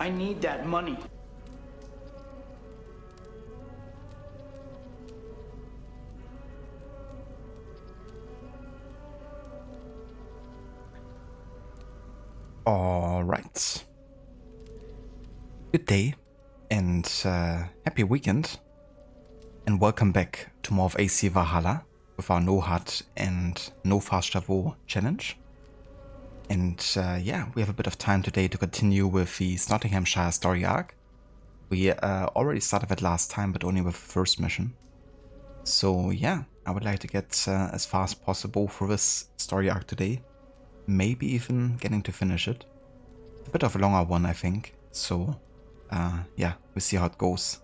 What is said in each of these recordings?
I need that money. All right. Good day and happy weekend, and welcome back to more of AC Valhalla with our no HUD and no fast travel challenge. And yeah, we have a bit of time today to continue with the Snotinghamscire story arc. We already started that last time, but only with the first mission. So yeah, I would like to get as far as possible through this story arc today. Maybe even getting to finish it. A bit of a longer one, I think. So yeah, we'll see how it goes.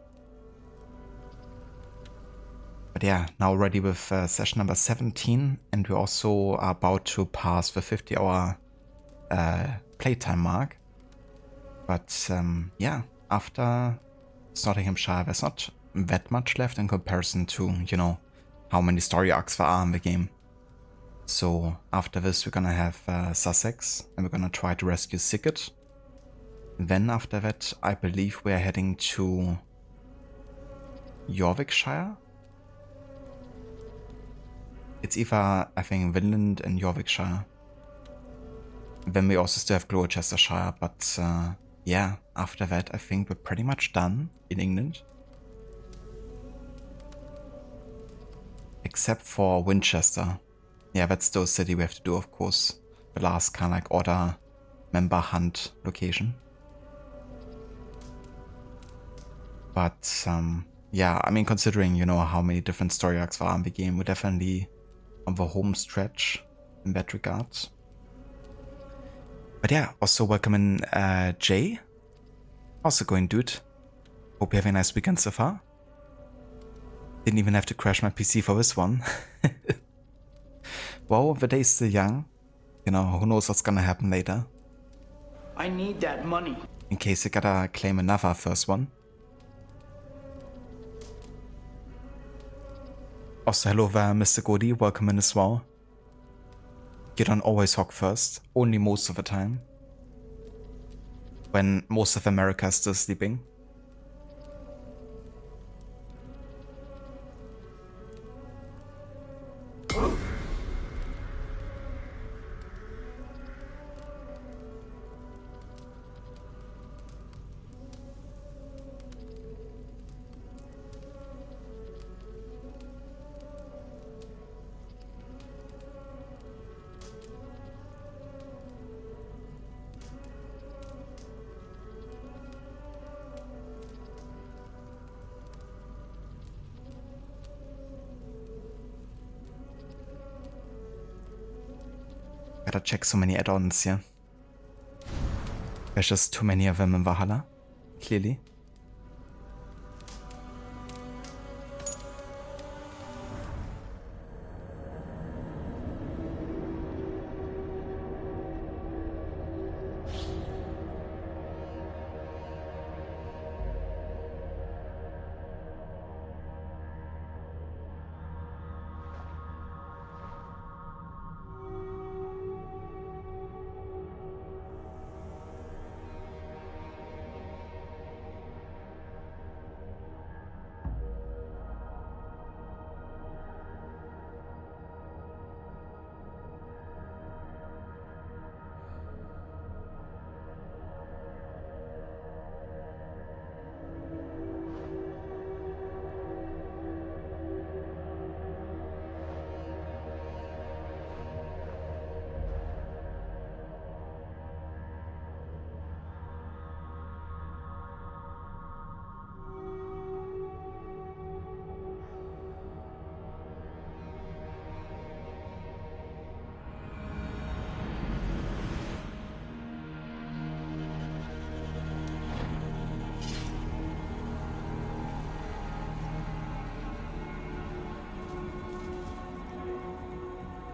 But yeah, now already with session number 17, and we also are about to pass the 50-hour playtime mark. But yeah, after Snotinghamscire, there's not that much left in comparison to, you know, how many story arcs there are in the game. So after this, we're gonna have Sussex, and we're gonna try to rescue Stigr. Then after that, I believe we're heading to Warwickshire. It's either, I think, Vinland and Warwickshire. Then we also still have Gloucestershire, but yeah, after that I think we're pretty much done in England. Except for Winchester. Yeah, that's still a city we have to do, of course. The last kind of like order member hunt location. But yeah, I mean, considering, you know, how many different story arcs there are in the game, we're definitely on the home stretch in that regard. But yeah, also welcome in Jay. How's it going, dude? Hope you have a nice weekend so far. Didn't even have to crash my PC for this one. Well, the day's still young. You know, who knows what's gonna happen later. I need that money. In case you gotta claim another first one. Also, hello there, Mr. Goody, welcome in as well. You don't always hog first, only most of the time. When most of America is still sleeping. Gotta check so many add-ons here. There's just too many of them in Valhalla, clearly.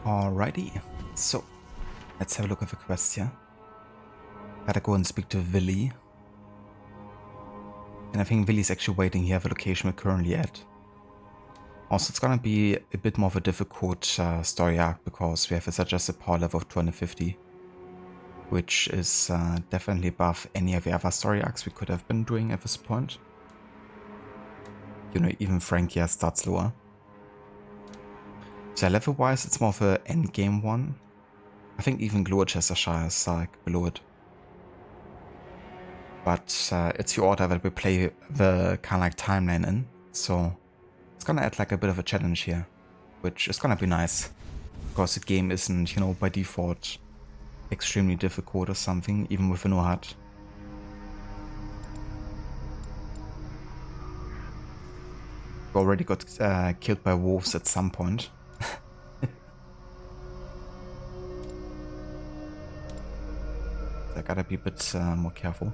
Alrighty, so let's have a look at the quest here. Gotta go and speak to Willy. And I think Willy's actually waiting here at the location we're currently at. Also, it's gonna be a bit more of a difficult story arc because we have a suggested power level of 250. which is definitely above any of the other story arcs we could have been doing at this point. You know, even Frankia starts lower. So level-wise, it's more of an endgame one. I think even Gloucestershire is like below it. But it's the order that we play the kind of like timeline in, so it's gonna add like a bit of a challenge here, which is gonna be nice. Because the game isn't, you know, by default extremely difficult or something, even with no HUD. We already got killed by wolves at some point. I gotta be a bit more careful.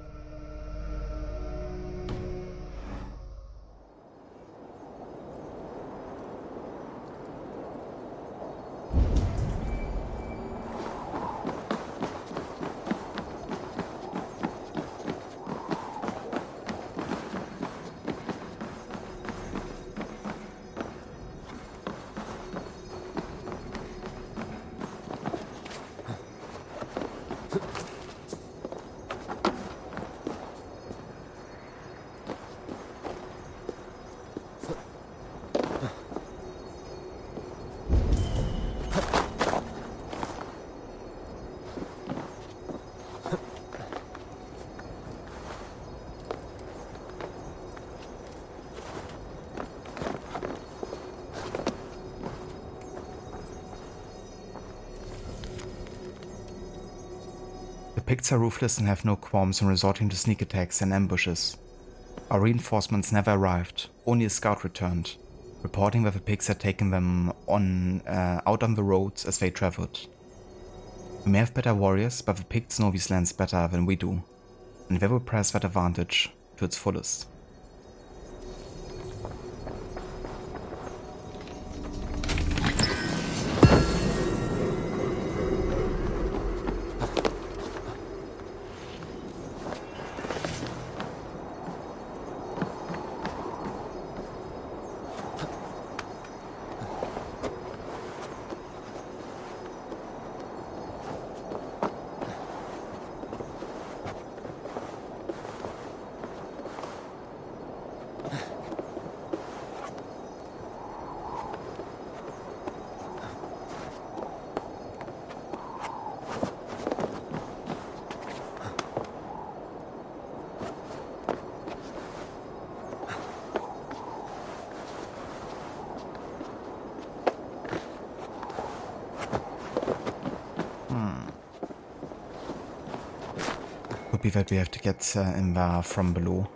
The Picts are ruthless and have no qualms in resorting to sneak attacks and ambushes. Our reinforcements never arrived, only a scout returned, reporting that the Picts had taken them on out on the roads as they traveled. We may have better warriors, but the Picts know these lands better than we do, and they will press that advantage to its fullest. Could be that we have to get in there from below.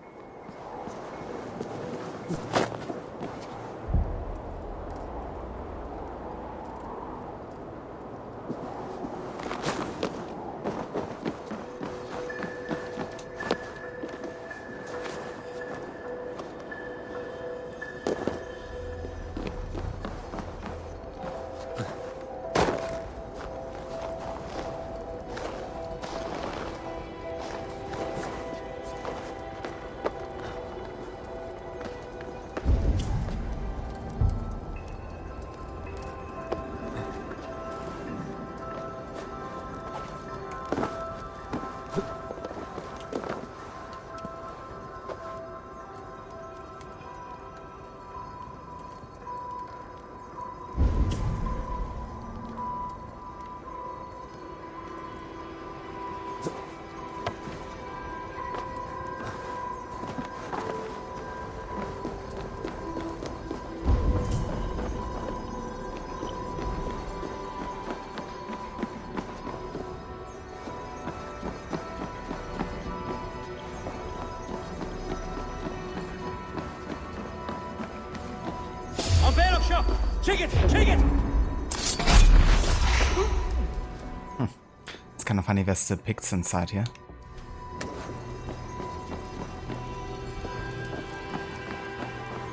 It's kind of funny there's the Picts inside here.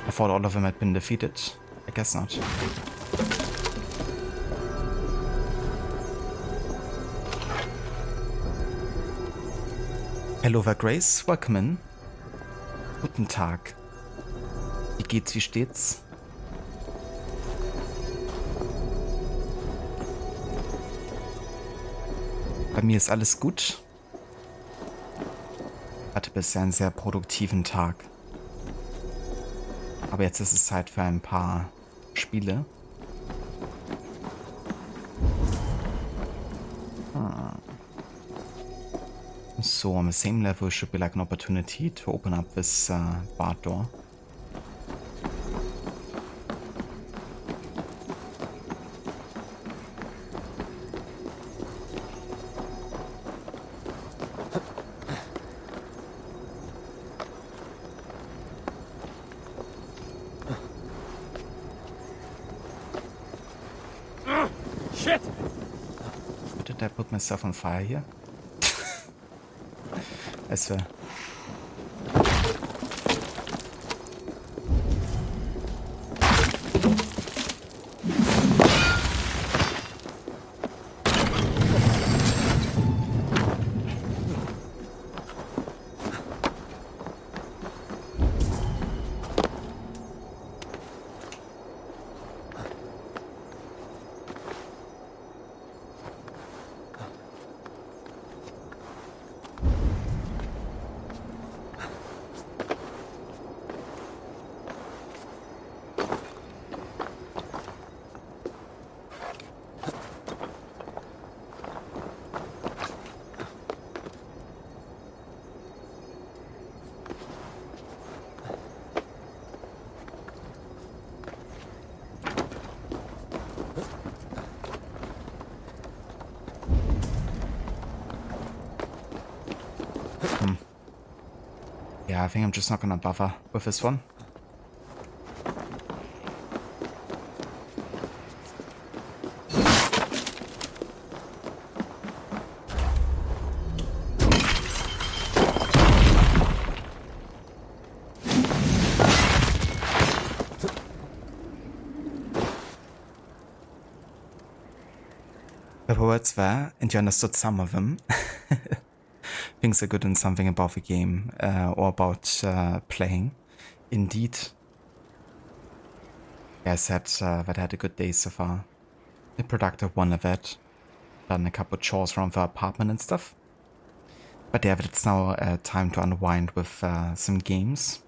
I thought all of them had been defeated. I guess not. Hello there, Grace. Welcome in. Guten Tag. Wie geht's, wie steht's? Bei mir ist alles gut. Hatte bisher einen sehr produktiven Tag. Aber jetzt ist es Zeit für ein paar Spiele. So, on the same level should be like an opportunity to open up this bar door. Shit! Did I put myself on fire here? I swear. Yeah, I think I'm just not gonna bother with this one. The words were, and you understood some of them. Things are good in something about the game or about playing. Indeed. Yeah, I said that I had a good day so far. A productive one of it. Done a couple of chores around the apartment and stuff. But yeah, it's now time to unwind with some games.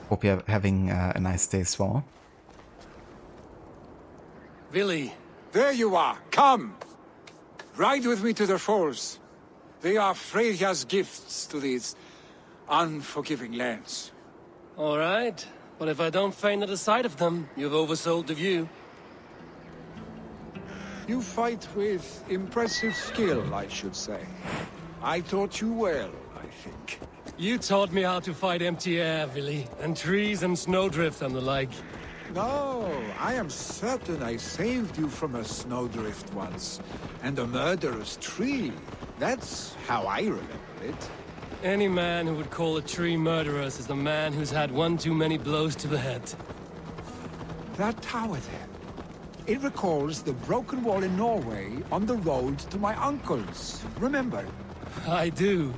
Hope you're having a nice day as well. Willy, There you are. Come. Ride with me to the falls. They are Freya's gifts to these unforgiving lands. all right. But if I don't faint at the sight of them, you've oversold the view. You fight with impressive skill, I should say. I taught you well, I think. You taught me how to fight empty air, Willy, and trees and snowdrift and the like. No, I am certain I saved you from a snowdrift once, and a murderous tree. That's how I remember it. Any man who would call a tree murderous is the man who's had one too many blows to the head. That tower there. It recalls the broken wall in Norway on the road to my uncle's. Remember? I do.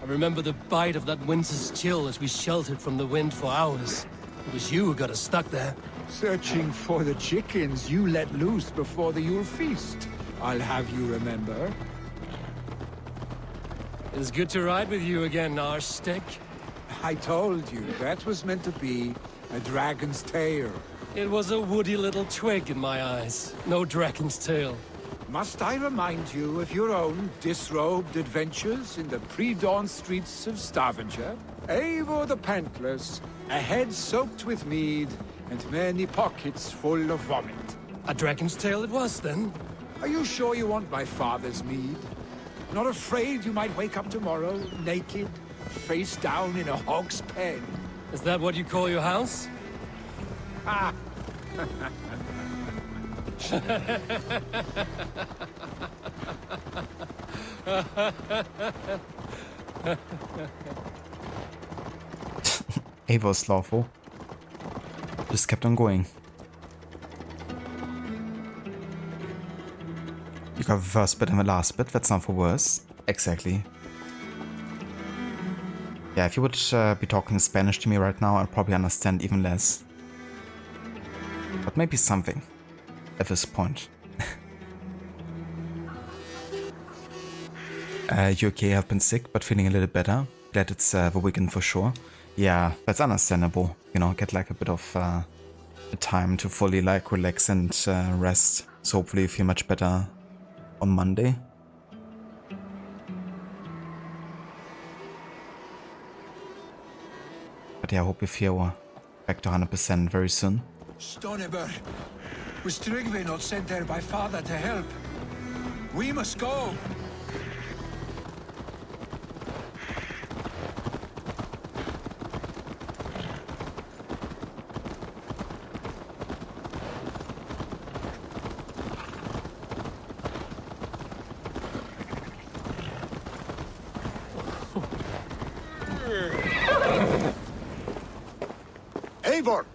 I remember the bite of that winter's chill as we sheltered from the wind for hours. It was you who got us stuck there. Searching for the chickens you let loose before the Yule feast. I'll have you remember. It's good to ride with you again, Arstick. I told you, that was meant to be a dragon's tail. It was a woody little twig in my eyes. No dragon's tail. Must I remind you of your own disrobed adventures in the pre-dawn streets of Stavanger? Eivor the Pantless, a head soaked with mead, and many pockets full of vomit. A dragon's tail it was, then? Are you sure you want my father's mead? Not afraid you might wake up tomorrow, naked, face down in a hog's pen? Is that what you call your house? Ah! Eivor lawful. Just kept on going. You got the first bit and the last bit, that's not for worse. Exactly. Yeah, if you would be talking Spanish to me right now, I'd probably understand even less. But maybe something at this point. You okay? I've been sick, but feeling a little better. Glad it's the weekend for sure. Yeah, that's understandable. You know, get like a bit of time to fully like relax and rest. So hopefully you feel much better on Monday. But yeah, I hope you feel back to 100% very soon. Stonebur, was Stigr not sent there by father to help? We must go. Eivor!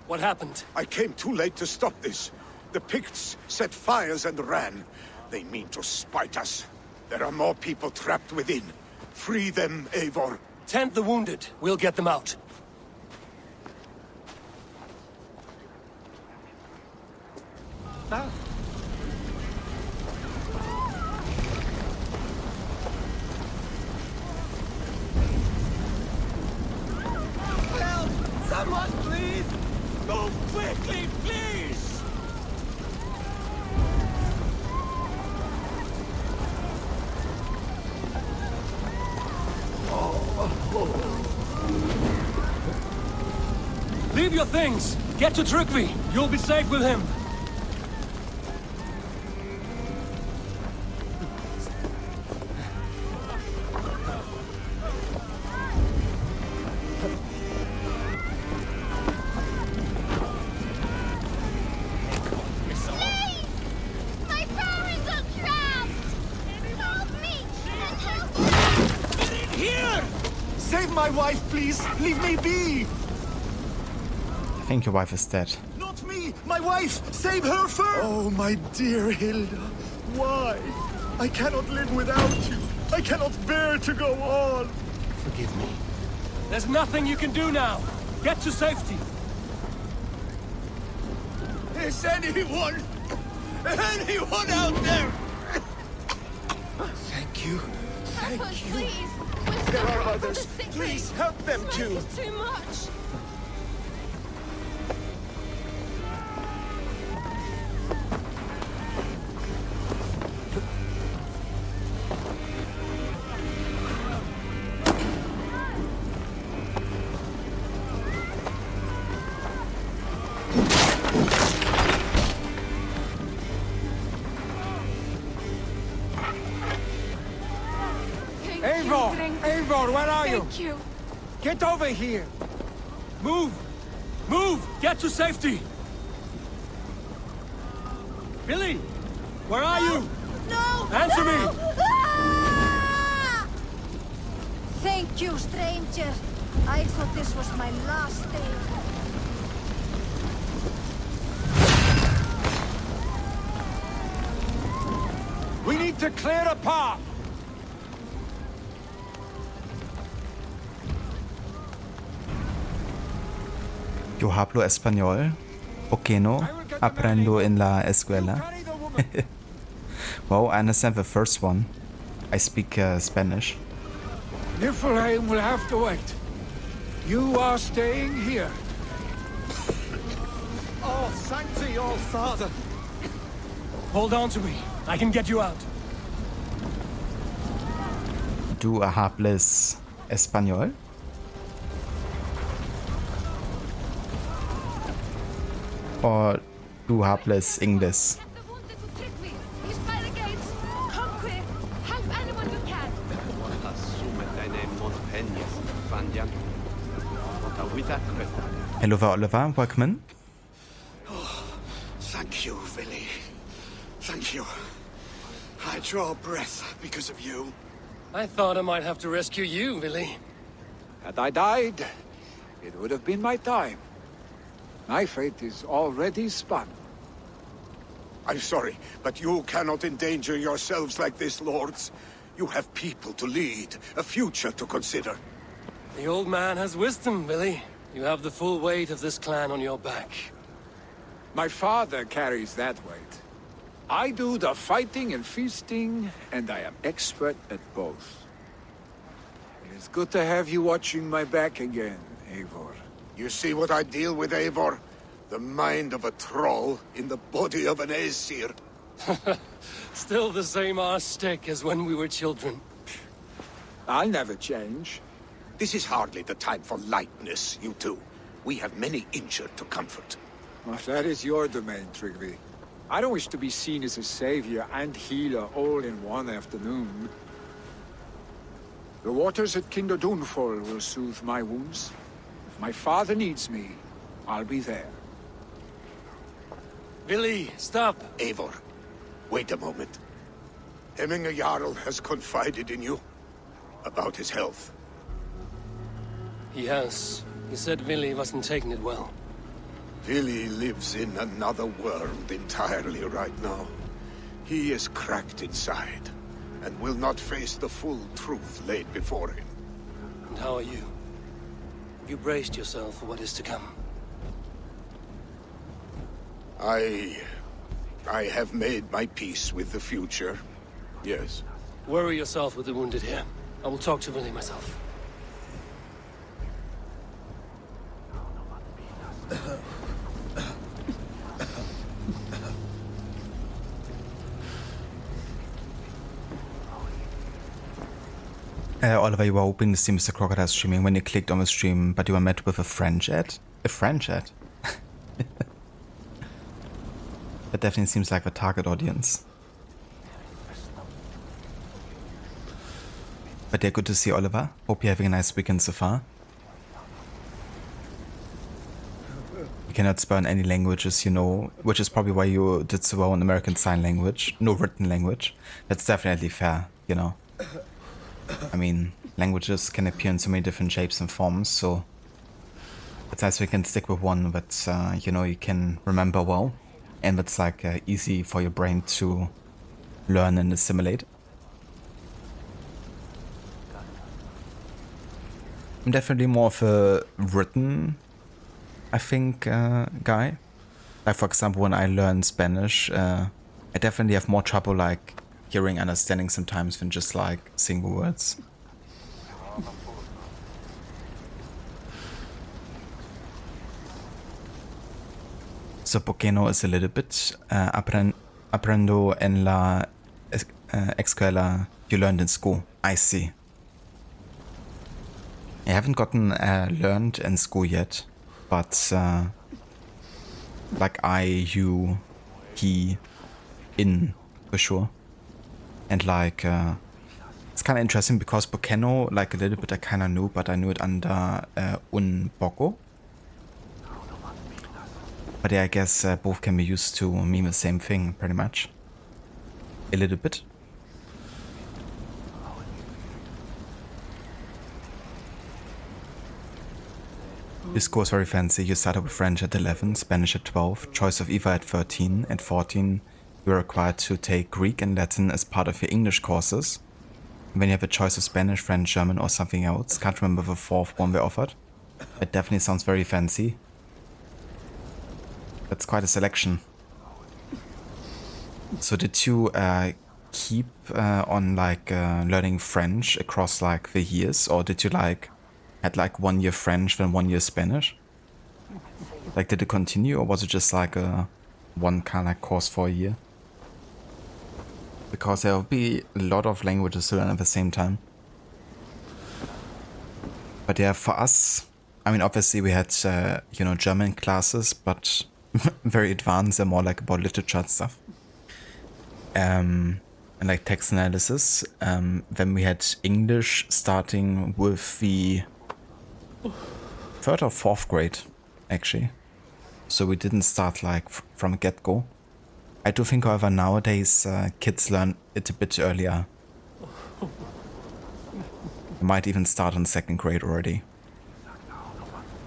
What happened? I came too late to stop this. The Picts set fires and ran. They mean to spite us. There are more people trapped within. Free them, Eivor. Tend the wounded. We'll get them out. Help! Someone, please! Move quickly, please! Leave your things. Get to Tryggvi. You'll be safe with him. My parents are trapped! Help me! Help me! Here! Save my wife, please! Leave me be! I think your wife is dead. Not me! My wife! Save her first! Oh, my dear Hilda. Why? I cannot live without you. I cannot bear to go on. Forgive me. There's nothing you can do now. Get to safety. Is anyone out there? Thank you. Help us, Thank you. please! We're There are suffering from others. the sickness. Please help them Smoke too. is too much! Eivor! Eivor, where are you? Thank you! Get over here! Move! Move! Get to safety! Billy! Where are you? No! Answer me! Ah! Thank you, stranger. I thought this was my last day. We need to clear a path! Yo hablo español. Okay, no. Aprendo en la escuela. Carry the woman. Well, I understand the first one. I speak Spanish. Niflheim will have to wait. You are staying here. Oh, Sancti, all Father. Hold on to me. I can get you out. Du hables español? Or du hables English? Get the wounded to Tryggvi! He's by the gates! Come quick! Help anyone you can! Hello, Oliver. Welcome in. Thank you, Billy. Thank you. I draw breath because of you. I thought I might have to rescue you, Billy. Had I died, it would have been my time. My fate is already spun. I'm sorry, but you cannot endanger yourselves like this, lords. You have people to lead, a future to consider. The old man has wisdom, Billy. You have the full weight of this clan on your back. My father carries that weight. I do the fighting and feasting, and I am expert at both. It is good to have you watching my back again, Eivor. You see what I deal with, Eivor? The mind of a troll in the body of an Aesir. Still the same arse stick as when we were children. I'll never change. This is hardly the time for lightness, you two. We have many injured to comfort. Well, that is your domain, Tryggvi. I don't wish to be seen as a savior and healer all in one afternoon. The waters at Kinder Dunfall will soothe my wounds. If my father needs me, I'll be there. Billy, stop! Eivor, wait a moment. Hemminger Jarl has confided in you about his health. He has. He said Billy wasn't taking it well. Vili lives in another world entirely right now. He is cracked inside, and will not face the full truth laid before him. And how are you? Have you braced yourself for what is to come? I have made my peace with the future, yes. Worry yourself with the wounded here. I will talk to Billy myself. Oliver, you were hoping to see Mr. Crocodile streaming when you clicked on the stream, but you were met with a French ad? A French ad? That definitely seems like the target audience. But yeah, good to see Oliver. Hope you're having a nice weekend so far. You cannot spell in any languages, you know, which is probably why you did so well in American Sign Language. No written language. That's definitely fair, you know. I mean, languages can appear in so many different shapes and forms, so it's nice we can stick with one that, you know, you can remember well, and that's like easy for your brain to learn and assimilate. I'm definitely more of a written, I think, guy. Like, for example, when I learn Spanish, I definitely have more trouble, like, hearing, understanding sometimes than just like single words. So Poqueno is a little bit aprendo en la escuela you learned in school. I see. I haven't gotten learned in school yet, but like I, you, he, in for sure. And like, it's kind of interesting because Poqueno, like a little bit I kind of knew, but I knew it under un poco. But yeah, I guess both can be used to mean the same thing, pretty much. A little bit. This score is very fancy. You started with French at 11, Spanish at 12, choice of either at 13, at 14. You are required to take Greek and Latin as part of your English courses. And then you have a choice of Spanish, French, German or something else. Can't remember the fourth one they offered. It definitely sounds very fancy. That's quite a selection. So did you keep on like learning French across like the years, or did you like had like 1 year French then 1 year Spanish? Like did it continue, or was it just like a one kind of course for a year? Because there will be a lot of languages to learn at the same time. But yeah, for us, I mean, obviously we had, you know, German classes, but very advanced and more like about literature and stuff. And like text analysis. Then we had English starting with the 3rd or 4th grade, actually. So we didn't start like from get-go. I do think, however, nowadays kids learn it a bit earlier. Might even start in 2nd grade already.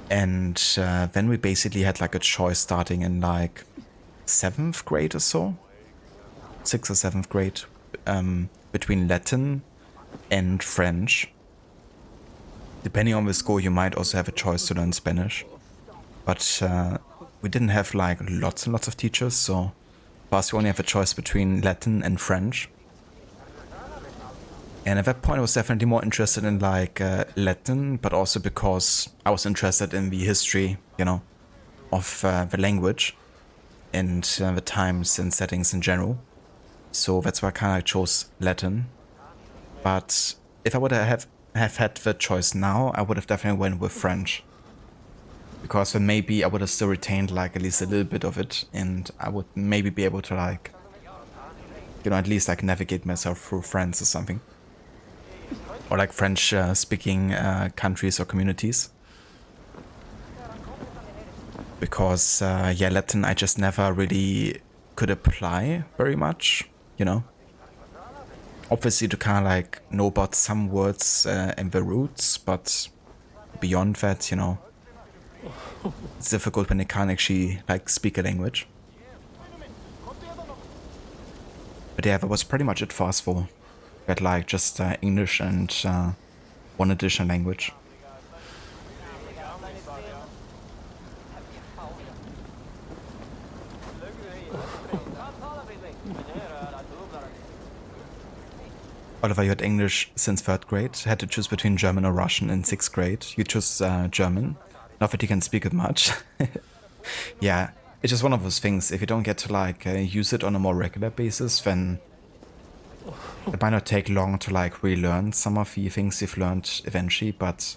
And then we basically had like a choice starting in like 7th grade or so. 6th or 7th grade. Between Latin and French. Depending on the school, you might also have a choice to learn Spanish. But we didn't have like lots and lots of teachers, so for us we only have a choice between Latin and French. And at that point I was definitely more interested in like Latin, but also because I was interested in the history, you know, of the language and the times and settings in general. So that's why I kind of chose Latin. But if I would have had the choice now, I would have definitely went with French. Because then maybe I would have still retained like at least a little bit of it, and I would maybe be able to like, you know, at least like navigate myself through France or something. Or like French speaking countries or communities. Because yeah, Latin I just never really could apply very much, you know. Obviously to kind of like know about some words and the roots, but beyond that, you know, it's difficult when they can't actually like speak a language. But yeah, that was pretty much it for us for that, like just English and one additional language. Oliver, you had English since 3rd grade, had to choose between German or Russian in 6th grade. You chose German, not that you can speak it much. Yeah, it's just one of those things, if you don't get to like use it on a more regular basis, then it might not take long to like relearn some of the things you've learned eventually, but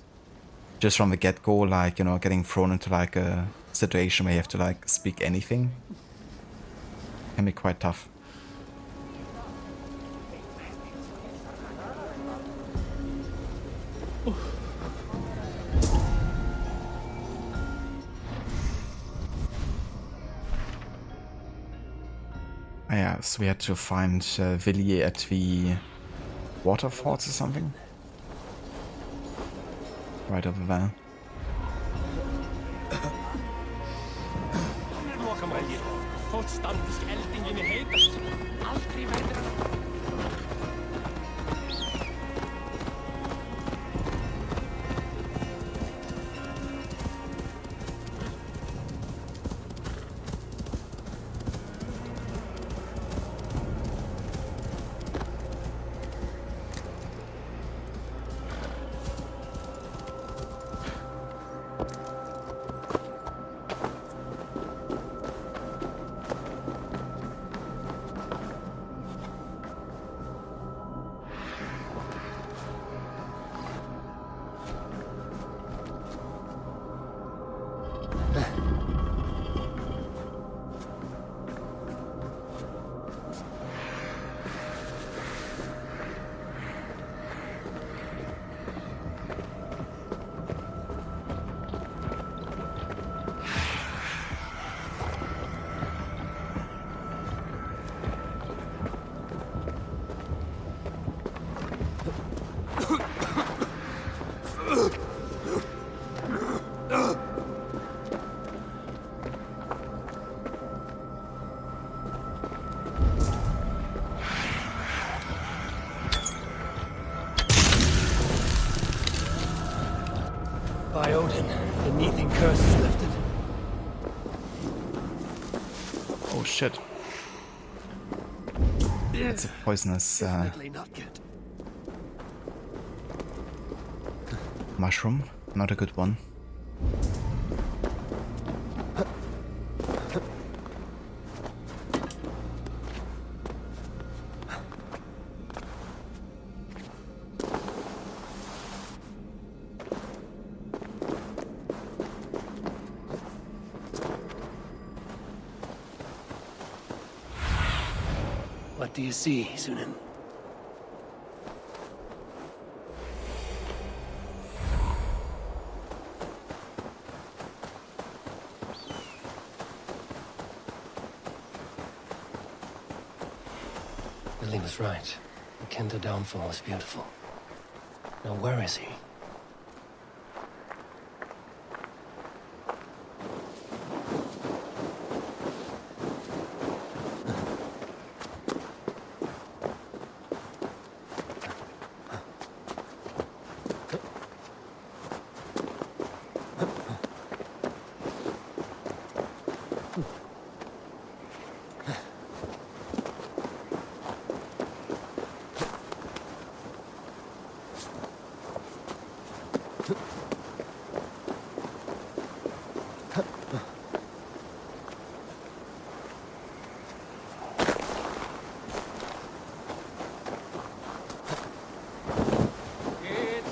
just from the get-go, like, you know, getting thrown into like a situation where you have to like speak anything can be quite tough. Yeah, so we had to find Villiers at the waterfalls or something. Right over there. By Odin, the Neathing curse is lifted. Oh shit. It's a poisonous Definitely not good. mushroom, not a good one. What do you see, Sunan? Lily was right. The Kenta downfall was beautiful. Now where is he? It's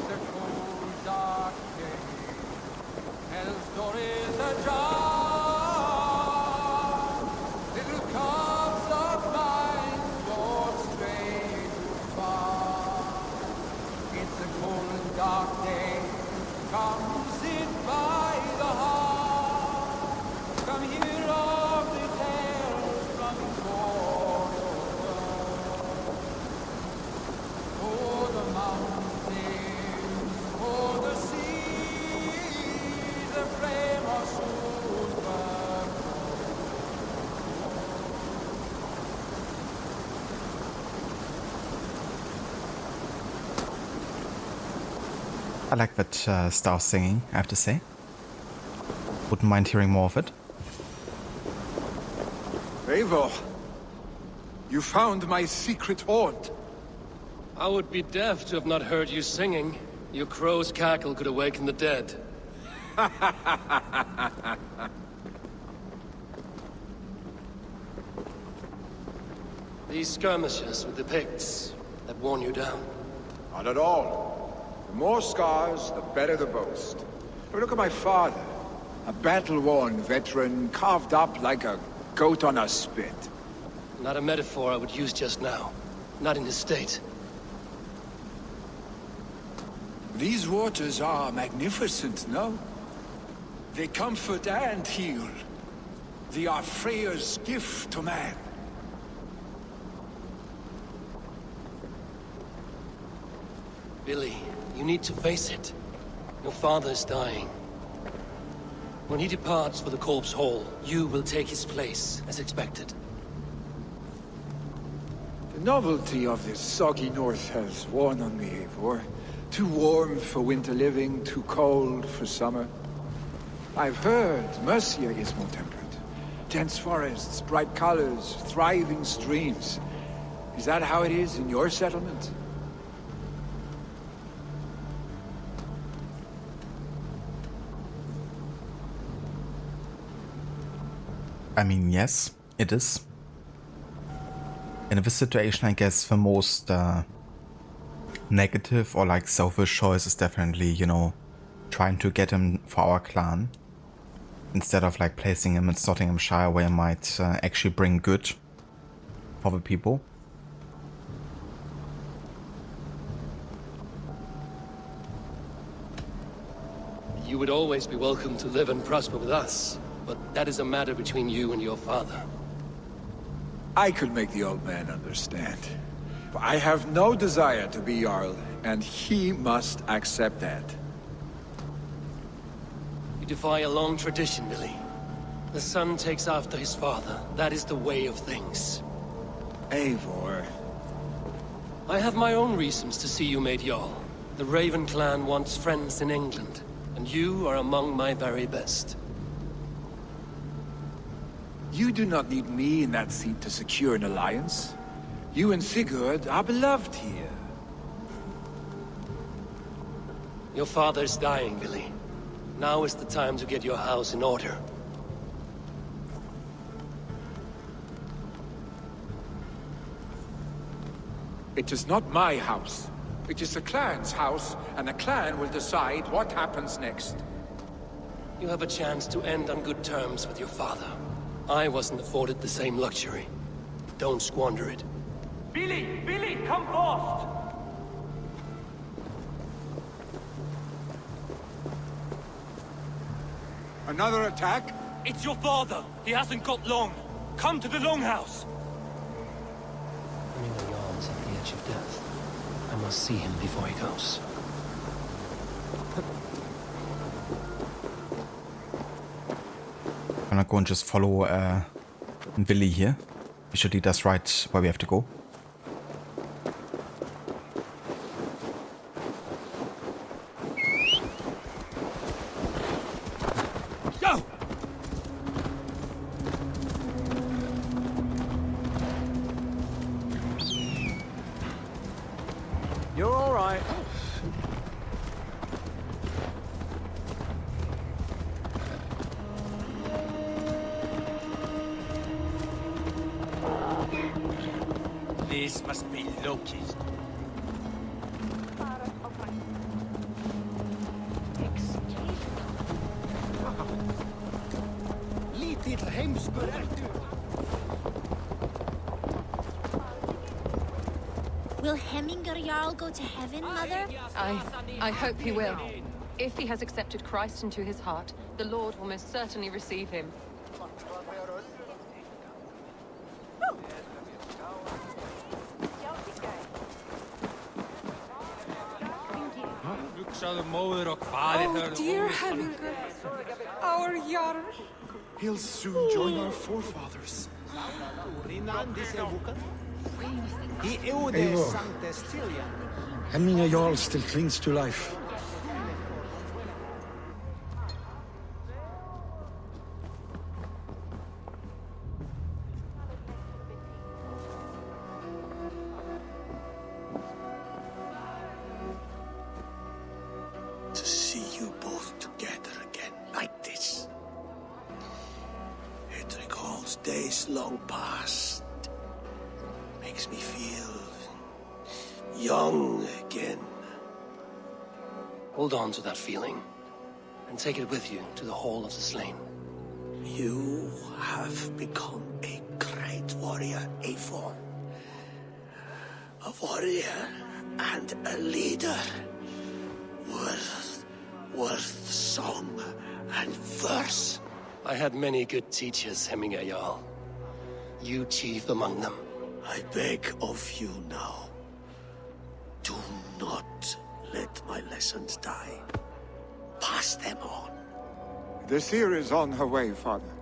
a cold, dark day. Hell's door is ajar. Little cubs of mine don't stray too far. It's a cold, dark day. Come sit by the hearth. Come hear of the tales from before your world. Oh, the mountains, oh, the seas, the flame of soon burn. I like that style singing, I have to say. Wouldn't mind hearing more of it. Eivor, you found my secret haunt. I would be deaf to have not heard you singing. Your crow's cackle could awaken the dead. These skirmishes with the Picts that worn you down. Not at all. The more scars, the better the boast. But look at my father. A battle-worn veteran, carved up like a goat on a spit. Not a metaphor I would use just now. Not in his state. These waters are magnificent, no? They comfort and heal. They are Freya's gift to man. Billy, you need to face it. Your father is dying. When he departs for the Corpse Hall, you will take his place, as expected. The novelty of this soggy north has worn on me, Eivor. Too warm for winter living, too cold for summer. I've heard Mercia is more temperate. Dense forests, bright colors, thriving streams. Is that how it is in your settlement? I mean, yes, it is. In this situation, I guess the most negative or like selfish choice is definitely, you know, trying to get him for our clan. Instead of like placing him in Snotinghamscire where he might actually bring good for the people. You would always be welcome to live and prosper with us, but that is a matter between you and your father. I could make the old man understand. I have no desire to be Jarl, and he must accept that. You defy a long tradition, Billy. The son takes after his father. That is the way of things. Eivor. I have my own reasons to see you made Jarl. The Raven clan wants friends in England, and you are among my very best. You do not need me in that seat to secure an alliance. You and Sigurd are beloved here. Your father's dying, Billy. Now is the time to get your house in order. It is not my house. It is the clan's house, and the clan will decide what happens next. You have a chance to end on good terms with your father. I wasn't afforded the same luxury. Don't squander it. Billy! Billy, come forth! Another attack? It's your father! He hasn't got long! Come to the Longhouse! I knew the Jarl's at the edge of death. I must see him before he goes. I'm gonna go and just follow Willy here. Usually that's right where we have to go. Go! You're all right. This must be Loki's. Lítill heimskur ertu. Will Hemminger Jarl go to heaven, Mother? I hope he will. If he has accepted Christ into his heart, the Lord will most certainly receive him. Oh, dear Hemminger, our Jarl. He'll soon join our forefathers. Eivor. Hemminger Jarl still clings to life. To see you both together again like this. It recalls days long past. Makes me feel young again. Hold on to that feeling, and take it with you to the Hall of the Slain. You have become a great warrior, Eivor. A warrior and a leader. Worth song and verse. I had many good teachers, Hemminger Jarl. You chief among them. I beg of you now, do not let my lessons die. Pass them on. The seer is on her way, Father.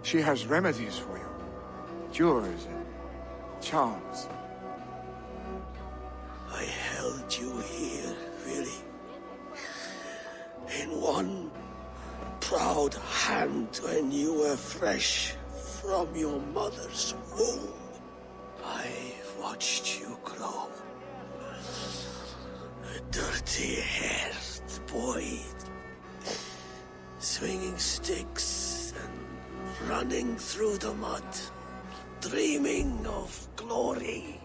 She has remedies for you. Cures and charms. I held you here, really. In one proud hand when you were fresh from your mother's womb. I've watched you grow. A dirty-haired boy, swinging sticks and running through the mud, dreaming of glory.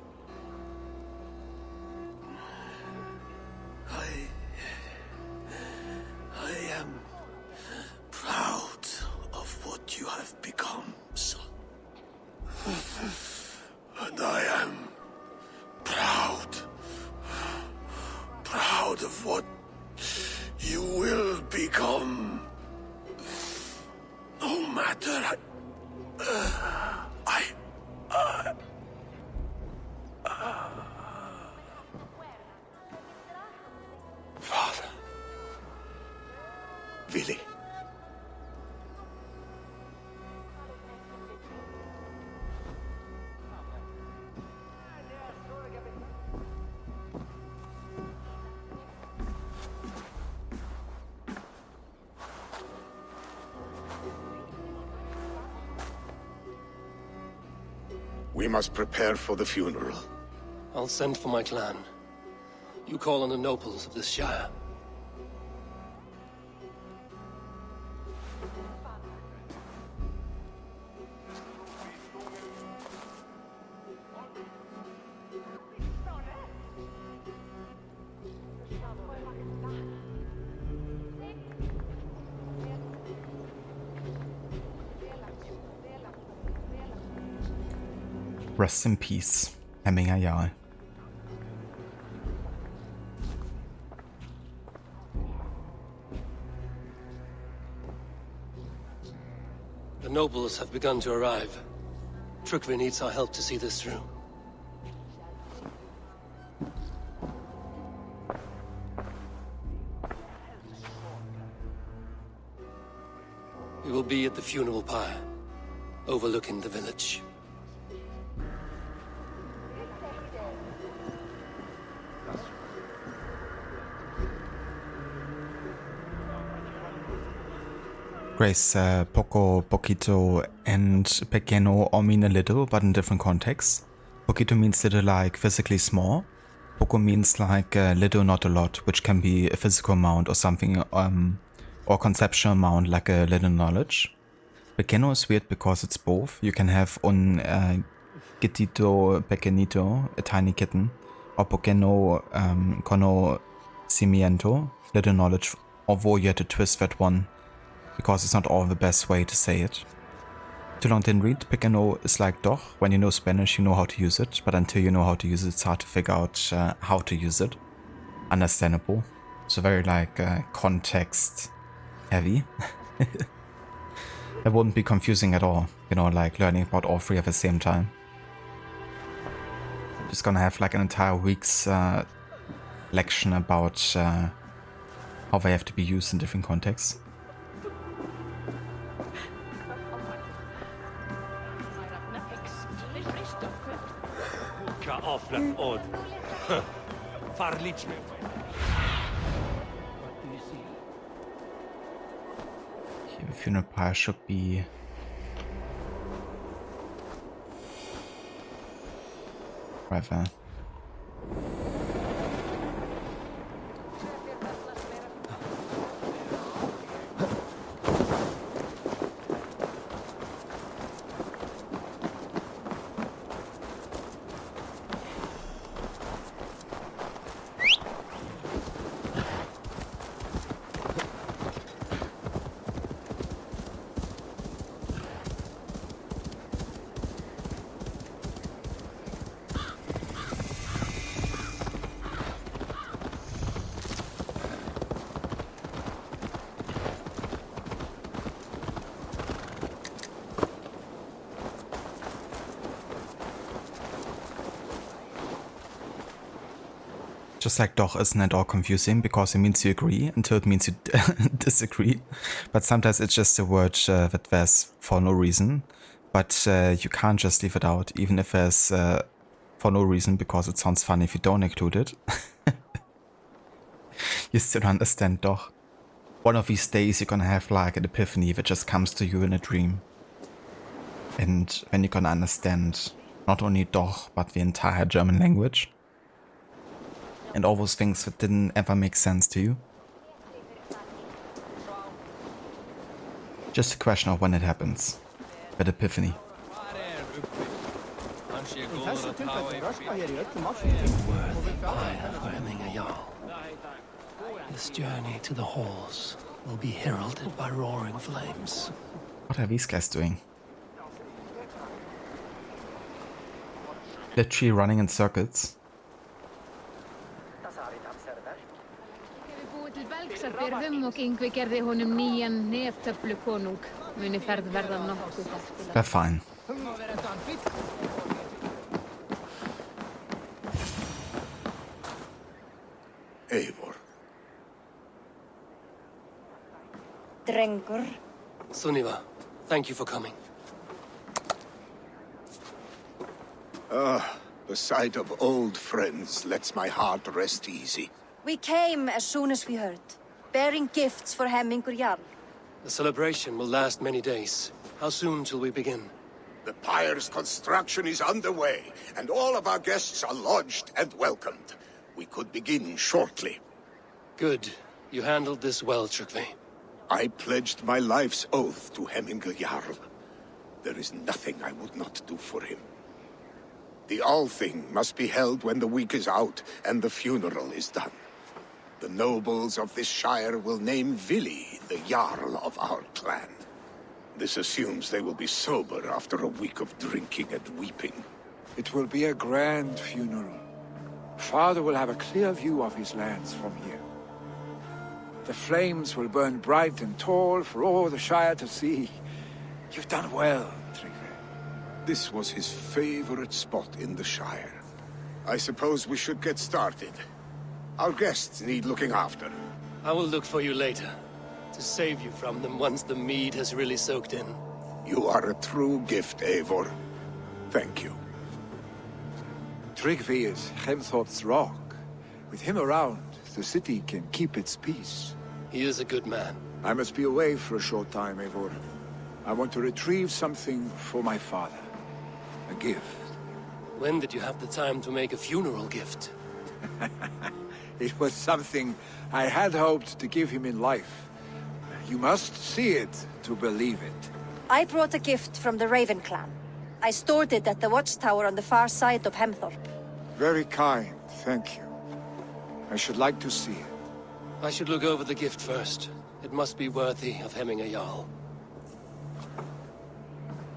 I am proud of what you have become, son. And I am proud of what you will become. No matter Father. Willy. We must prepare for the funeral. I'll send for my clan. You call on the nobles of this shire. Rest in peace, Hemminger Jarl. The nobles have begun to arrive. Trukvi needs our help to see this through. We will be at the funeral pyre, overlooking the village. Grace, poco, poquito, and pequeño all mean a little, but in different contexts. Poquito means little, like physically small. Poco means like little, not a lot, which can be a physical amount or something, or conceptual amount, like a little knowledge. Pequeño is weird because it's both. You can have Gatito pequeñito, a tiny kitten, or pequeño conocimiento, little knowledge, although you had to twist that one, because it's not all the best way to say it. Too long didn't read. Pequeño is like doch. When you know Spanish, you know how to use it, but until you know how to use it, it's hard to figure out how to use it. Understandable. So very like context heavy. That wouldn't be confusing at all, you know, like learning about all three at the same time. Just gonna have like an entire week's lection about how they have to be used in different contexts. Cut off that odd. Farlich. The funeral pyre should be right there. Just like doch isn't at all confusing because it means you agree until it means you disagree. But sometimes it's just a word that there's for no reason. But you can't just leave it out, even if there's for no reason, because it sounds funny if you don't include it. You still understand doch. One of these days you're gonna have like an epiphany that just comes to you in a dream. And then you're gonna understand not only doch, but the entire German language. And all those things that didn't ever make sense to you. Just a question of when it happens. That epiphany. This journey to the halls will be heralded by roaring flames. What are these guys doing? Literally running in circles. They're fine. Eivor. Drengur. Sunniva, thank you for coming. The sight of old friends lets my heart rest easy. We came as soon as we heard, bearing gifts for Hemmingur Jarl. The celebration will last many days. How soon till we begin? The pyre's construction is underway, and all of our guests are lodged and welcomed. We could begin shortly. Good. You handled this well, Tryggvi. I pledged my life's oath to Hemmingur Jarl. There is nothing I would not do for him. The Althing must be held when the week is out and the funeral is done. The nobles of this shire will name Vili the Jarl of our clan. This assumes they will be sober after a week of drinking and weeping. It will be a grand funeral. Father will have a clear view of his lands from here. The flames will burn bright and tall for all the shire to see. You've done well, Tryggvi. This was his favorite spot in the shire. I suppose we should get started. Our guests need looking after. I will look for you later, to save you from them once the mead has really soaked in. You are a true gift, Eivor. Thank you. Tryggvi is Ravensthorpe's rock. With him around, the city can keep its peace. He is a good man. I must be away for a short time, Eivor. I want to retrieve something for my father. A gift. When did you have the time to make a funeral gift? It was something I had hoped to give him in life. You must see it to believe it. I brought a gift from the Raven clan. I stored it at the watchtower on the far side of Hemthorpe. Very kind, thank you. I should like to see it. I should look over the gift first. It must be worthy of hemming a Jarl.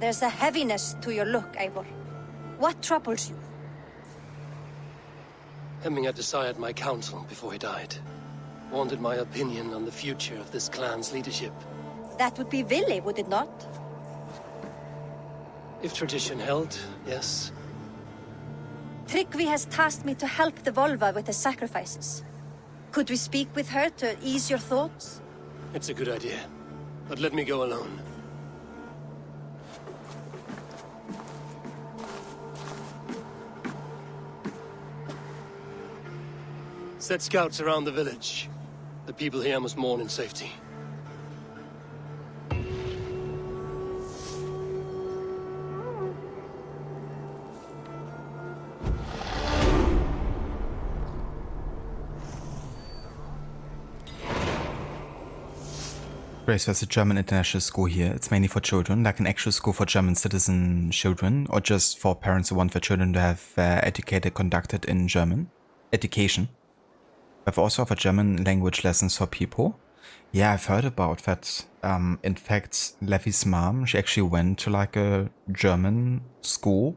There's a heaviness to your look, Eivor. What troubles you? Hemming had desired my counsel before he died. Wanted my opinion on the future of this clan's leadership. That would be Vili, would it not? If tradition held, yes. Tryggvi has tasked me to help the Volva with the sacrifices. Could we speak with her to ease your thoughts? It's a good idea. But let me go alone. Set scouts around the village. The people here must mourn in safety. Grace, there's a German international school here. It's mainly for children, like an actual school for German citizen children, or just for parents who want their children to have education conducted in German. Education. I've also offered German language lessons for people. Yeah, I've heard about that. In fact, Levy's mom, she actually went to like a German school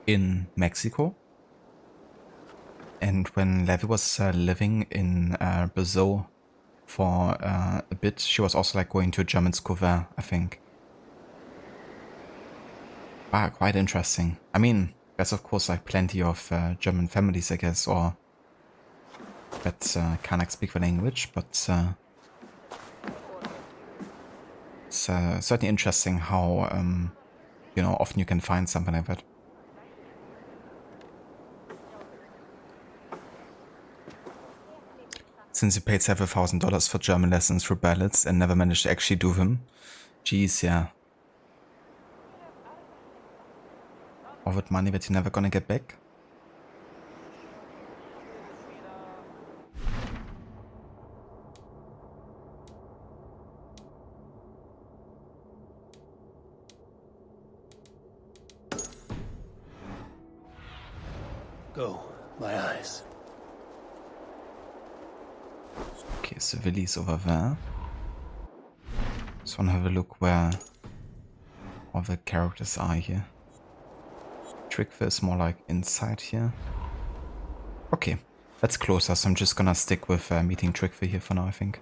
in Mexico. And when Levy was living in Brazil for a bit, she was also like going to a German school there, I think. Ah, quite interesting. I mean, there's of course like plenty of German families, I guess, or that can't like, speak the language, but it's certainly interesting how, you know, often you can find something like that. Since you paid several $1,000s for German lessons through ballots and never managed to actually do them. Jeez, yeah. All that money that you're never gonna get back. Go, my eyes. Okay, so Willy's over there. Just wanna have a look where all the characters are here. Tryggvi is more like inside here. Okay, that's closer, so I'm just gonna stick with meeting Tryggvi here for now, I think.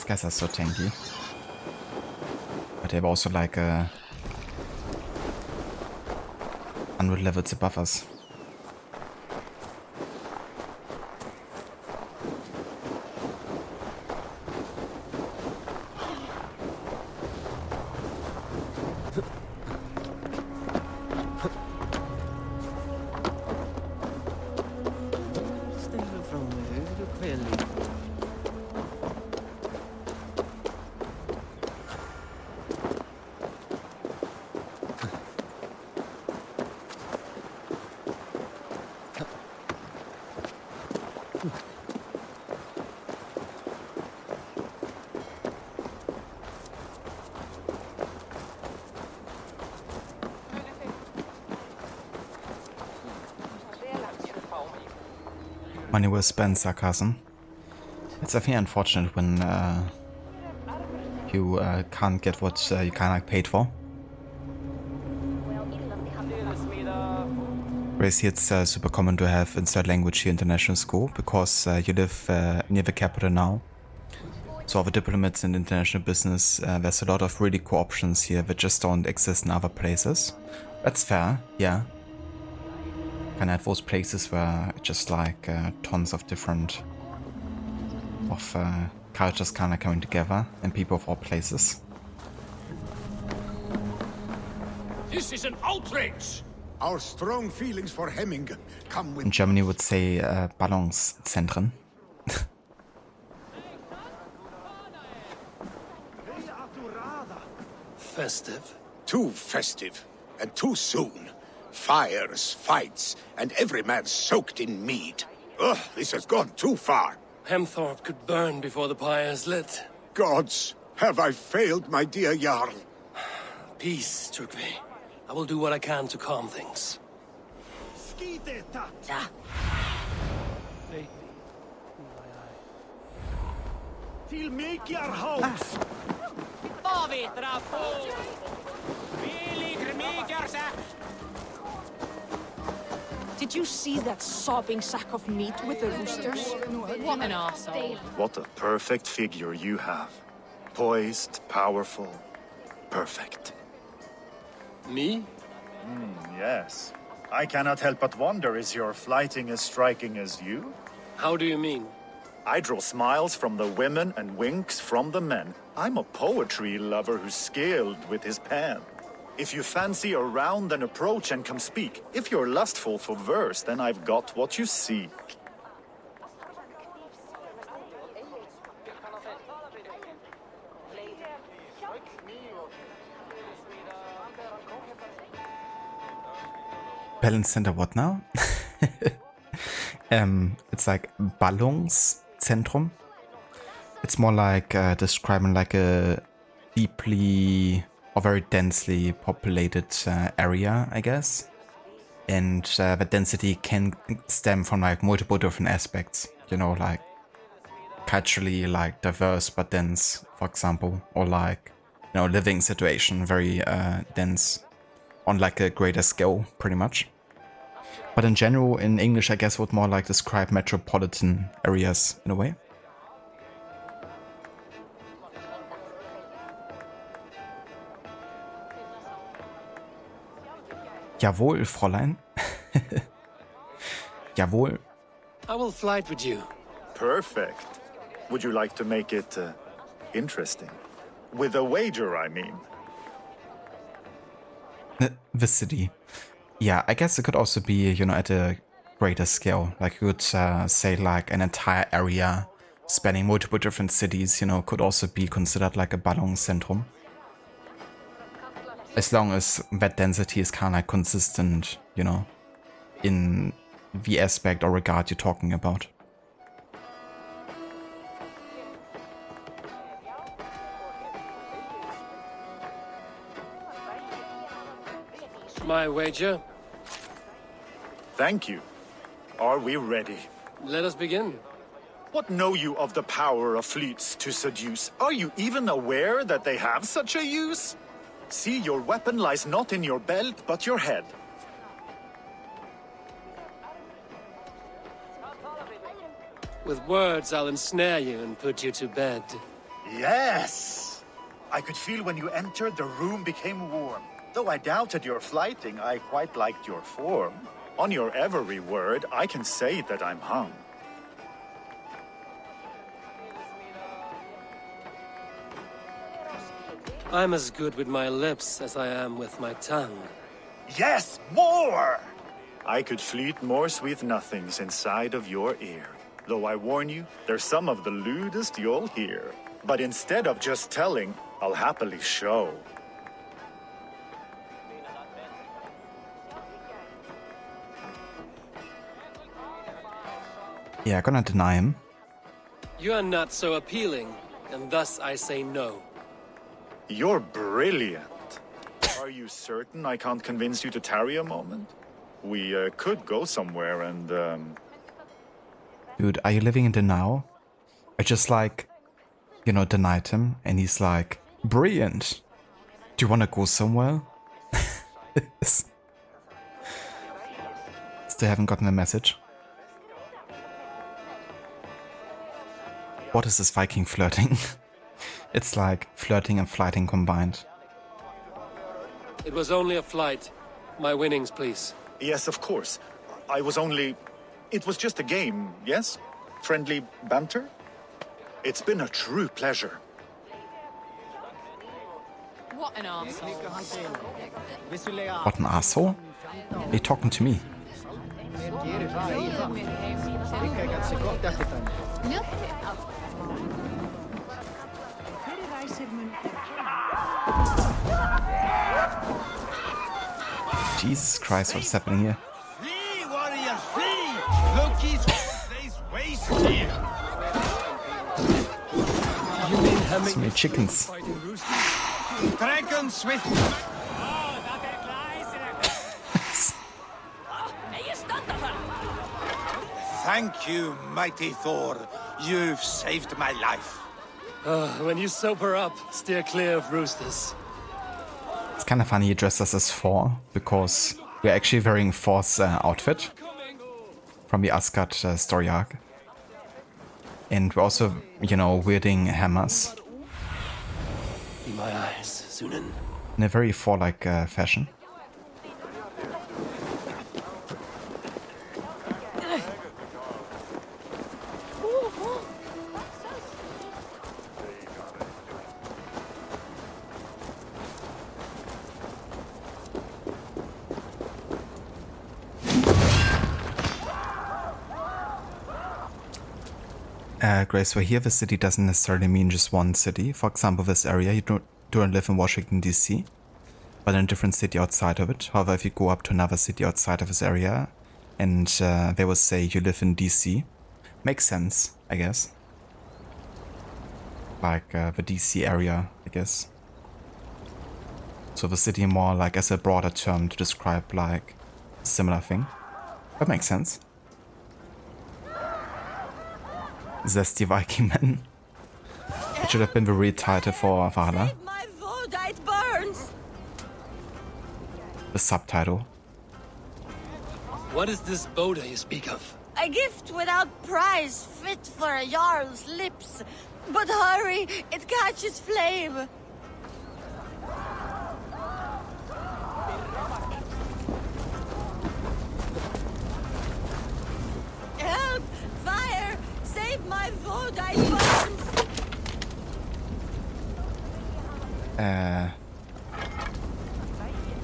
Guys are so tanky, but they have also like 100 levels above us. Money well spent, sarcasm. It's definitely unfortunate when you can't get what you kind of like paid for. Whereas here it's super common to have inside language here international school because you live near the capital now. So all the diplomats in international business, there's a lot of really cool options here that just don't exist in other places. That's fair, yeah. Can have those places where just like tons of different cultures kind of coming together and people of all places. This is an outrage! Our strong feelings for Hemming come with... In Germany would say Ballungszentren. festive. Too festive, and too soon. Fires, fights, and every man soaked in mead. Ugh, this has gone too far. Hemthorpe could burn before the pyre's lit. Gods, have I failed my dear Jarl? Peace, Trygve. I will do what I can to calm things. Till make your house. Did you see that sobbing sack of meat with the roosters? What an arsehole. What a perfect figure you have. Poised, powerful, perfect. Me? Yes. I cannot help but wonder, is your flyting as striking as you? How do you mean? I draw smiles from the women and winks from the men. I'm a poetry lover who's skilled with his pen. If you fancy a round, then approach and come speak. If you're lustful for verse, then I've got what you seek. Balance Center, what now? It's like Ballungszentrum. It's more like describing like a deeply or very densely populated area, I guess. And the density can stem from like multiple different aspects, you know, like culturally like diverse but dense, for example, or like, you know, living situation very dense on like a greater scale, pretty much. But in general, in English, I guess would more like describe metropolitan areas in a way. Jawohl, Fräulein. Jawohl. I will flight with you. Perfect. Would you like to make it interesting? With a wager, I mean. The city. Yeah, I guess it could also be, you know, at a greater scale. Like you could say like an entire area spanning multiple different cities, you know, could also be considered like a Ballungszentrum. As long as that density is kind of like consistent, you know, in the aspect or regard you're talking about. My wager? Thank you. Are we ready? Let us begin. What know you of the power of fleets to seduce? Are you even aware that they have such a use? See, your weapon lies not in your belt, but your head. With words, I'll ensnare you and put you to bed. Yes! I could feel when you entered, the room became warm. Though I doubted your flyting, I quite liked your form. On your every word, I can say that I'm hung. I'm as good with my lips as I am with my tongue. Yes, more! I could fleet more sweet nothings inside of your ear. Though I warn you, there's some of the lewdest you'll hear. But instead of just telling, I'll happily show. Yeah, gonna deny him. You are not so appealing, and thus I say no. You're brilliant. Are you certain I can't convince you to tarry a moment? We could go somewhere and, Dude, are you living in the now? I just like, you know, denied him, and he's like, brilliant. Do you wanna go somewhere? Still haven't gotten a message. What is this Viking flirting? It's like flirting and flighting combined. It was only a flight. My winnings, please. Yes, of course. I was only... It was just a game, yes? Friendly banter? It's been a true pleasure. What an arsehole. What an asshole? Are you talking to me? Jesus Christ, what's happening here? Free, warrior, free! Loki's place waste here. You mean having So many chickens. fighting roosters? Dragons with... Thank you, mighty Thor. You've saved my life. When you sober up, steer clear of roosters. It's kind of funny he dressed us as Thor, because we're actually wearing Thor's outfit from the Asgard story arc. And we're also, you know, wielding hammers Be my eyes, Sunan. in a very Thor-like fashion. Grace, we're here. The city doesn't necessarily mean just one city. For example, this area, you don't live in Washington, D.C., but in a different city outside of it. However, if you go up to another city outside of this area, and they will say you live in D.C., makes sense, I guess. Like the D.C. area, I guess. So the city more like as a broader term to describe like a similar thing. That makes sense. Zesty Viking Man. It should have been the real title for Valhalla. My Vodite burns. The subtitle. What is this Boda you speak of? A gift without price, fit for a Jarl's lips. But hurry, it catches flame. Help! Fire! Save my Vodite burns!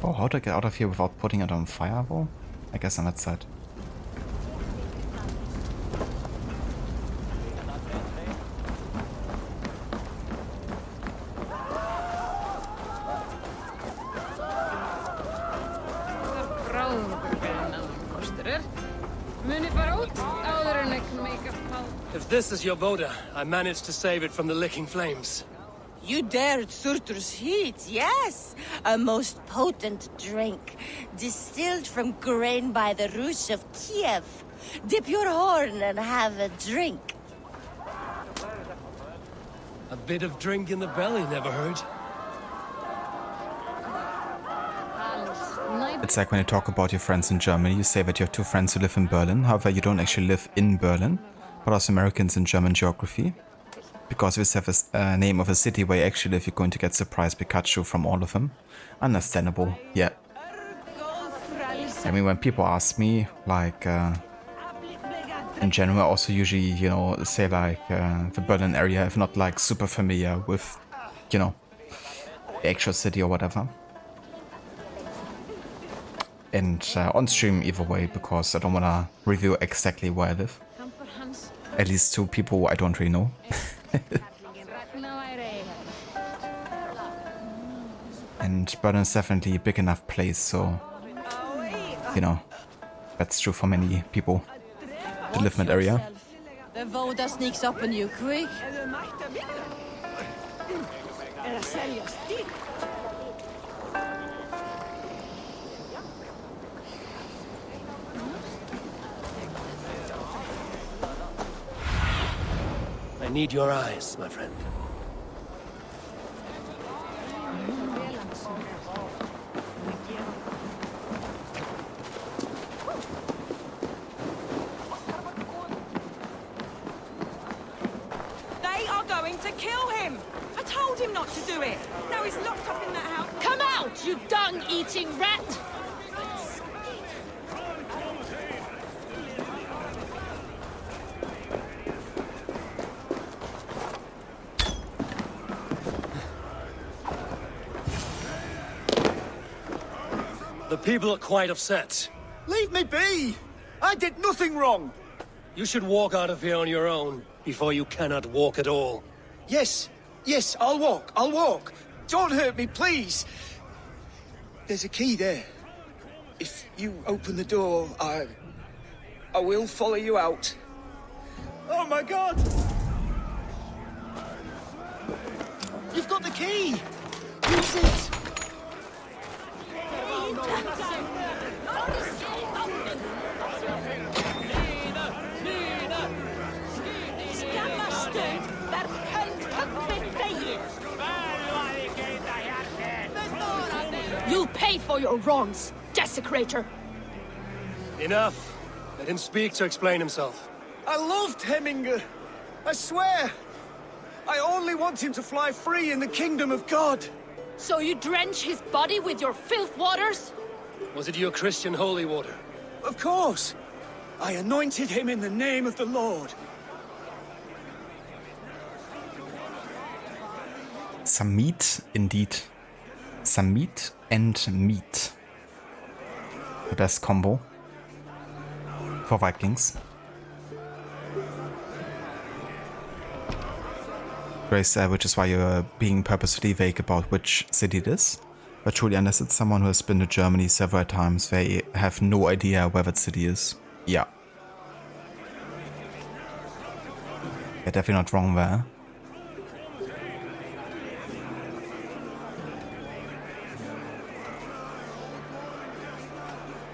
Oh, how do I get out of here without putting it on fire, though? I guess on that side. If this is your Boda, I managed to save it from the licking flames. You dared Surtur's heat, yes. A most potent drink, distilled from grain by the Rus of Kiev. Dip your horn and have a drink. A bit of drink in the belly never hurt. It's like when you talk about your friends in Germany, you say that you have two friends who live in Berlin. However, you don't actually live in Berlin, but as Americans in German geography. Because we have a name of a city where you actually live, you're going to get surprise Pikachu from all of them. Understandable, yeah. I mean, when people ask me, like, in general, I also usually, you know, say like the Berlin area, if not like super familiar with, you know, the actual city or whatever. And on stream either way, because I don't want to review exactly where I live. At least to people I don't really know. And Berlin is definitely a big enough place, so, you know, that's true for many people to live in that area. The Voda sneaks up on you quick. I need your eyes, my friend. They are going to kill him. I told him not to do it. Now he's locked up in that house. Come out, you dung-eating rat! The people are quite upset. Leave me be! I did nothing wrong! You should walk out of here on your own before you cannot walk at all. Yes, yes, I'll walk. Don't hurt me, please. There's a key there. If you open the door, I will follow you out. Oh my god! You've got the key! Use it! You'll pay for your wrongs, desecrator! Enough. Let him speak to explain himself. I loved Hemminger. I swear. I only want him to fly free in the kingdom of God. So you drench his body with your filth waters? Was it your Christian holy water? Of course. I anointed him in the name of the Lord. Some meat, indeed. Some meat and meat. The best combo for Vikings. Grace, which is why you're being purposefully vague about which city it is. But truly, unless it's someone who has been to Germany several times, they have no idea where that city is. Yeah. You're definitely not wrong there.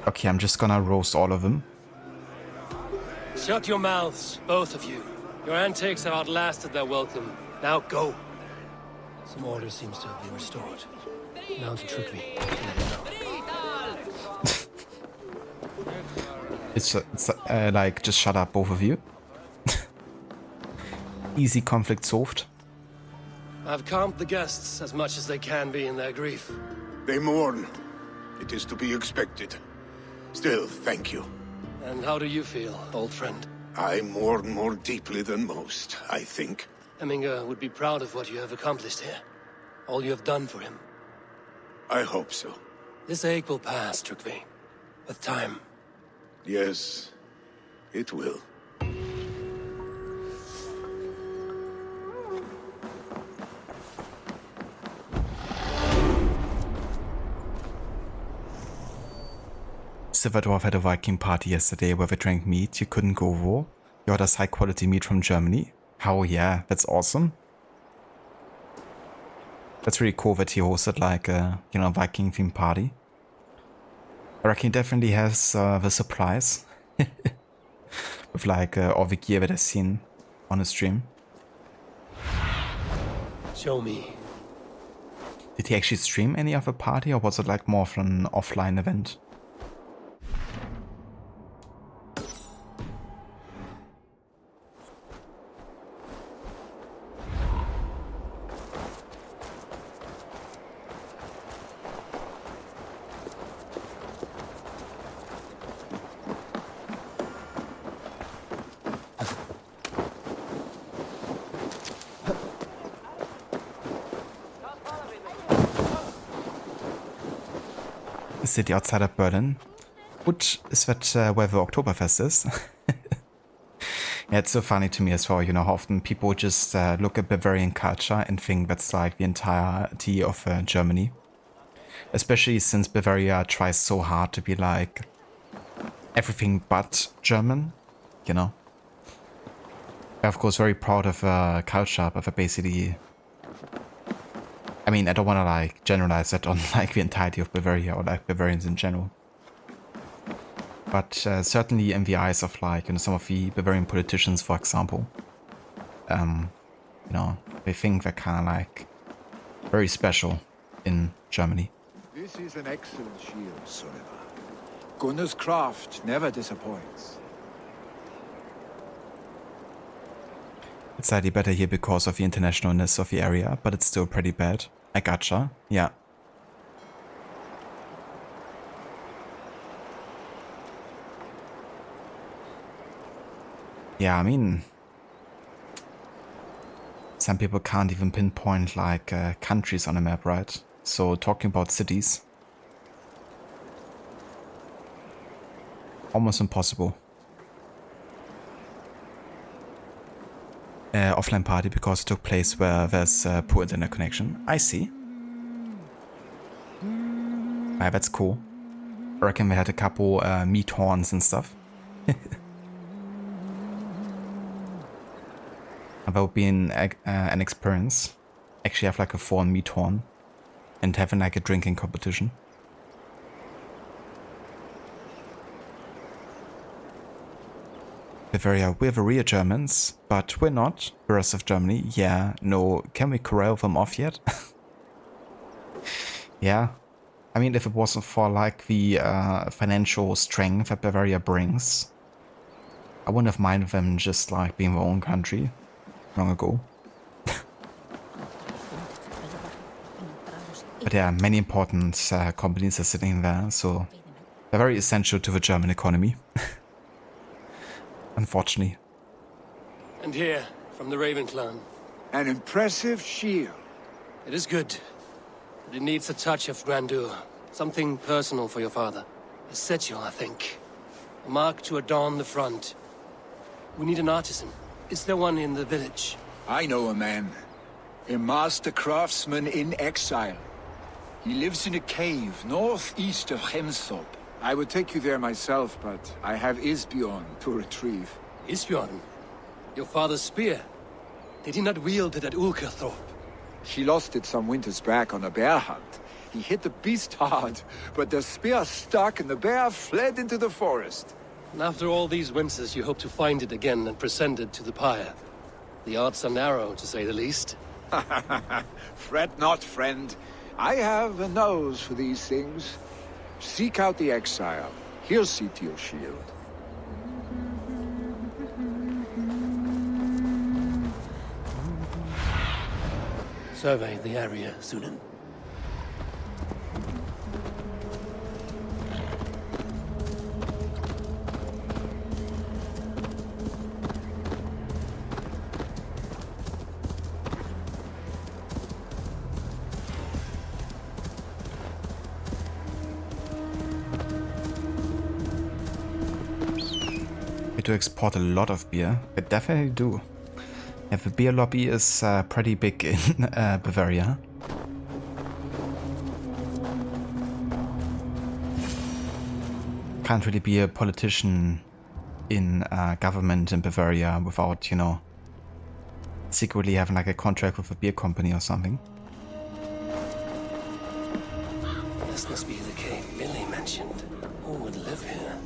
Okay, I'm just gonna roast all of them. Shut your mouths, both of you. Your antics have outlasted their welcome. Now go. Some order seems to have been restored. Now to trick me. It's like, just shut up, both of you. Easy conflict solved. I've calmed the guests as much as they can be in their grief. They mourn. It is to be expected. Still, thank you. And how do you feel, old friend? I mourn more deeply than most, I think. Hemminger would be proud of what you have accomplished here. All you have done for him. I hope so. This ache will pass, Trygve. With time. Yes, it will. Silverdwarf had a Viking party yesterday where they drank meat you couldn't go for. You ordered high quality meat from Germany. How yeah, that's awesome. That's really cool that he hosted like a, you know, Viking themed party. I reckon he definitely has the supplies. With like all the gear that I've seen on his stream. Show me. Did he actually stream any of the party or was it like more of an offline event? City outside of Berlin. Which is that where the Oktoberfest is? Yeah, it's so funny to me as well, you know, how often people just look at Bavarian culture and think that's like the entirety of Germany. Especially since Bavaria tries so hard to be like everything but German, you know. They're of course very proud of culture, but they're basically... I mean, I don't want to like generalize that on like the entirety of Bavaria or like Bavarians in general. But certainly in the eyes of like, you know, some of the Bavarian politicians, for example, you know, they think they're kind of like very special in Germany. This is an excellent shield, Sullivan. Gunnar's craft never disappoints. It's slightly better here because of the internationalness of the area, but it's still pretty bad. I gotcha. Yeah. Yeah, I mean... some people can't even pinpoint like countries on a map, right? So talking about cities... almost impossible. Offline party because it took place where there's poor internet connection. I see. Ah, that's cool. I reckon we had a couple meat horns and stuff. That would be an experience. Actually have like a fawn meat horn and having like a drinking competition. Bavaria, we're the real Germans, but we're not. The rest of Germany, yeah, no, can we corral them off yet? Yeah, I mean, if it wasn't for like the financial strength that Bavaria brings, I wouldn't have minded them just like being their own country long ago. But yeah, many important companies are sitting there, so they're very essential to the German economy. Unfortunately. And here, from the Raven clan. An impressive shield. It is good, but it needs a touch of grandeur. Something personal for your father. A setule, I think. A mark to adorn the front. We need an artisan. Is there one in the village? I know a man. A master craftsman in exile. He lives in a cave northeast of Ravensthorpe. I would take you there myself, but I have Isbjorn to retrieve. Isbjorn? Your father's spear? Did he not wield it at Ulkerthorpe? He lost it some winters back on a bear hunt. He hit the beast hard, but the spear stuck and the bear fled into the forest. And after all these winters, you hope to find it again and present it to the pyre. The odds are narrow, to say the least. Fret not, friend. I have a nose for these things. Seek out the exile. He'll see to your shield. Survey the area, Sunan. We do export a lot of beer. We definitely do. Yeah, the beer lobby is pretty big in Bavaria. Can't really be a politician in government in Bavaria without, you know, secretly having like a contract with a beer company or something. This must be the cave Billy mentioned. Who would live here?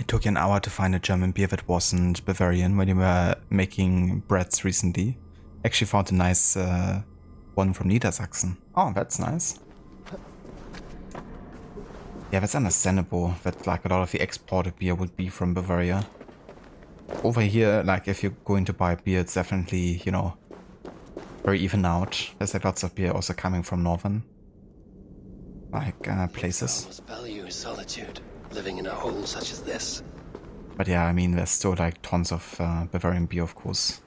Took an hour to find a German beer that wasn't Bavarian when you were making breads recently. Actually found a nice one from Niedersachsen. Oh, that's nice. Yeah, that's understandable that like a lot of the exported beer would be from Bavaria. Over here, like if you're going to buy beer, it's definitely, you know, very even out. There's like lots of beer also coming from northern like places. I must value his solitude. Living in a hole such as this. But yeah, I mean, there's still like tons of Bavarian beer, of course.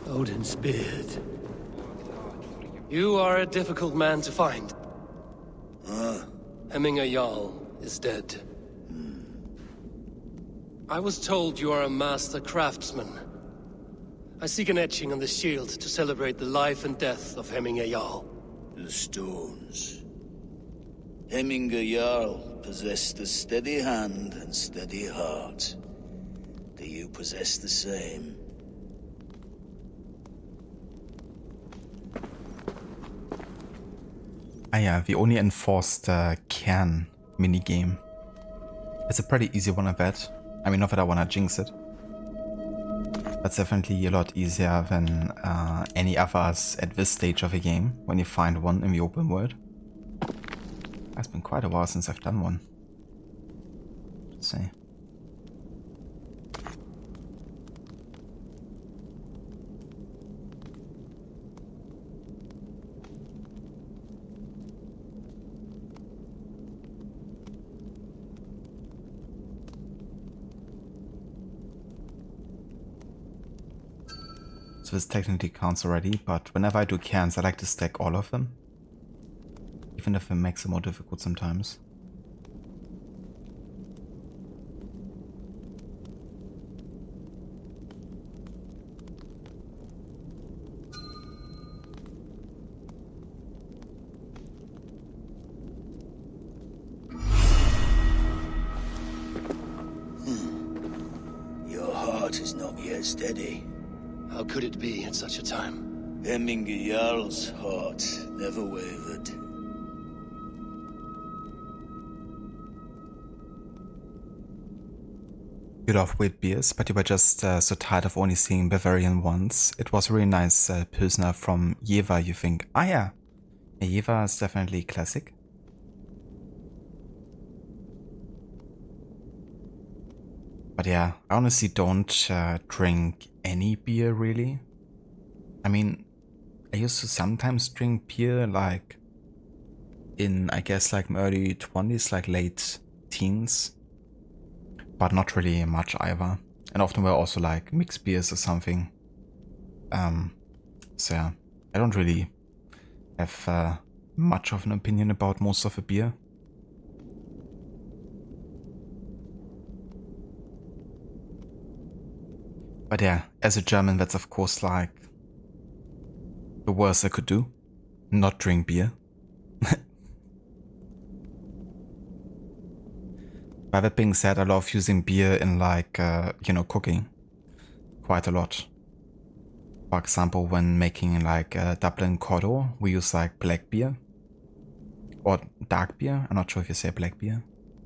Odin's beard. You are a difficult man to find. Hemminger Jarl is dead. I was told you are a master craftsman. I seek an etching on the shield to celebrate the life and death of Hemminger Jarl. The stones. Hemminger Jarl possessed a steady hand and steady heart. Do you possess the same? Ah yeah, we only enforced the Cairn minigame. It's a pretty easy one, I bet. I mean, not that I wanna jinx it. That's definitely a lot easier than any others at this stage of a game, when you find one in the open world. It's been quite a while since I've done one. Let's see. So this technically counts already, but whenever I do cairns, I like to stack all of them. Even if it makes it more difficult sometimes. Your heart is not yet steady. How could it be at such a time? Hemminger Jarl's heart never wavered. You love weird beers, but you were just so tired of only seeing Bavarian ones. It was a really nice Pilsner from Jever, you think. Ah yeah, Jever is definitely classic. But yeah, I honestly don't drink any beer really. I mean, I used to sometimes drink beer like in, I guess, like my early 20s, like late teens. But not really much either. And often were also like mixed beers or something. So yeah, I don't really have much of an opinion about most of the beer. But yeah, as a German, that's of course like the worst I could do. Not drink beer. By that being said, I love using beer in like, you know, cooking quite a lot. For example, when making like Dublin Cordo, we use like black beer or dark beer. I'm not sure if you say black beer.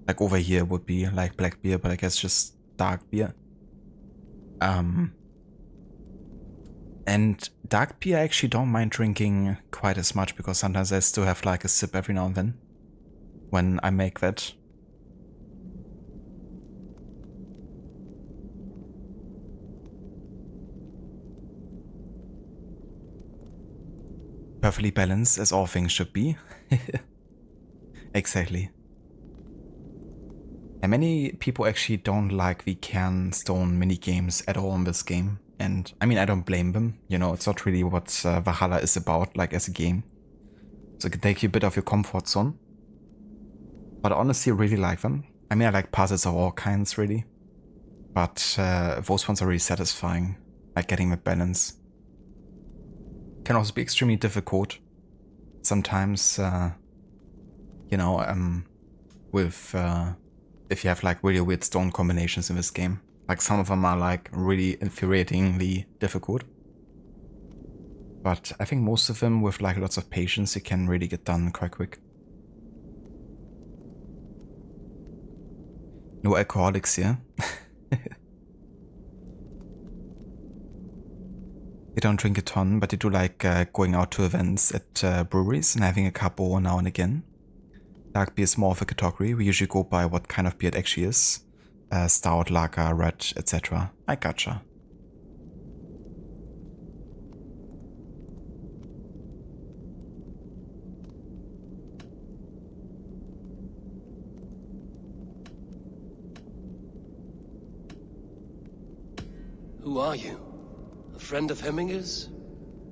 Like over here would be like black beer, but I guess just dark beer. And dark beer I actually don't mind drinking quite as much because sometimes I still have like a sip every now and then when I make that. Perfectly balanced, as all things should be. Exactly. And many people actually don't like the Cairnstone minigames at all in this game. And I mean, I don't blame them. You know, it's not really what Valhalla is about, like as a game. So it can take you a bit of your comfort zone. But I honestly really like them. I mean, I like puzzles of all kinds, really. But those ones are really satisfying, like getting the balance. Can also be extremely difficult sometimes, you know, with if you have like really weird stone combinations in this game. Like some of them are like really infuriatingly difficult. But I think most of them with like lots of patience you can really get done quite quick. No alcoholics here. You don't drink a ton, but you do like going out to events at breweries and having a couple now and again. Dark beer is more of a category. We usually go by what kind of beer it actually is. Stout, lager, red, etc. I gotcha. Who are you? A friend of Hemminger's?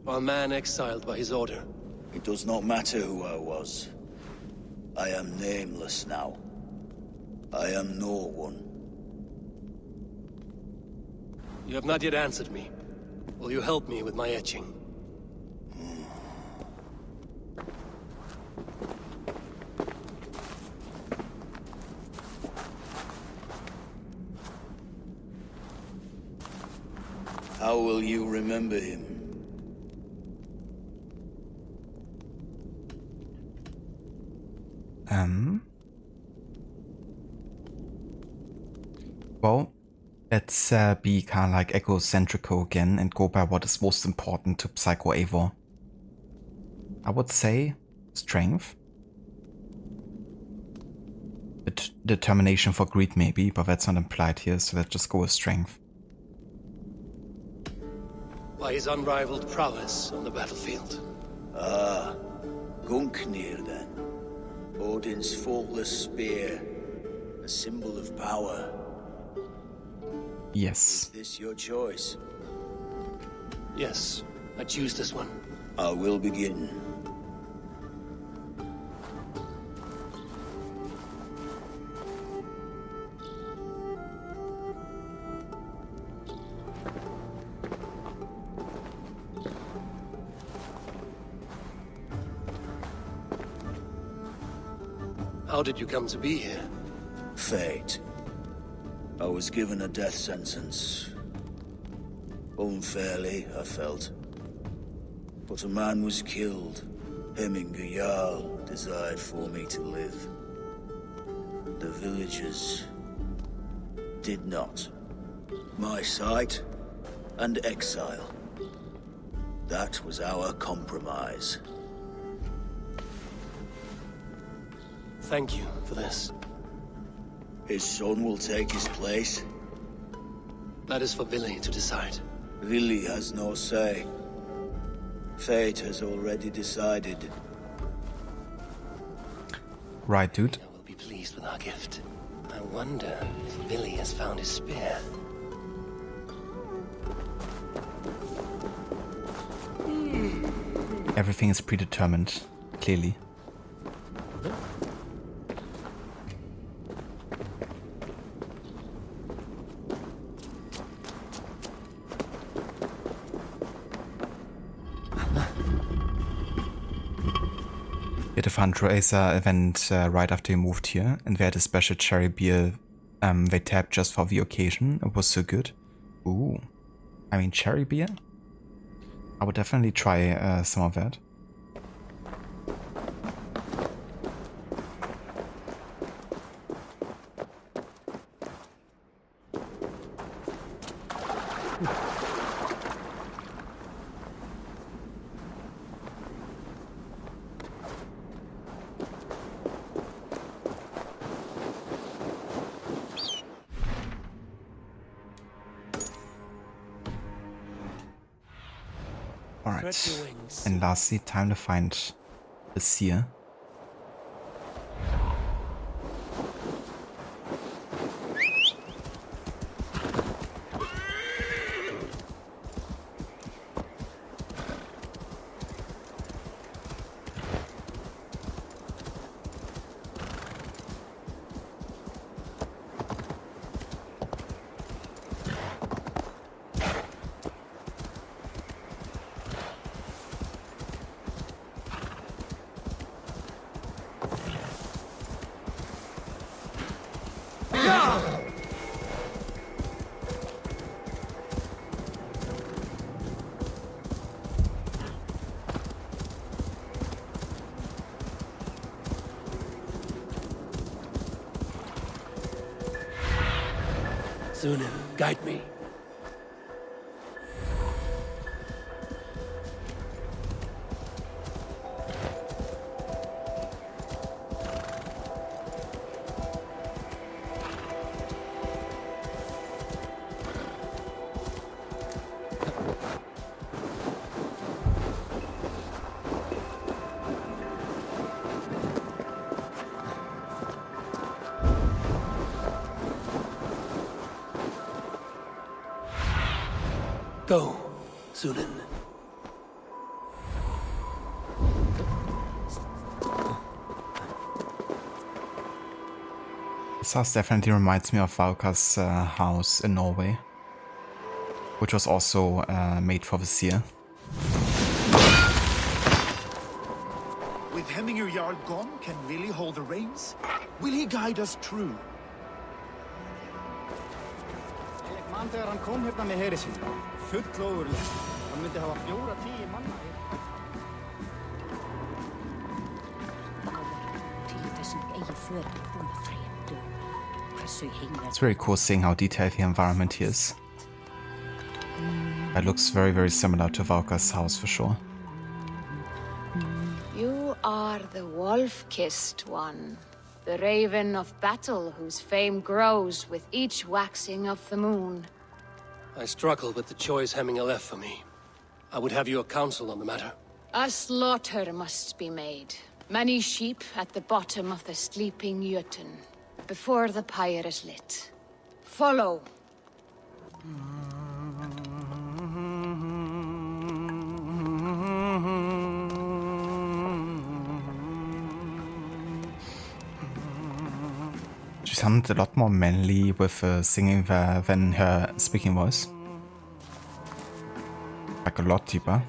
Or a man exiled by his order? It does not matter who I was. I am nameless now. I am no one. You have not yet answered me. Will you help me with my etching? How will you remember him? Well, let's be kind of like egocentrical again and go by what is most important to Psycho Eivor. I would say strength. Determination for greed maybe, but that's not implied here, so let's just go with strength. By his unrivaled prowess on the battlefield. Ah, Gungnir then. Odin's faultless spear, a symbol of power. Yes. Is this your choice? Yes, I choose this one. I will begin. How did you come to be here? Fate. I was given a death sentence. Unfairly, I felt. But a man was killed. Hemminger Jarl desired for me to live. The villagers did not. My sight and exile. That was our compromise. Thank you for this. His son will take his place. That is for Vili to decide. Vili has no say. Fate has already decided. Right, dude. I will be pleased with our gift. I wonder if Vili has found his spear. Everything is predetermined, clearly. We had a fundraiser event right after we moved here, and we had a special cherry beer they tapped just for the occasion. It was so good. Ooh. I mean, cherry beer? I would definitely try some of that. Alright, and lastly, time to find the seer. Sunan, guide me. Go, Sunan. This house definitely reminds me of Valka's house in Norway. which was also made for the seer. With Hemminger Jarl gone, can Willie hold the reins? Will he guide us true? Ég man þegar hann kom hérna með heri sinn. Full ofurlaust. Hann myndi hafa 4-10 manna. It's very cool seeing how detailed the environment here is. It looks very, very similar to Valka's house for sure. You are the wolf-kissed one, the raven of battle whose fame grows with each waxing of the moon. I struggle with the choice Hemminger left for me. I would have your counsel on the matter. A slaughter must be made. Many sheep at the bottom of the sleeping Jötun, before the pyre is lit. Follow. She sounded a lot more manly with singing than her speaking voice. Like a lot deeper.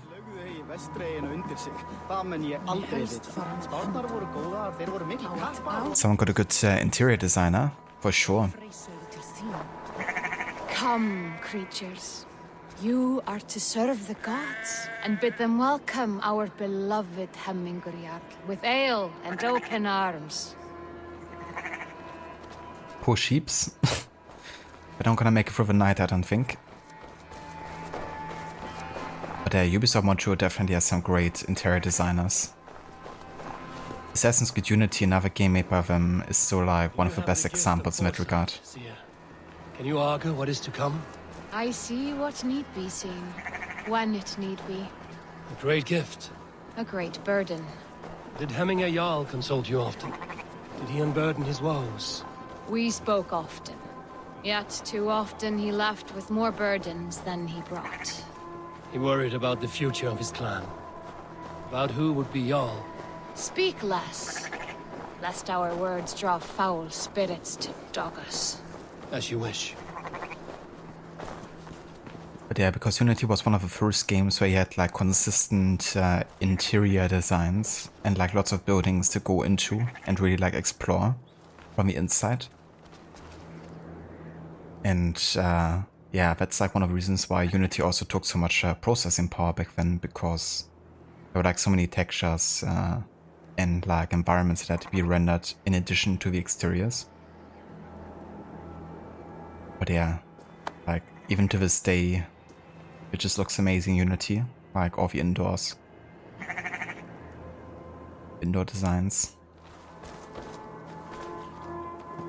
Someone got a good interior designer, for sure. Come, creatures. You are to serve the gods, and bid them welcome our beloved Hemminger Jarl with ale and open arms. Poor sheeps. But I'm gonna make it through the night, I don't think. But Ubisoft Montreal definitely has some great interior designers. Assassin's Creed Unity, another game made by them, is still like one of the best examples in that regard. Can you argue what is to come? I see what need be seen, when it need be. A great gift. A great burden. Did Hemminger Jarl consult you often? Did he unburden his woes? We spoke often. Yet too often he left with more burdens than he brought. He worried about the future of his clan. About who would be Jarl. Speak less, lest our words draw foul spirits to dog us. As you wish. But yeah, because Unity was one of the first games where you had like consistent interior designs and like lots of buildings to go into and really like explore from the inside. And yeah, that's like one of the reasons why Unity also took so much processing power back then, because there were like so many textures and like environments that had to be rendered in addition to the exteriors. But yeah, like even to this day, it just looks amazing, Unity, like all the indoors. Indoor designs.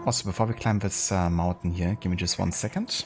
Also, before we climb this mountain here, give me just 1 second.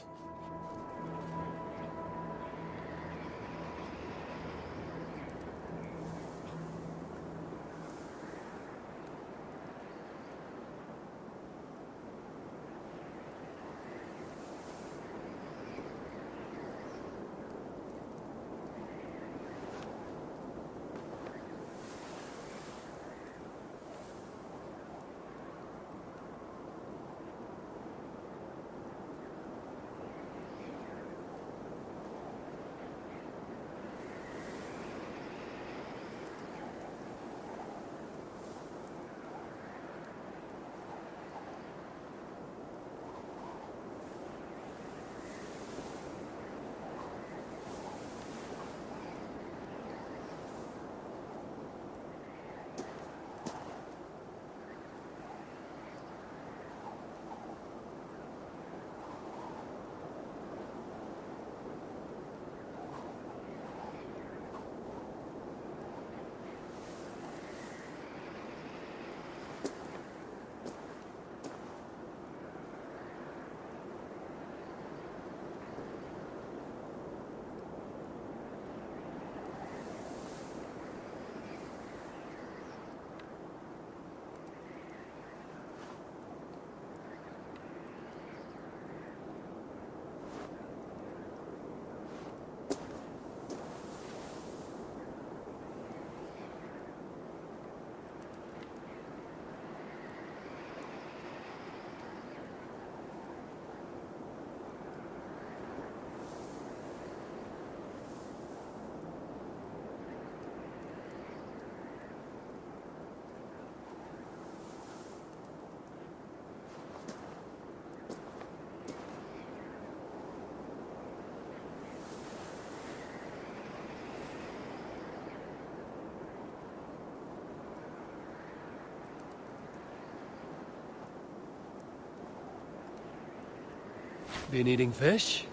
Been eating fish?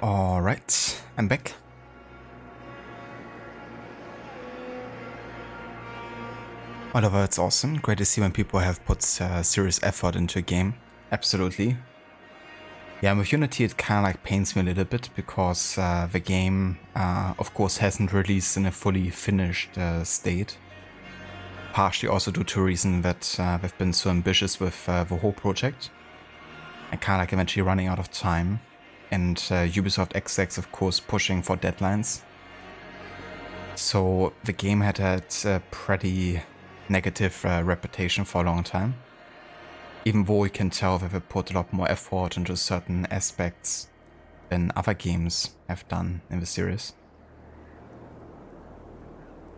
Alright, I'm back. Oliver, it's awesome. Great to see when people have put serious effort into a game. Absolutely. Yeah, with Unity it kind of like pains me a little bit because the game, of course, hasn't released in a fully finished state. Partially also due to a reason that they've been so ambitious with the whole project. And kind of like eventually running out of time. And Ubisoft execs, of course, pushing for deadlines. So the game had a pretty negative reputation for a long time. Even though you can tell that they put a lot more effort into certain aspects than other games have done in the series.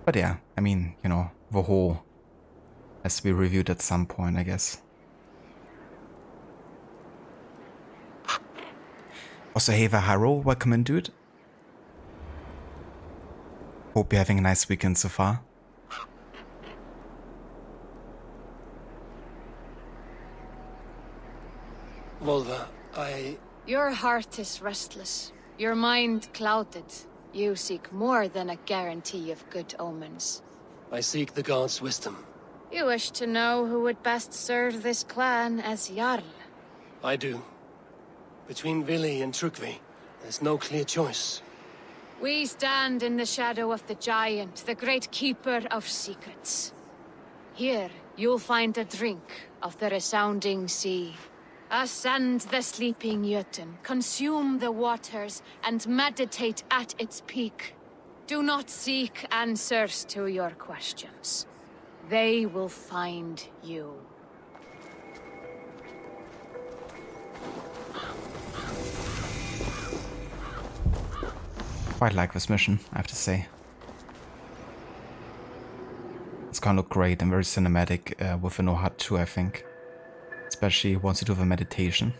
But yeah, I mean, you know, the whole has to be reviewed at some point, I guess. Also, hey Vaharo, welcome in, dude. Hope you're having a nice weekend so far. Volva, Your heart is restless, your mind clouded. You seek more than a guarantee of good omens. I seek the gods' wisdom. You wish to know who would best serve this clan as Jarl. I do. Between Vili and Trukvi, there's no clear choice. We stand in the shadow of the giant, the great keeper of secrets. Here, you'll find a drink of the resounding sea. Ascend the sleeping Jötun, consume the waters, and meditate at its peak. Do not seek answers to your questions. They will find you. Quite like this mission, I have to say. It's gonna look great and very cinematic with an HUD too, I think. especially once you do the meditation.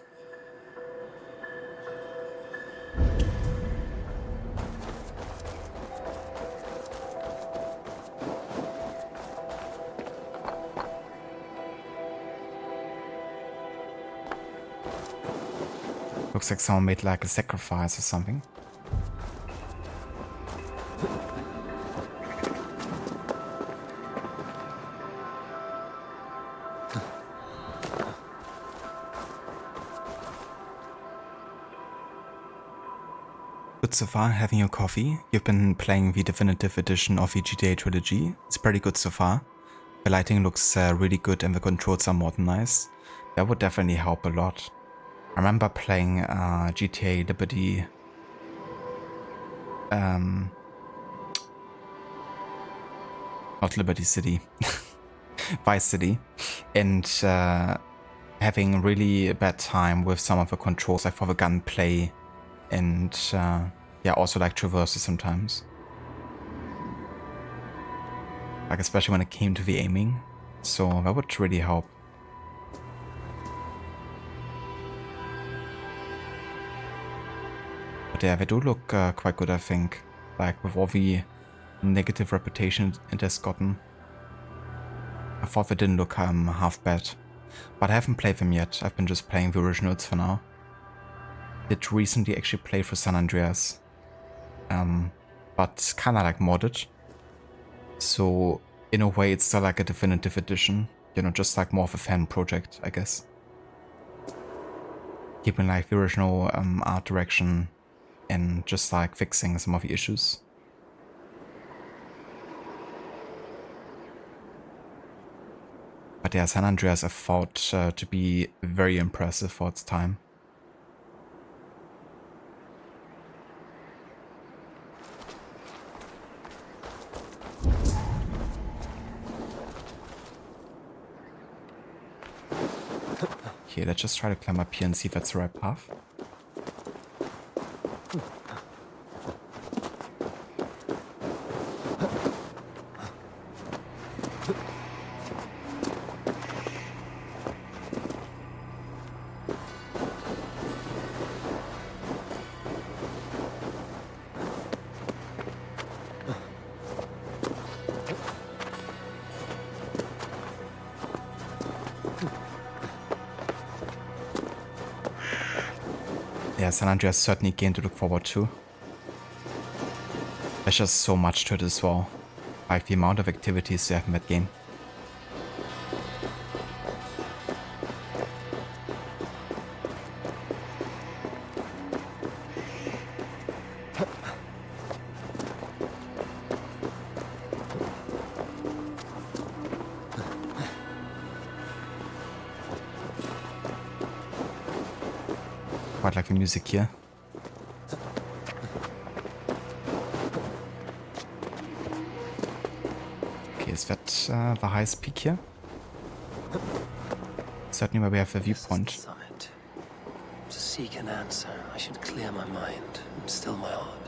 Looks like someone made like a sacrifice or something. Good so far, having your coffee. You've been playing the definitive edition of the GTA trilogy. It's pretty good so far. The lighting looks really good and the controls are modernized. That would definitely help a lot. I remember playing GTA Liberty not Liberty City, Vice City, and having a really bad time with some of the controls, like for the gunplay and yeah, also like traverses sometimes. Like especially when it came to the aiming, so that would really help. But yeah, they do look quite good, I think. Like with all the negative reputation it has gotten. I thought they didn't look half bad. But I haven't played them yet. I've been just playing the originals for now. Did recently actually play for San Andreas. But kinda like modded. So in a way it's still like a definitive edition. You know, just like more of a fan project, I guess. Keeping like the original art direction and just like fixing some of the issues. But yeah, San Andreas I thought to be very impressive for its time. Okay, let's just try to climb up here and see if that's the right path. Yeah, San Andreas is certainly a game to look forward to. There's just so much to it as well. Like the amount of activities you have in that game. Quite like the music here. Okay, is that the highest peak here? Certainly where we have a viewpoint. Summit. To seek an answer, I should clear my mind and still my heart.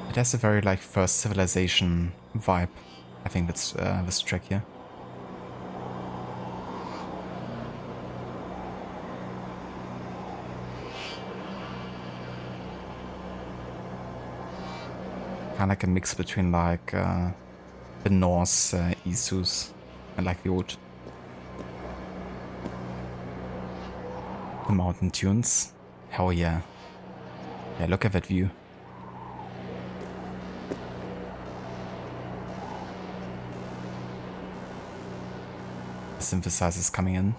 It has a very like First Civilization vibe. I think that's this track here. Kind of like a mix between like the Norse Isus and like the old the mountain tunes. Hell yeah. Yeah, look at that view. Synthesizers coming in.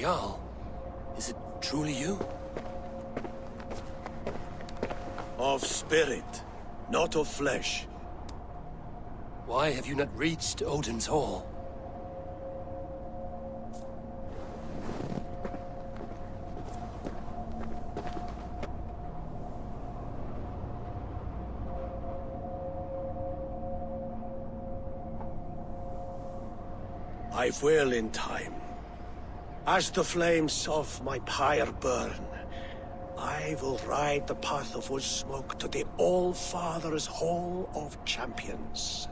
Jarl, is it truly you? Of spirit, not of flesh. Why have you not reached Odin's Hall? I will in time. As the flames of my pyre burn, I will ride the path of wood smoke to the All-Father's Hall of Champions.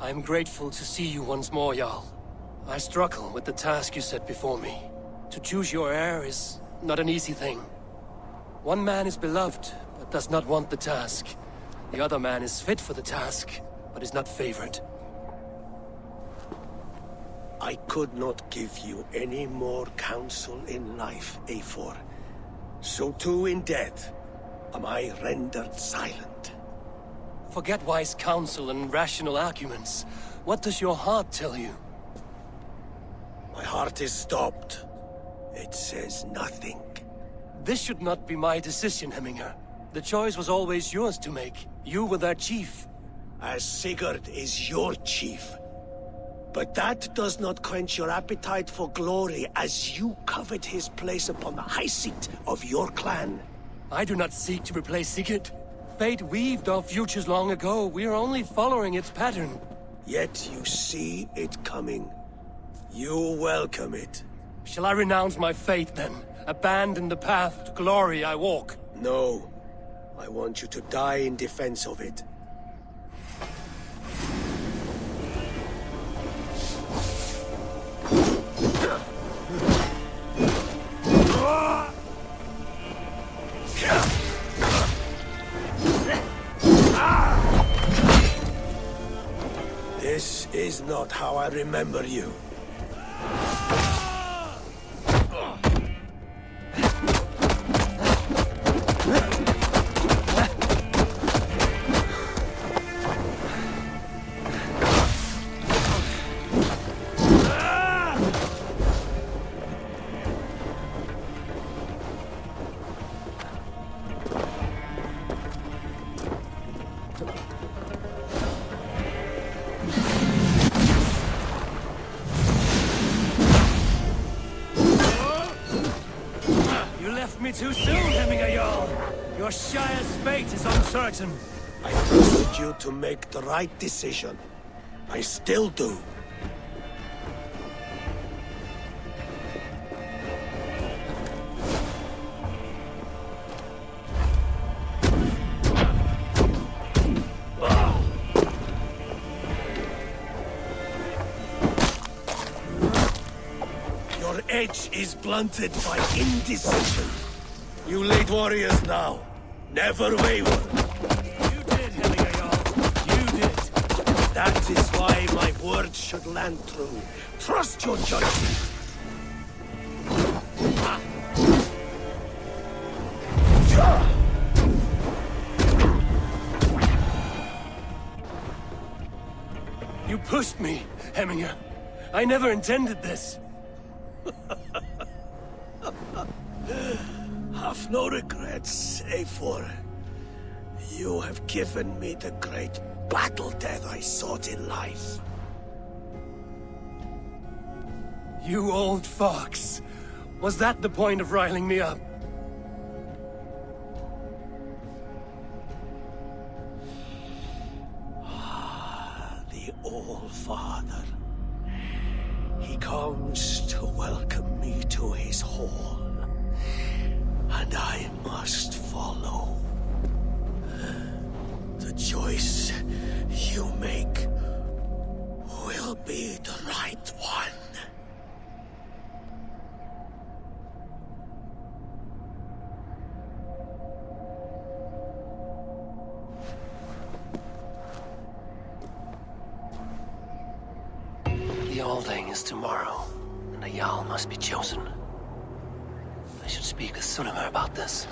I'm grateful to see you once more, Jarl. I struggle with the task you set before me. To choose your heir is not an easy thing. One man is beloved, but does not want the task. The other man is fit for the task, but is not favored. I could not give you any more counsel in life, Eivor. So too in death am I rendered silent. Forget wise counsel and rational arguments. What does your heart tell you? My heart is stopped. It says nothing. This should not be my decision, Hemminger. The choice was always yours to make. You were their chief. As Sigurd is your chief. But that does not quench your appetite for glory as you covet his place upon the high seat of your clan. I do not seek to replace Sigurd. Fate weaved our futures long ago. We are only following its pattern. Yet you see it coming. You welcome it. Shall I renounce my faith then? Abandon the path to glory I walk? No. I want you to die in defense of it. This is not how I remember you. Too soon, Hemminger Jarl. Your Shire's fate is uncertain. I trusted you to make the right decision. I still do. Your edge is blunted by indecision. You lead warriors now. Never waver. You did, Hemminger Jarl. You did. That is why my words should land true. Trust your judgment. You pushed me, Hemminger. I never intended this. Have no regrets, Eivor. You have given me the great battle death I sought in life. You old fox. Was that the point of riling me up? The All-Father. He comes to welcome me to his hall. And I must follow. The choice you make The Alding is tomorrow, and a Jarl must be chosen. I should speak with Sunnema about this.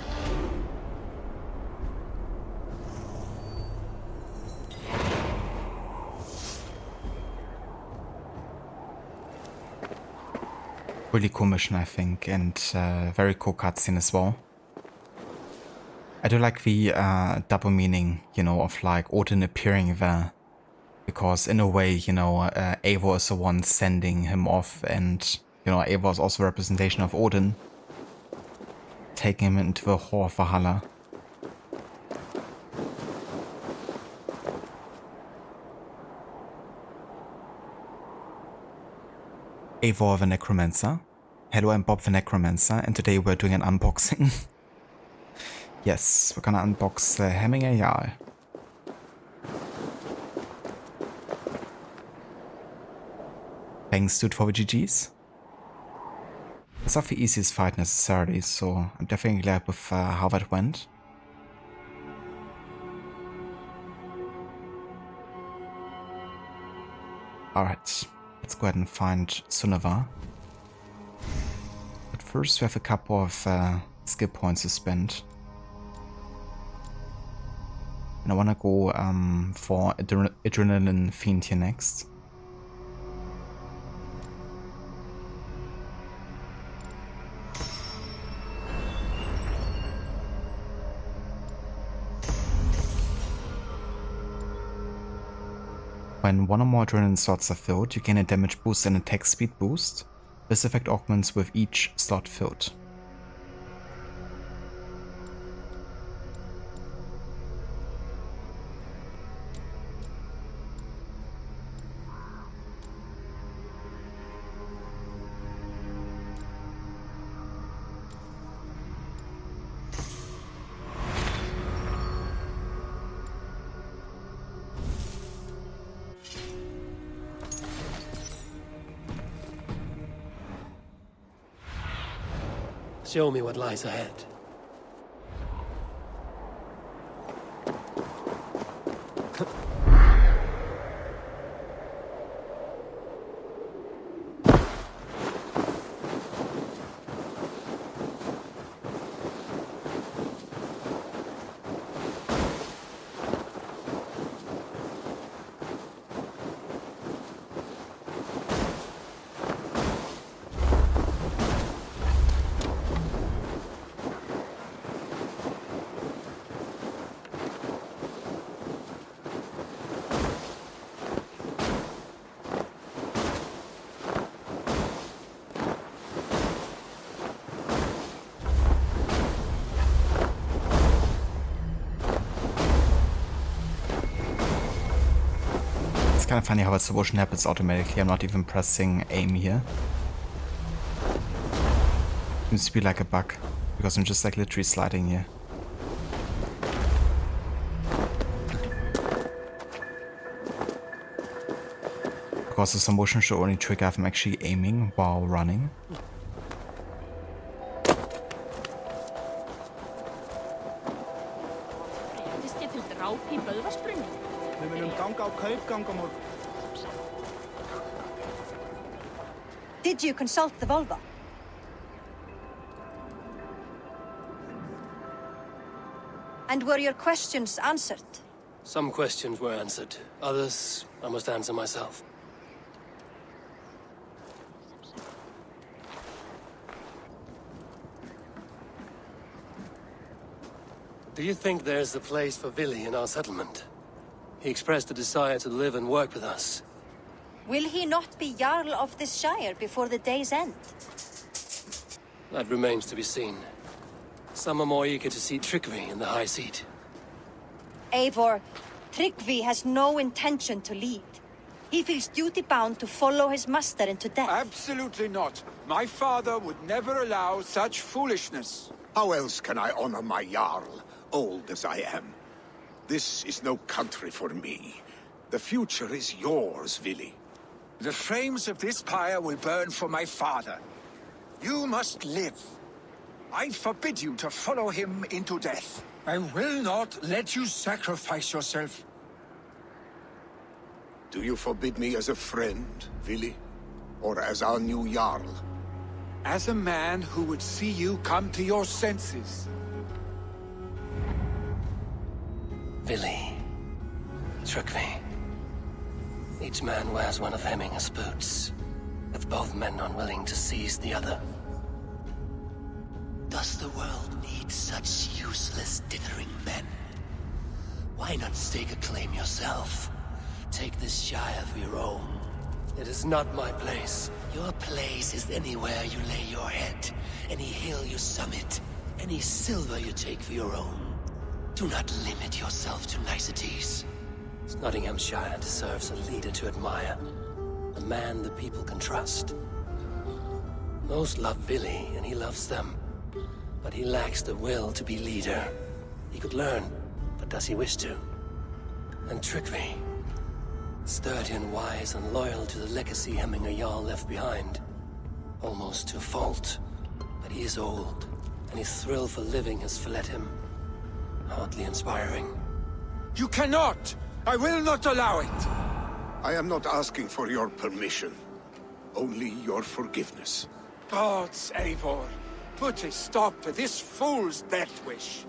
Really cool mission, I think, and very cool cutscene as well. I do like the double meaning, you know, of like Odin appearing there. Because in a way, you know, Eivor is the one sending him off, and, you know, Eivor is also a representation of Odin. Taking him into the Hall of Valhalla. Eivor the Necromancer. Hello, I'm Bob the Necromancer, and today we're doing an unboxing. Yes, we're gonna unbox the Hemminger Jarl. Thanks, dude, for the GGs. It's not the easiest fight necessarily, so I'm definitely glad with how that went. Alright, let's go ahead and find Sunneva. But first we have a couple of skill points to spend. And I wanna go for Adrenaline Fiend here next. When one or more adrenaline slots are filled, you gain a damage boost and attack speed boost. This effect augments with each slot filled. Show me what lies ahead. It's kind of funny how its motion happens automatically. I'm not even pressing aim here. Seems to be like a bug, because I'm just like literally sliding here. Because the slow motion should only trigger if I'm actually aiming while running. Did you consult the Volva? And were your questions answered? Some questions were answered. Others, I must answer myself. Do you think there's a place for Vili in our settlement? He expressed a desire to live and work with us. Will he not be Jarl of this shire before the day's end? That remains to be seen. Some are more eager to see Tryggvi in the high seat. Eivor, Tryggvi has no intention to lead. He feels duty-bound to follow his master into death. Absolutely not. My father would never allow such foolishness. How else can I honor my Jarl, old as I am? This is no country for me. The future is yours, Vili. The flames of this pyre will burn for my father. You must live. I forbid you to follow him into death. I will not let you sacrifice yourself. Do you forbid me as a friend, Vili? or as our new Jarl? As a man who would see you come to your senses. Vili. Tryggvi. Each man wears one of Hemminger's boots, with both men unwilling to seize the other. Does the world need such useless, dithering men? Why not stake a claim yourself? Take this shire for your own. It is not my place. Your place is anywhere you lay your head, any hill you summit, any silver you take for your own. Do not limit yourself to niceties. Snotinghamscire deserves a leader to admire, a man the people can trust. Most love Vili, and he loves them, but he lacks the will to be leader. He could learn, but does he wish to? And Tryggvi, sturdy and wise and loyal to the legacy Hemminger Jarl left behind, almost to a fault. But he is old, and his thrill for living has fled him. Hardly inspiring. You cannot! I will not allow it! I am not asking for your permission, only your forgiveness. Gods, Eivor, put a stop to this fool's death wish.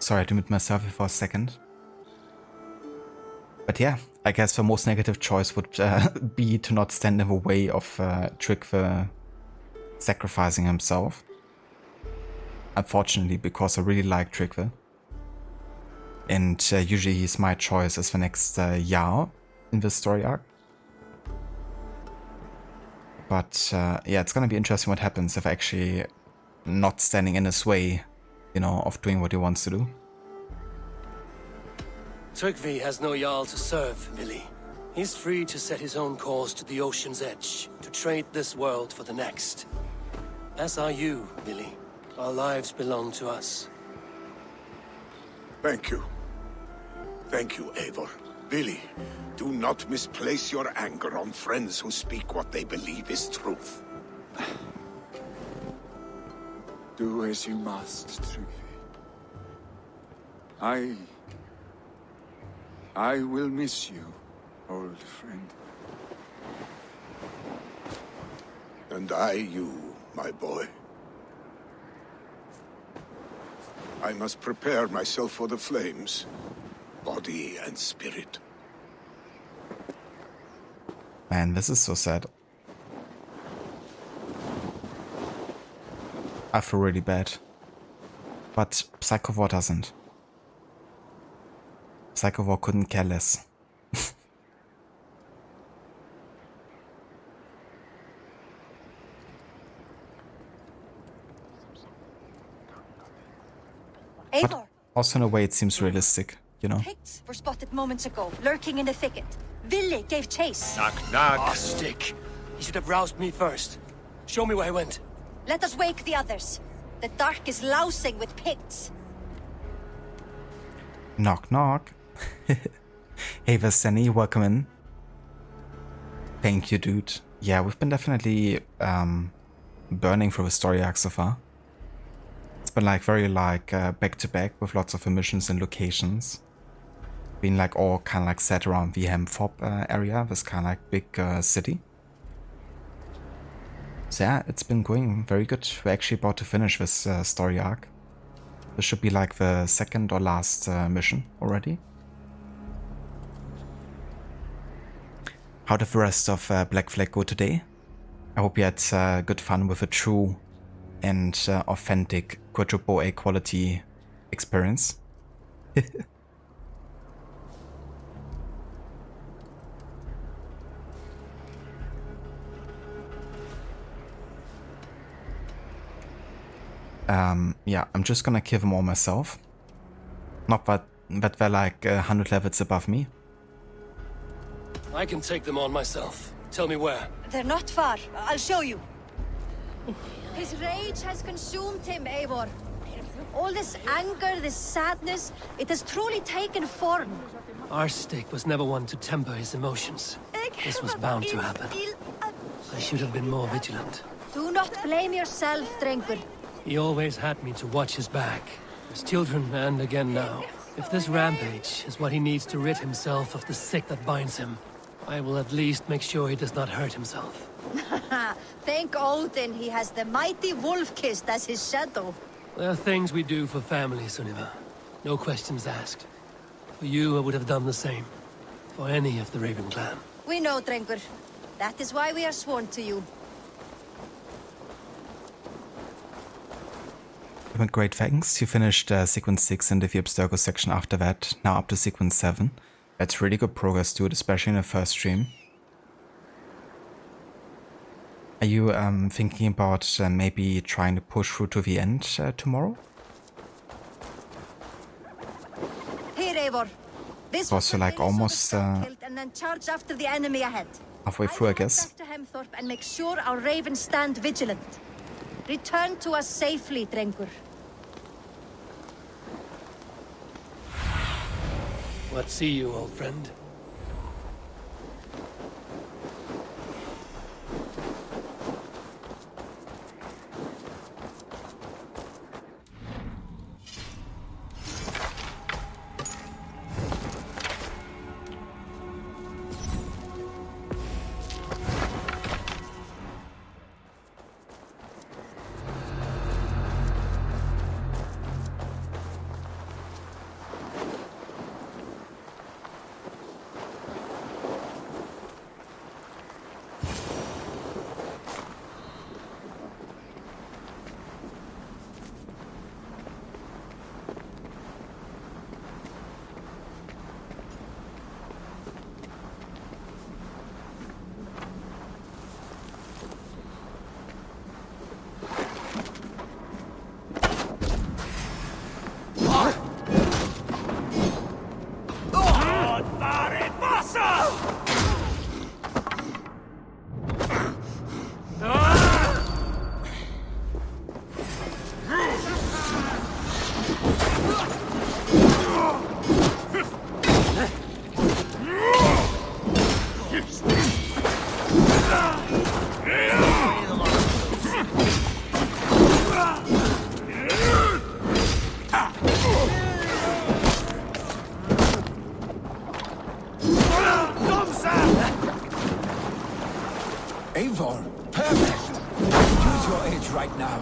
Sorry, I had to mute myself for a second. But yeah, I guess the most negative choice would be to not stand in the way of Tryggvi sacrificing himself. Unfortunately, because I really like Tryggvi. And usually he's my choice as the next Jarl in this story arc. But yeah, it's gonna be interesting what happens if actually not standing in his way, you know, of doing what he wants to do. Tryggvi has no Jarl to serve, Vili. He's free to set his own course to the ocean's edge, to trade this world for the next. As are you, Vili. Our lives belong to us. Thank you. Thank you, Eivor. Vili, do not misplace your anger on friends who speak what they believe is truth. Do as you must, Tryggvi. I will miss you, old friend. And I you, my boy. I must prepare myself for the flames, body and spirit. Man, this is so sad. I feel really bad. But Psycho War doesn't. Psycho War couldn't care less. Eivor! Also in a way it seems realistic, you know? Picts were spotted moments ago, lurking in the thicket. Vili gave chase. Knock, knock. Ah, stick. He should have roused me first. Show me where he went. Let us wake the others. The dark is lousing with Picts. Knock, knock. Hey Vestani, welcome in. Thank you, dude. Yeah, we've been definitely burning through the story arc so far. It's been like very like back to back with lots of missions and locations. Been like all kind of like set around the Ravensthorpe area, this kind of like big city. So yeah, it's been going very good. We're actually about to finish this story arc. This should be like the second or last mission already. How did the rest of Black Flag go today? I hope you had good fun with a true and authentic quadruple A quality experience. Yeah, I'm just gonna kill them all myself. Not that they're like 100 levels above me. I can take them on myself. Tell me where. They're not far. I'll show you. His rage has consumed him, Eivor. All this anger, this sadness, it has truly taken form. Our stick was never one to temper his emotions. Ik This was bound to happen. I should have been more vigilant. Do not blame yourself, Drengur. He always had me to watch his back. His children, and again now. If this rampage is what he needs to rid himself of the sick that binds him, I will at least make sure he does not hurt himself. Thank Odin he has the mighty Wolf-Kissed as his shadow. There are things we do for family, Sunniva. No questions asked. For you, I would have done the same. For any of the Raven clan. We know, Drengur. That is why we are sworn to you. Great, thanks. You finished sequence 6 in the Abstergo section after that, now up to sequence 7. That's really good progress, dude, especially in the first stream. Are you thinking about maybe trying to push through to the end tomorrow? Here, Eivor. This Also, like almost and then charge after the enemy ahead. halfway through, I guess. Back to Hemthorpe and make sure our ravens stand vigilant. Return to us safely, Drengur. What see you, old friend? Eivor, perfect! Use your edge right now.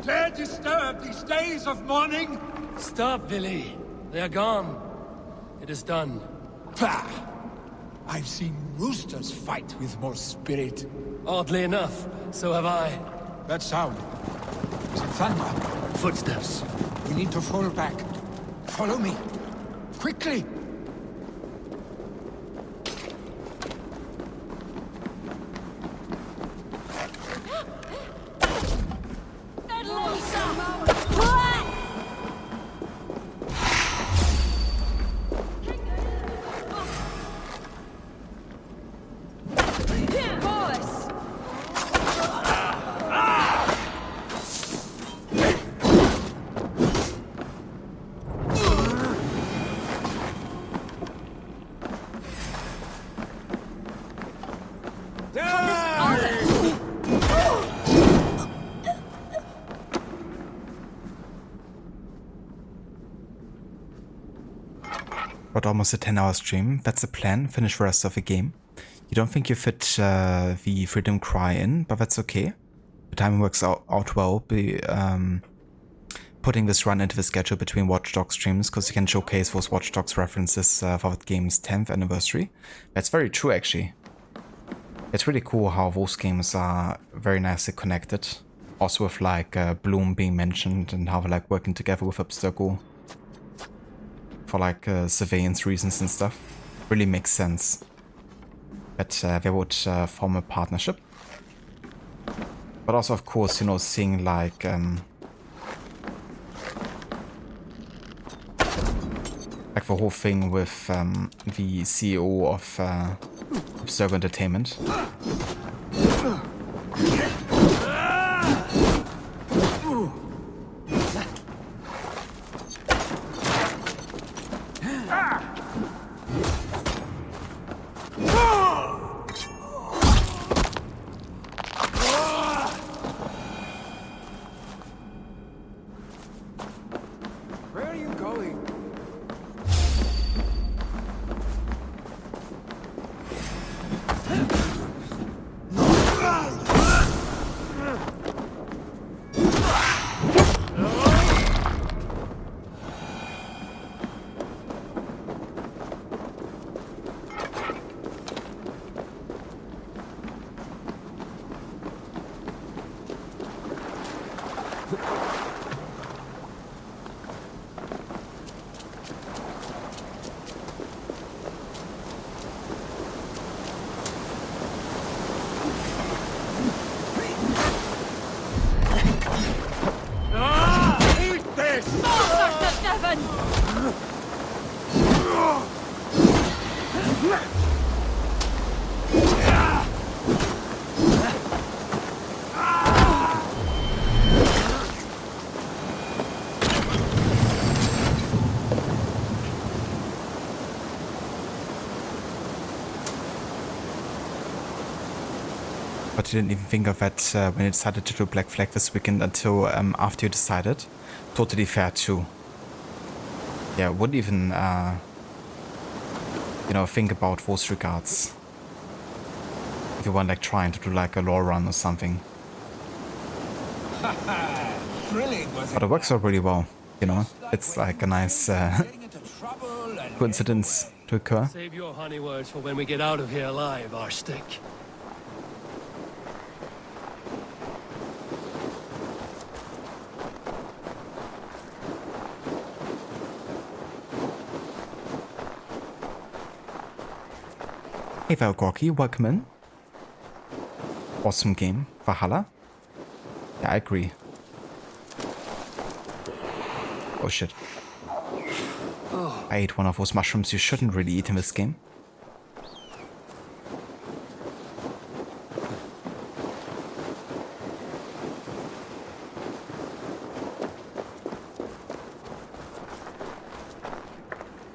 Dare disturb these days of mourning? Stop, Billy. They are gone. It is done. Pah! I've seen roosters fight with more spirit. Oddly enough, so have I. That sound. Is it thunder? Footsteps. We need to fall back. Follow me. Quickly! Got almost a 10-hour stream. That's the plan. Finish the rest of the game. You don't think you fit the Freedom Cry in, but that's okay. The timing works out well. Putting this run into the schedule between Watch Dogs streams, because you can showcase those Watch Dogs references for the game's 10th anniversary. That's very true, actually. It's really cool how those games are very nicely connected. Also with like Bloom being mentioned and how they're like working together with Abstergo for like surveillance reasons and stuff. Really makes sense that they would form a partnership. But also, of course, you know, seeing like Like the whole thing with the CEO of Stigr Entertainment. Where are you going? But you didn't even think of that when you decided to do Black Flag this weekend until after you decided. Totally fair too. Yeah, wouldn't even, you know, think about those regards. If you weren't like trying to do like a lore run or something. But it works out really well, you know. It's like a nice coincidence to occur. Save your honey words for when we get out of here alive, our stick. Hey Valgorki, welcome in. Awesome game, Valhalla. Yeah, I agree. Oh shit. I ate one of those mushrooms you shouldn't really eat in this game.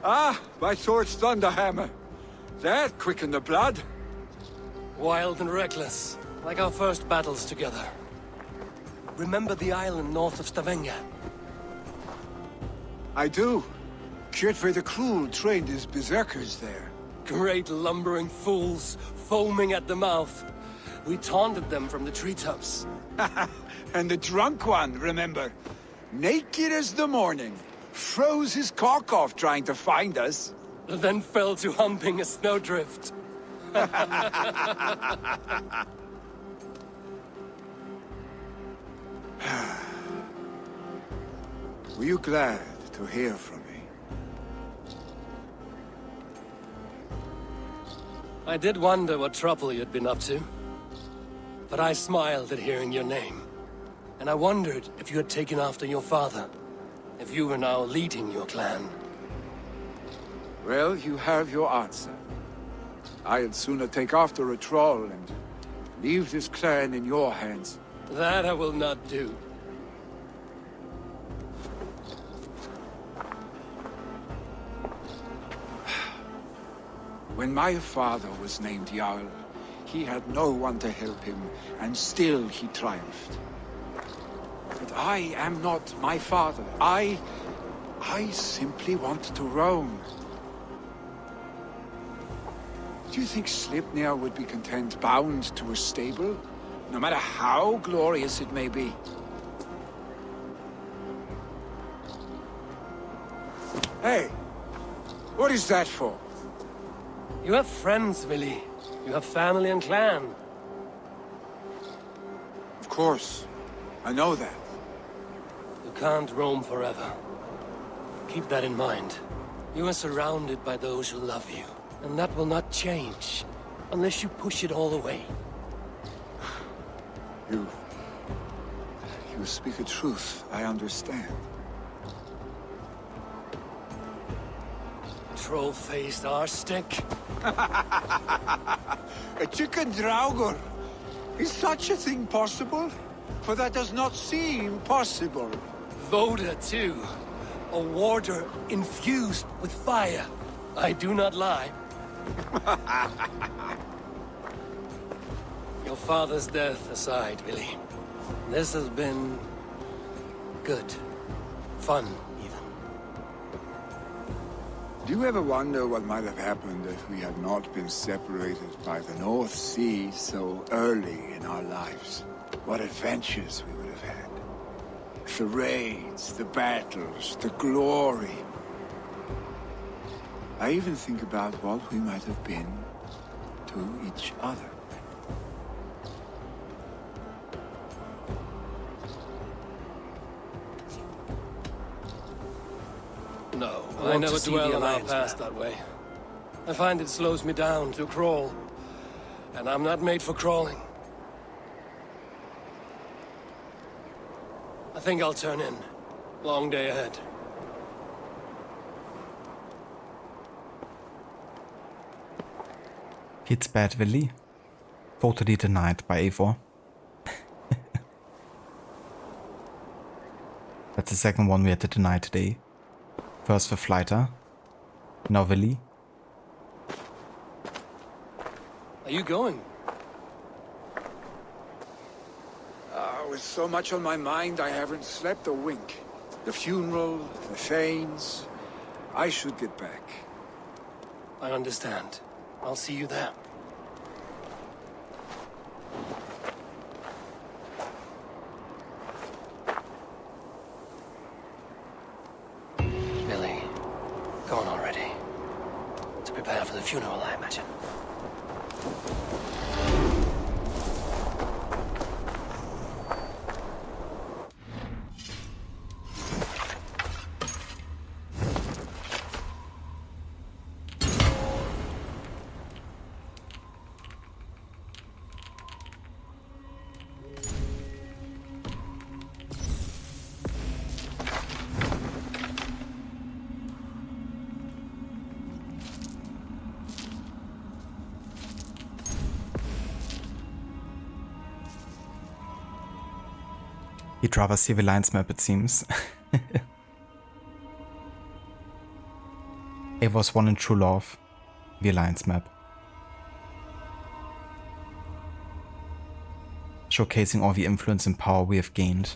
Ah, my sword's thunderhammer. That quickened the blood. Wild and reckless, like our first battles together. Remember the island north of Stavanger? I do. Kjotve the Cruel trained his berserkers there. Great lumbering fools, foaming at the mouth. We taunted them from the treetops. And the drunk one, remember? Naked as the morning. Froze his cock off trying to find us. Then fell to humping a snowdrift. Were you glad to hear from me? I did wonder what trouble you'd been up to. But I smiled at hearing your name. And I wondered if you had taken after your father. If you were now leading your clan. Well, you have your answer. I'd sooner take after a troll and leave this clan in your hands. That I will not do. When my father was named Jarl, he had no one to help him, and still he triumphed. But I am not my father. I simply want to roam. Do you think Sleipnir would be content bound to a stable, no matter how glorious it may be? Hey, what is that for? You have friends, Willy. You have family and clan. Of course. I know that. You can't roam forever. Keep that in mind. You are surrounded by those who love you. And that will not change, unless you push it all away. You speak a truth, I understand. troll-faced arse-stick. A chicken draugr. Is such a thing possible? For that does not seem possible. Voda, too. A warder infused with fire. I do not lie. Your father's death aside, Billy. This has been... good. Fun, even. Do you ever wonder what might have happened if we had not been separated by the North Sea so early in our lives? What adventures we would have had. The raids, the battles, the glory. I even think about what we might have been to each other. No, I never dwell on our past that way. I find it slows me down to crawl. And I'm not made for crawling. I think I'll turn in. Long day ahead. It's bad, Willy. Totally denied by Eivor. That's the second one we had to deny today. First the Flyter. Now Willy. Are you going? With so much on my mind, I haven't slept a wink. The funeral, the Thanes. I should get back. I understand. I'll see you there. Billy, gone already. To prepare for the funeral, I imagine. He'd rather see the Alliance map, it seems. Eivor's one and true love. The Alliance map. Showcasing all the influence and power we have gained.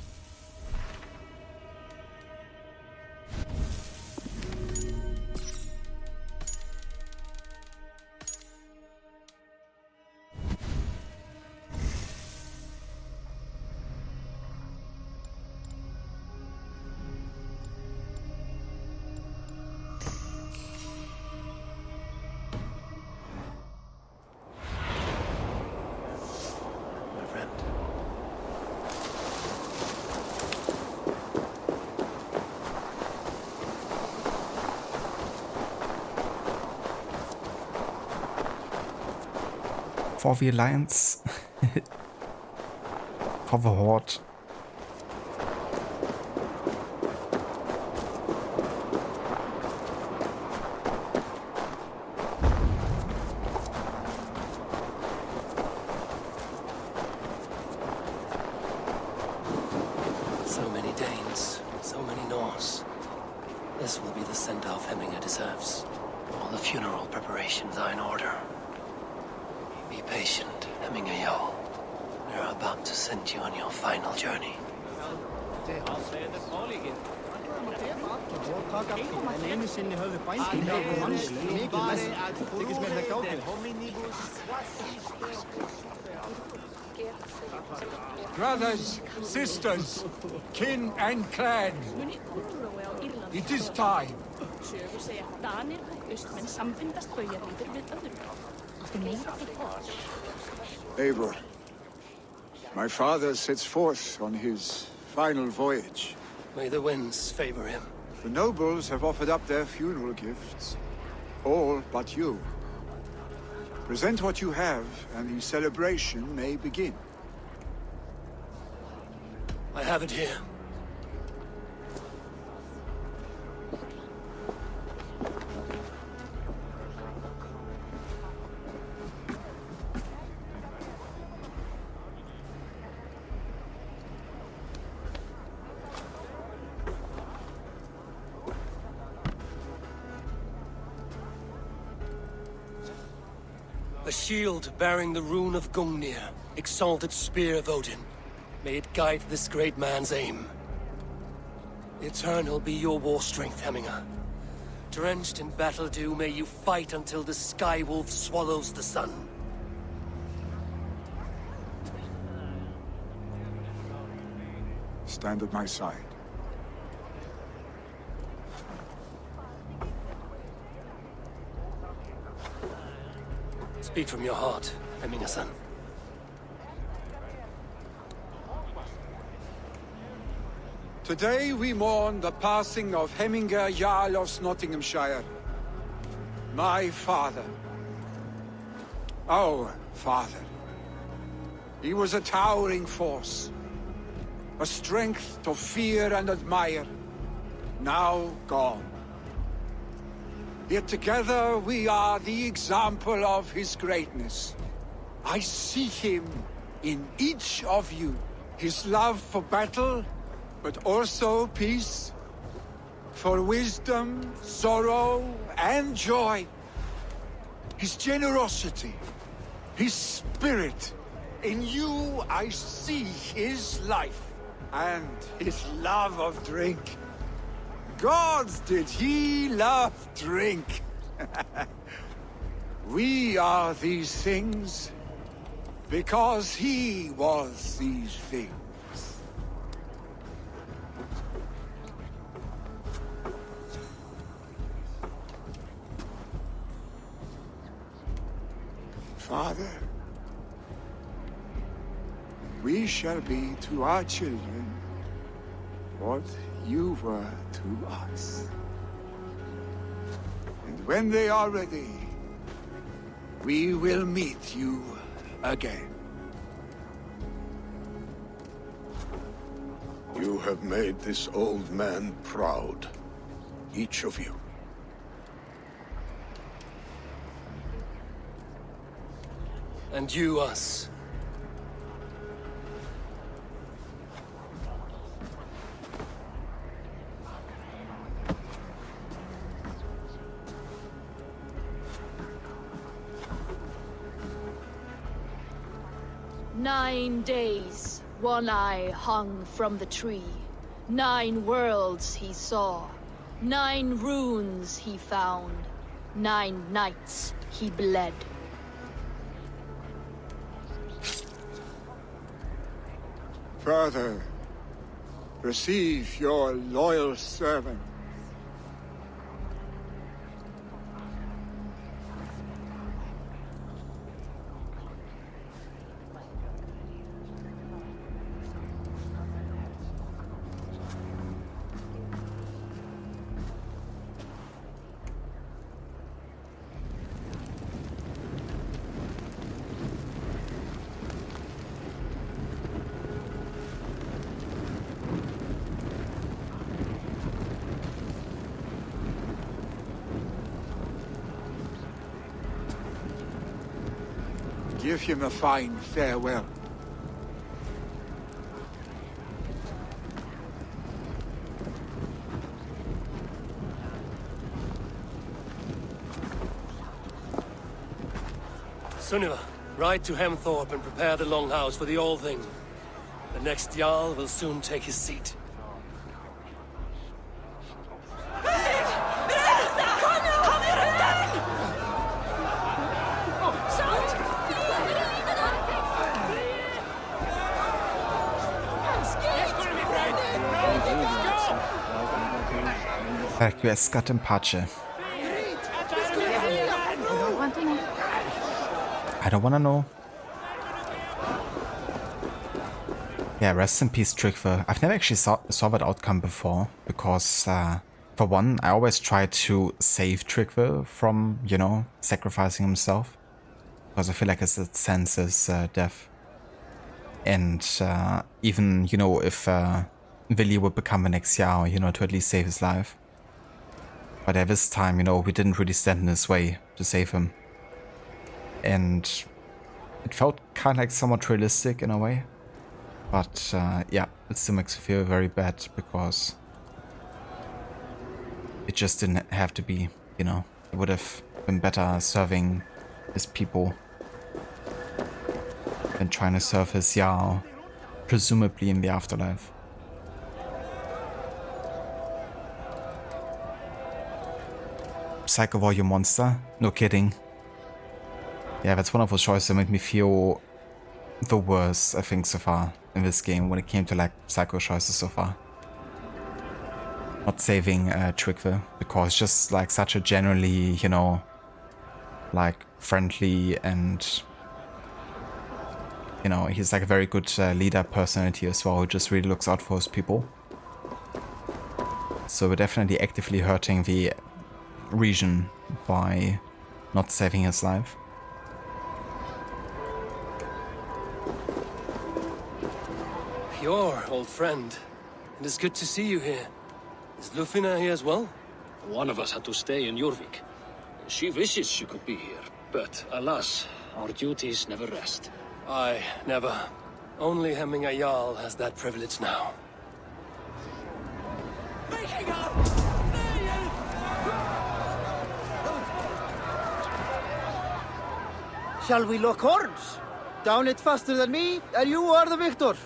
For the Alliance. For the Horde. So many Danes, so many Norse. This will be the send-off Hemminger deserves. All the funeral preparations are in order. Be patient, Hemminger Jarl. We're about to send you on your final journey. Brothers, sisters, kin and clan. It is time. Eivor, my father sets forth on his final voyage. May the winds favor him. The nobles have offered up their funeral gifts. All but you. Present what you have, and the celebration may begin. I have it here. A shield bearing the rune of Gungnir, exalted spear of Odin. May it guide this great man's aim. Eternal be your war strength, Hemminger. Drenched in battle dew, may you fight until the sky wolf swallows the sun. Stand at my side. Speak from your heart, Hemminger-son. Today we mourn the passing of Hemminger Jarl of Snotinghamscire. My father. Our father. He was a towering force. A strength to fear and admire. Now gone. Yet together we are the example of his greatness. I see him in each of you. His love for battle, but also peace. For wisdom, sorrow, and joy. His generosity, his spirit. In you I see his life, and his love of drink. Gods, did he love drink! We are these things because he was these things. Father, we shall be to our children what you were to us. And when they are ready, we will meet you again. You have made this old man proud, each of you. And you us. "9 days, One Eye hung from the tree. 9 worlds he saw. 9 runes he found. 9 nights he bled." Father, receive your loyal servant. Give him a fine farewell. Sunniva, ride to Hemthorpe and prepare the Longhouse for the All Thing. The next Jarl will soon take his seat. Requiescat in pace. I don't wanna know. Yeah, rest in peace, Tryggve. I've never actually saw that outcome before, because, for one, I always try to save Tryggve from, you know, sacrificing himself. Because I feel like it senses death. And even, you know, if Willi would become the next Jarl, you know, to at least save his life. But at this time, you know, we didn't really stand in his way to save him. And it felt kind of like somewhat realistic in a way. But yeah, it still makes me feel very bad because it just didn't have to be, you know. It would have been better serving his people and trying to serve his Jarl, presumably in the afterlife. Psycho Warrior monster? No kidding. Yeah, that's one of those choices that made me feel the worst, I think, so far in this game when it came to like psycho choices so far. Not saving Tryggve, because just like such a generally, you know, like friendly and, you know, he's like a very good leader personality as well, who just really looks out for his people. So we're definitely actively hurting the region by not saving his life. Your old friend. It is good to see you here. Is Lufina here as well? One of us had to stay in Jorvik. She wishes she could be here, but alas, our duties never rest. Aye, never. Only Hemming a Jarl has that privilege now. Shall we lock horns? Down it faster than me, and you are the victor.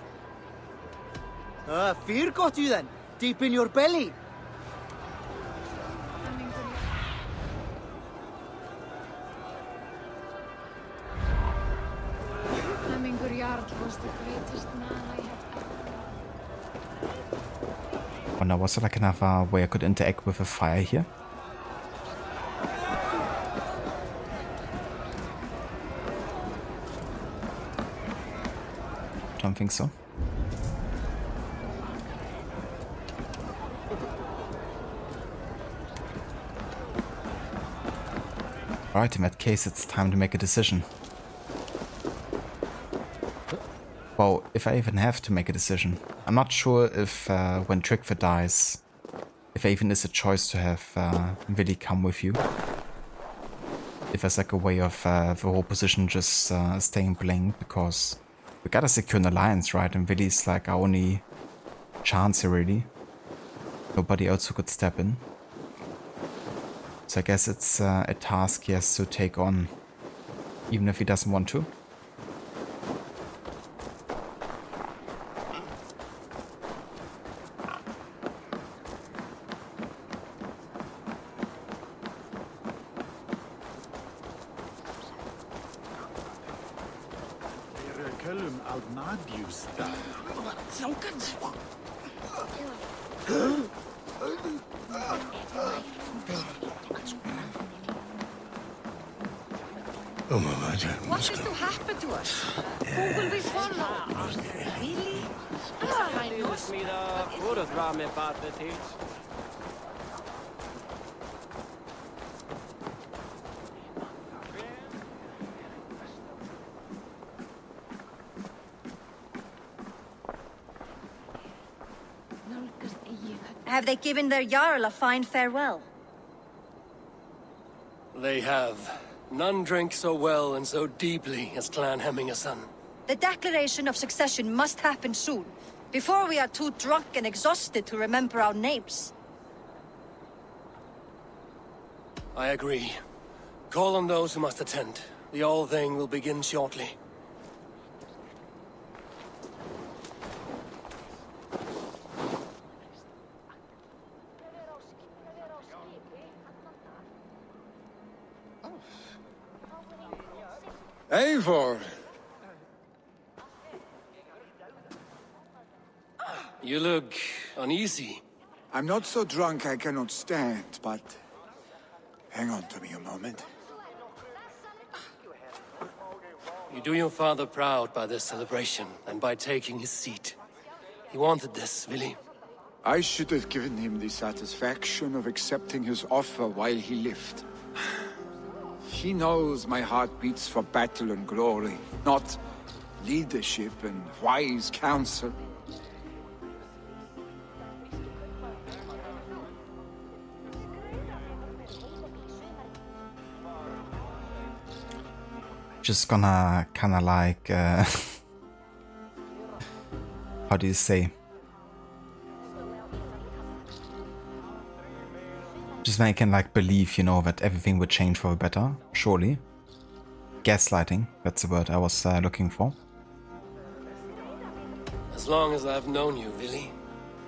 Fear got you then, deep in your belly. Jarls was the greatest man I have ever. Oh no, was there like another way I could interact with a fire here? Don't think so. Alright, in that case it's time to make a decision. Well, if I even have to make a decision. I'm not sure if when Tryggve dies, if there even is a choice to have Willy come with you. If there's like a way of the whole position just staying blank, because we gotta secure an alliance, right? And Willy's like our only chance here, really. Nobody else who could step in. So I guess it's a task he has to take on, even if he doesn't want to. What is to happen to us? Who will we follow? Really? Have they given their Jarl a fine farewell? They have. None drank so well and so deeply as Clan Hemmingason. The declaration of succession must happen soon, before we are too drunk and exhausted to remember our names. I agree. Call on those who must attend. The whole thing will begin shortly. Eivor! You look uneasy. I'm not so drunk I cannot stand, but hang on to me a moment. You do your father proud by this celebration and by taking his seat. He wanted this, Willy. I should have given him the satisfaction of accepting his offer while he lived. He knows my heart beats for battle and glory, not leadership and wise counsel. Just gonna kinda like, how do you say? Just make him like believe, you know, that everything would change for the better, surely. Gaslighting, that's the word I was looking for. As long as I've known you, Vili,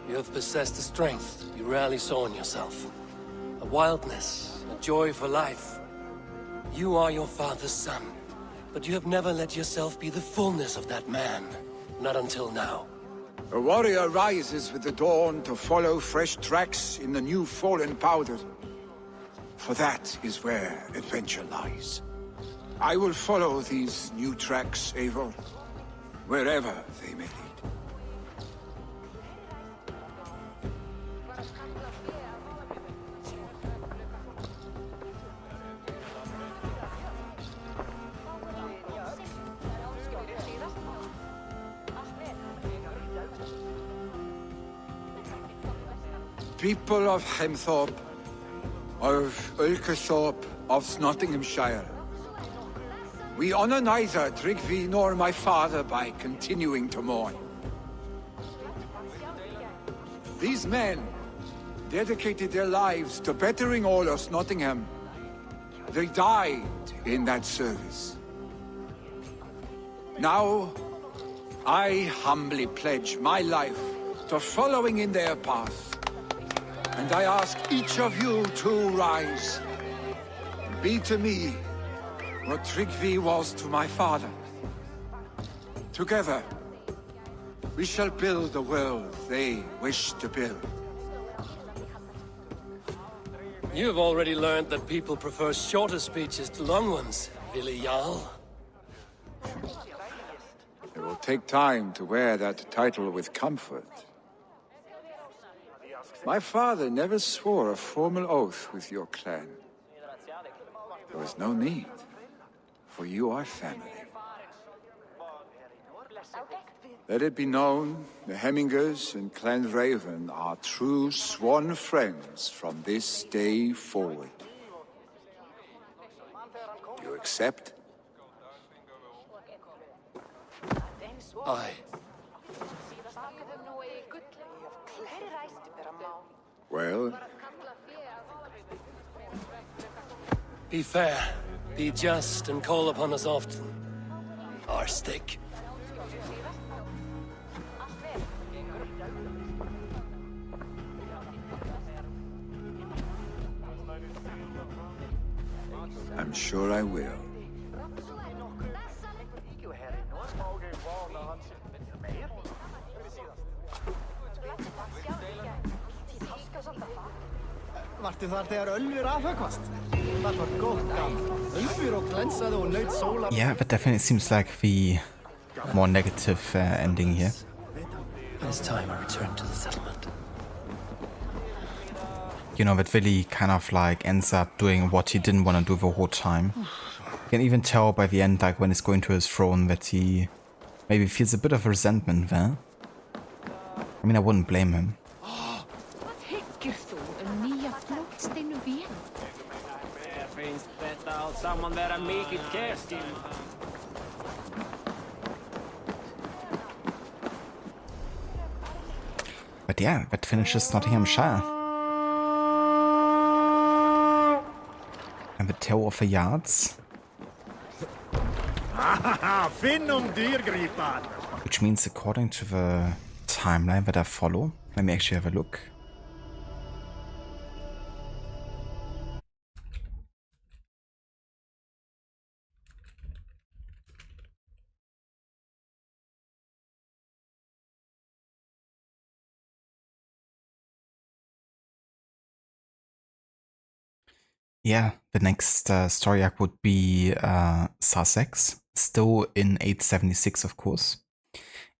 you have possessed a strength you rarely saw in yourself. A wildness, a joy for life. You are your father's son, but you have never let yourself be the fullness of that man. Not until now. A warrior rises with the dawn to follow fresh tracks in the new fallen powder. For that is where adventure lies. I will follow these new tracks, Eivor, wherever they may lead. People of Hemthorpe, of Ulkerthorpe, of Snotinghamscire. We honor neither Tryggvi nor my father by continuing to mourn. These men dedicated their lives to bettering all of Snotingham. They died in that service. Now, I humbly pledge my life to following in their path. And I ask each of you to rise. Be to me what Tryggvi was to my father. Together, we shall build the world they wish to build. You've already learned that people prefer shorter speeches to long ones, Vili Jarl. It will take time to wear that title with comfort. My father never swore a formal oath with your clan. There was no need, for you are family. Let it be known, the Hemmingers and Clan Raven are true sworn friends from this day forward. You accept? Aye. Well? Be fair, be just, and call upon us often. Our stick. I'm sure I will. Vartu þar þegar Ölfur afhöggvast? Það var gott gaman. Ölfur og glensaði og naut sólar. Yeah, but definitely seems like the more negative ending here. It's time I return to the settlement. You know, that Vili kind of like ends up doing what he didn't want to do the whole time. You can even tell by the end, like when he's going to his throne, that he maybe feels a bit of resentment there. I mean, I wouldn't blame him. Saman vera mikið kert. But yeah, that finishes Nottinghamshire. And the Tale of the Yards. Which means, according to the timeline that I follow, let me actually have a look. Yeah, the next story arc would be Sussex, still in 876, of course.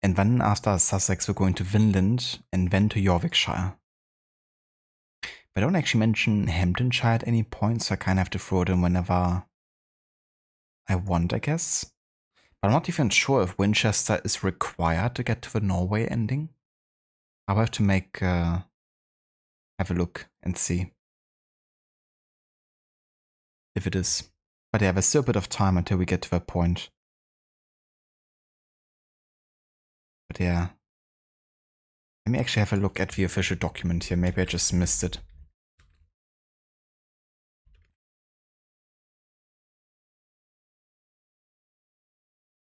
And then after Sussex, we're going to Vinland and then to Yorkshire. But I don't actually mention Hamptonshire at any point, so I kind of have to throw it in whenever I want, I guess. But I'm not even sure if Winchester is required to get to the Norway ending. I'll have to have a look and see if it is. But yeah, there's still a bit of time until we get to that point. But yeah. Let me actually have a look at the official document here. Maybe I just missed it.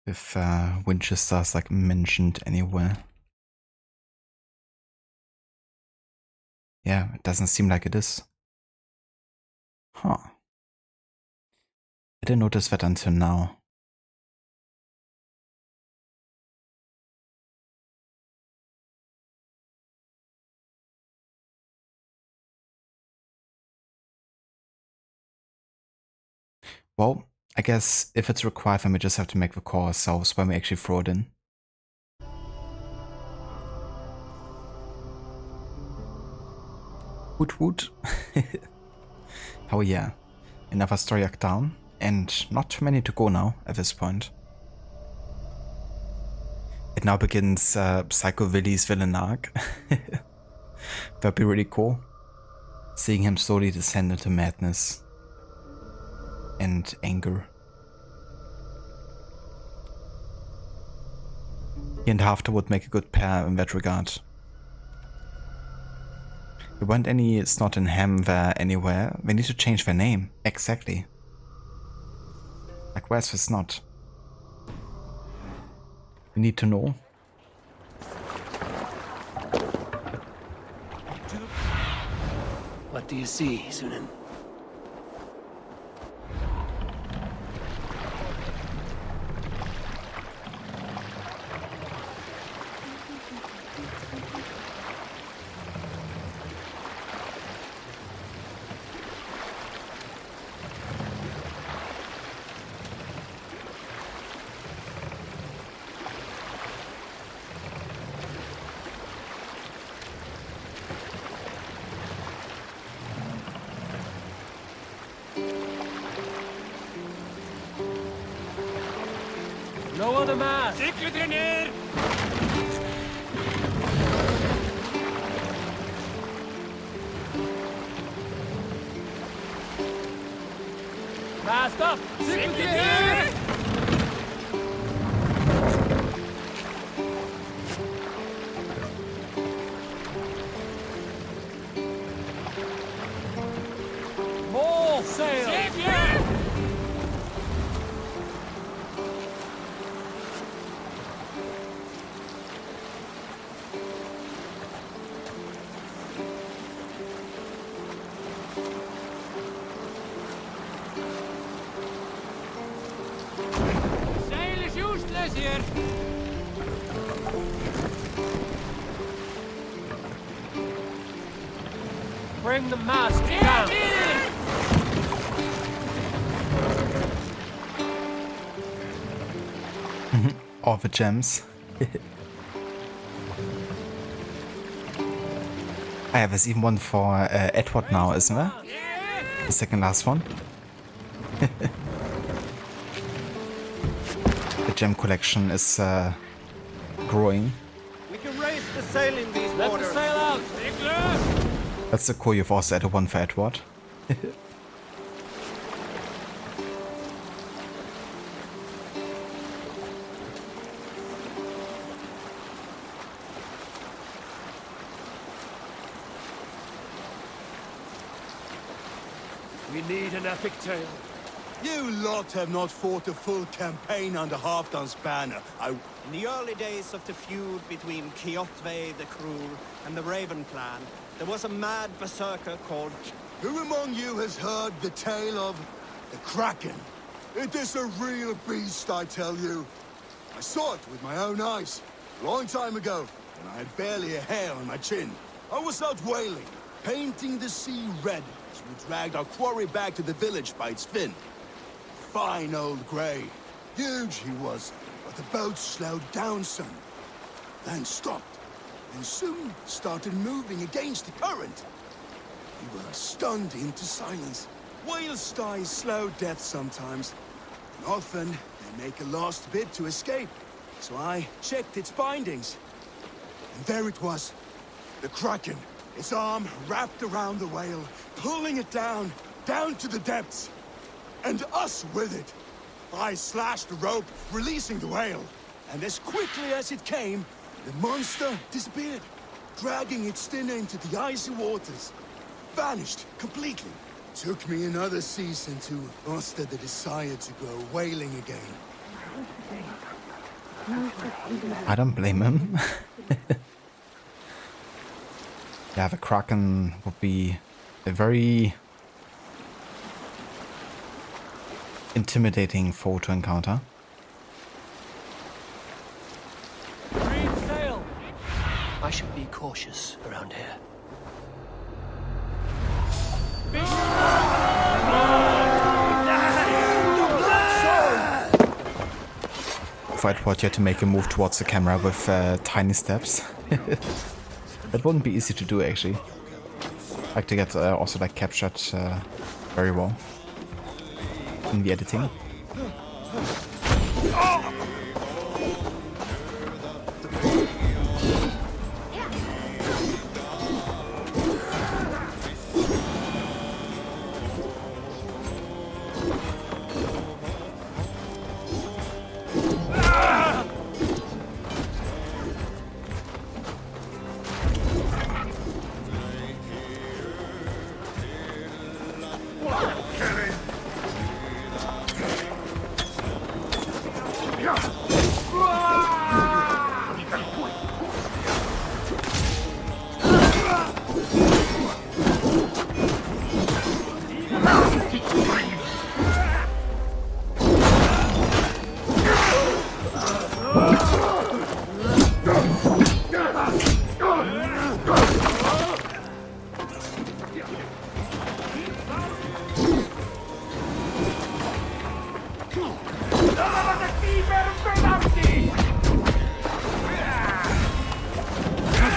If Winchester's like mentioned anywhere. Yeah, it doesn't seem like it is. Huh. I didn't notice that until now. Well, I guess if it's required, then we just have to make the call ourselves when we actually throw it in. Woot woot. Oh yeah. Another story arc down, and not too many to go now at this point. It now begins Psycho Willy's villain arc. That'd be really cool. Seeing him slowly descend into madness and anger. He and Hafter would make a good pair in that regard. There weren't any Snotingham there anywhere. They need to change their name. Exactly. Like, where's the Snot? We need to know. What do you see, Sunan? Lower the mast! Stigr ner! Mast up! Stigr ner! More sail! Stigr! Here. Bring the mast down. All the gems. Ah, there's even one for Edward now, isn't there? The second last one. The gem collection is growing. We can raise the sail in these Let waters. the sail out! That's so cool, you've also added one for Edward. We need an epic tale. You lot have not fought a full campaign under Halfdan's banner. In the early days of the feud between Kjotve the Cruel and the Raven clan, there was a mad berserker called... Who among you has heard the tale of the Kraken? It is a real beast, I tell you. I saw it with my own eyes, a long time ago, when I had barely a hair on my chin. I was out whaling, painting the sea red, as we dragged our quarry back to the village by its fin. Fine old grey. Huge he was, but the boat slowed down some. Then stopped, and soon started moving against the current. We were stunned into silence. Whales die slow death sometimes, and often they make a last bid to escape. So I checked its bindings. And there it was, the Kraken. Its arm wrapped around the whale, pulling it down to the depths. And us with it. I slashed the rope, releasing the whale. And as quickly as it came, the monster disappeared, dragging its dinner into the icy waters. Vanished completely. Took me another season to muster the desire to go whaling again. I don't blame him. Yeah, the Kraken would be a very intimidating foe to encounter. Green sail! I should be cautious around here. If I thought you had to make a move towards the camera with tiny steps. That wouldn't be easy to do actually. I like to get also like captured very well in the editing.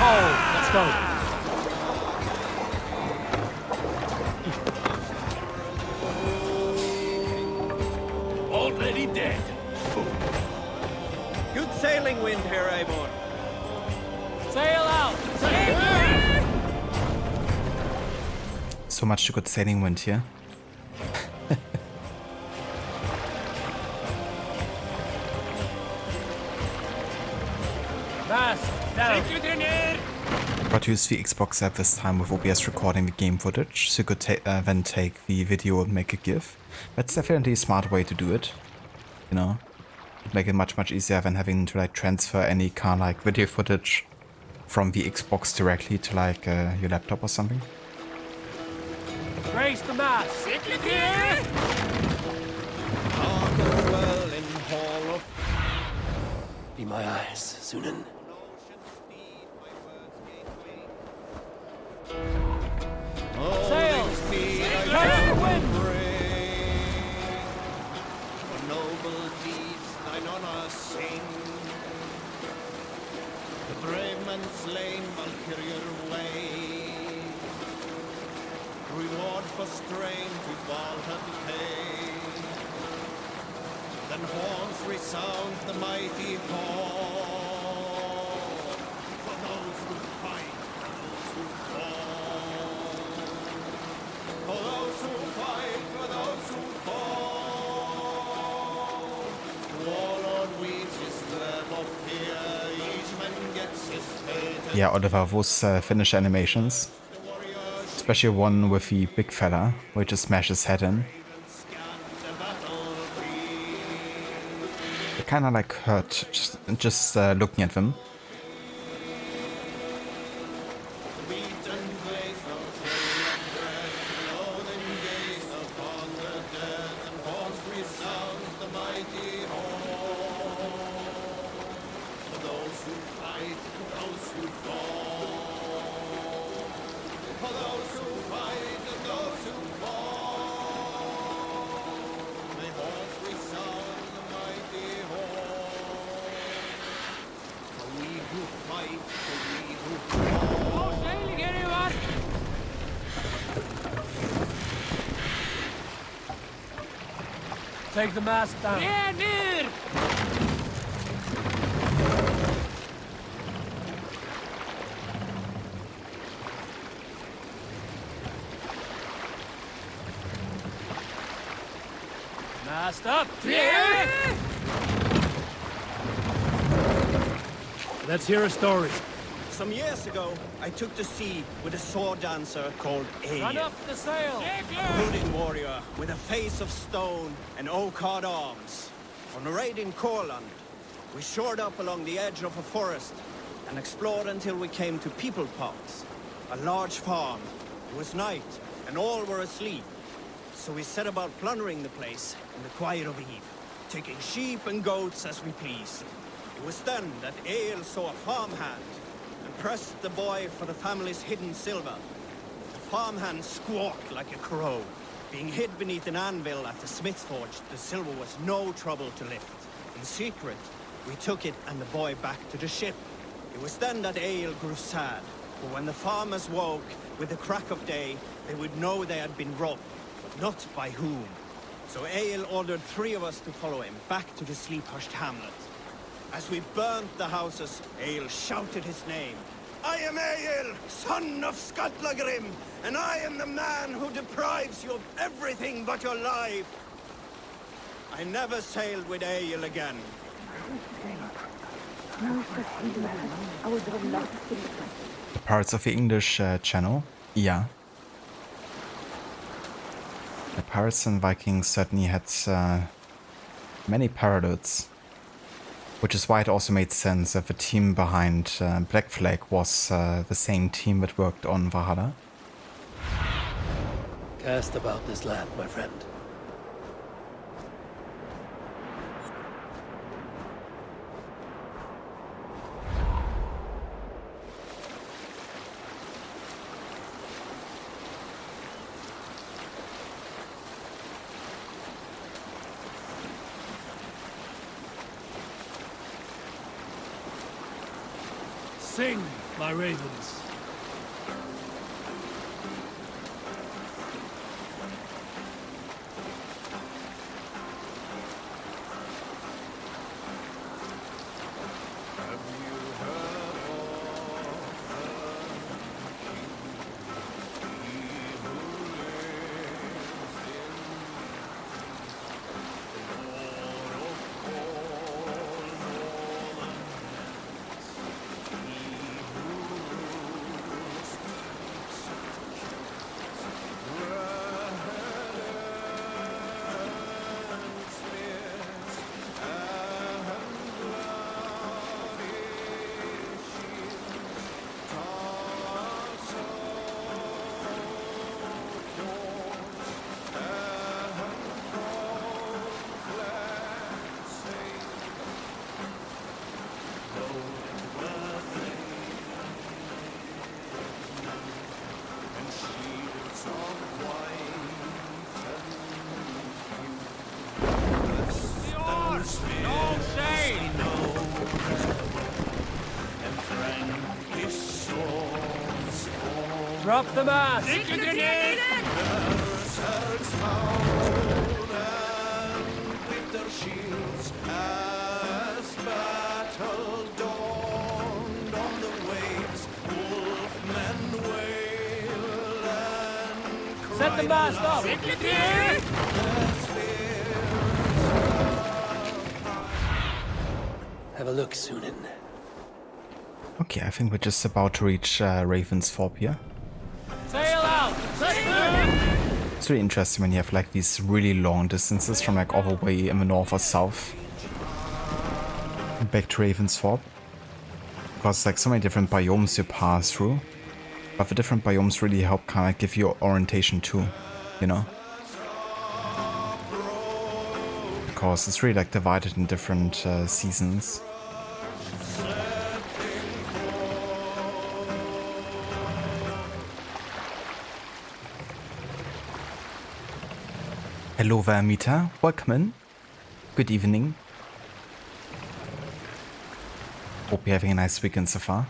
Let's go. Already dead. Good sailing wind here, Eivor. Sail out! So much good sailing wind here. Got to use the Xbox app this time with OBS recording the game footage, so you could then take the video and make a GIF. That's definitely a smart way to do it, you know. It'd make it much easier than having to like transfer any kind of like video footage from the Xbox directly to like your laptop or something. Raise the mast! Be my eyes, Sunan. Sail! Catch the wind! For noble deeds thine honor sing. The brave men slain Valkyrier way. Reward for strain to Valhalla pay. Then horns resound the mighty hall. For those who fight, for those who fall. For those who fight, for those who fall. Warlord weaves his web of fear. Each man gets his fate. Yeah, Oliver, those finish animations. Especially one with the big fella, where he just smashes his head in. It kind of like hurt just looking at them. Take the mast down. Mast up. Let's hear a story. Some years ago, I took to sea with a sword dancer called A. Run up the sail. A brooding warrior with a face of stone and oak-hard arms. On a raid in Courland, we shored up along the edge of a forest and explored until we came to people pots. a large farm. It was night, and all were asleep. So we set about plundering the place in the quiet of eve, taking sheep and goats as we pleased. It was then that Egil saw a farmhand and pressed the boy for the family's hidden silver. The farmhand squawked like a crow. Being hid beneath an anvil at the smith's forge, the silver was no trouble to lift. In secret, we took it and the boy back to the ship. It was then that Egil grew sad, for when the farmers woke with the crack of day, they would know they had been robbed, but not by whom. So Egil ordered 3 of us to follow him back to the sleep-hushed hamlet. As we burnt the houses, Egil shouted his name. I am Egil, son of Skatlagrim, and I am the man who deprives you of everything but your life. I never sailed with Egil again. Parts of the English channel, yeah. The Pirates and Vikings certainly had many parallels, which is why it also made sense that the team behind Black Flag was the same team that worked on Valhalla. Cast about this land, my friend. Sing, my ravens. Drop the mast! Set the mast up! Have a look, Sunan. Okay, I think we're just about to reach Ravensthorpe here. Sail out! It's really interesting when you have like these really long distances from like all the way in the north or south back to Ravensthorpe. Because like so many different biomes you pass through, but the different biomes really help kind of give you orientation too, you know? Because it's really like divided in different seasons. Hello there, Mita. Welcome in. Good evening. Hope you're having a nice weekend so far.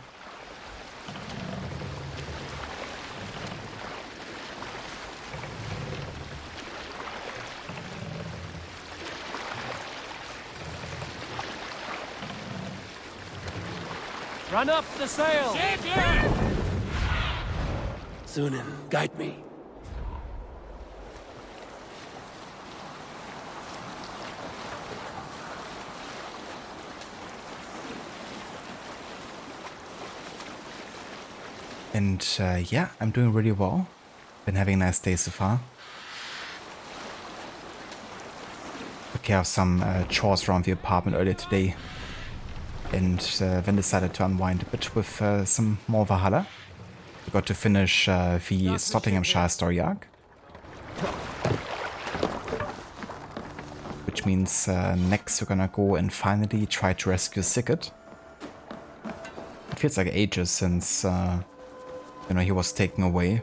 Run up the sail! Sunan, guide me. And yeah, I'm doing really well. Been having a nice day so far. Took care of some chores around the apartment earlier today. And then decided to unwind a bit with some more Valhalla. We got to finish the Snotinghamscire story arc. Which means next we're gonna go and finally try to rescue Stigr. It feels like ages since, you know, he was taken away.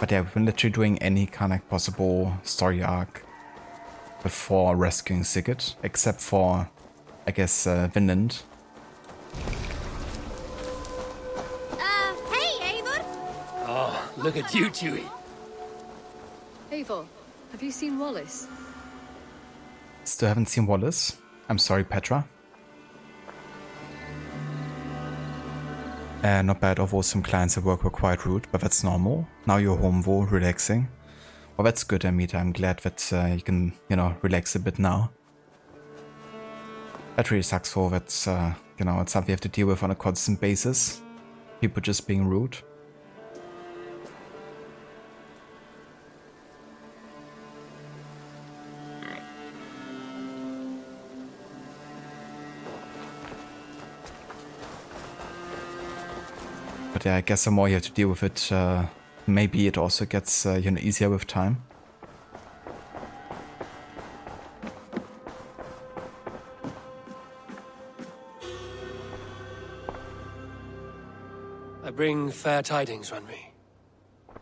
But yeah, we've been literally doing any kind of possible story arc before rescuing Stigr, except for, I guess, Vinland. Hey, Eivor! Oh, look at you, Chewie. Eivor, have you seen Wallace? Still haven't seen Wallace. I'm sorry, Petra. Not bad, although some clients at work were quite rude, but that's normal. Now you're home, though, relaxing. Well, that's good, Amita. I'm glad that you can, you know, relax a bit now. That really sucks, though. That's, you know, it's something you have to deal with on a constant basis. People just being rude. But yeah, I guess the more you have to deal with it, maybe it also gets, you know, easier with time. I bring fair tidings, Runry.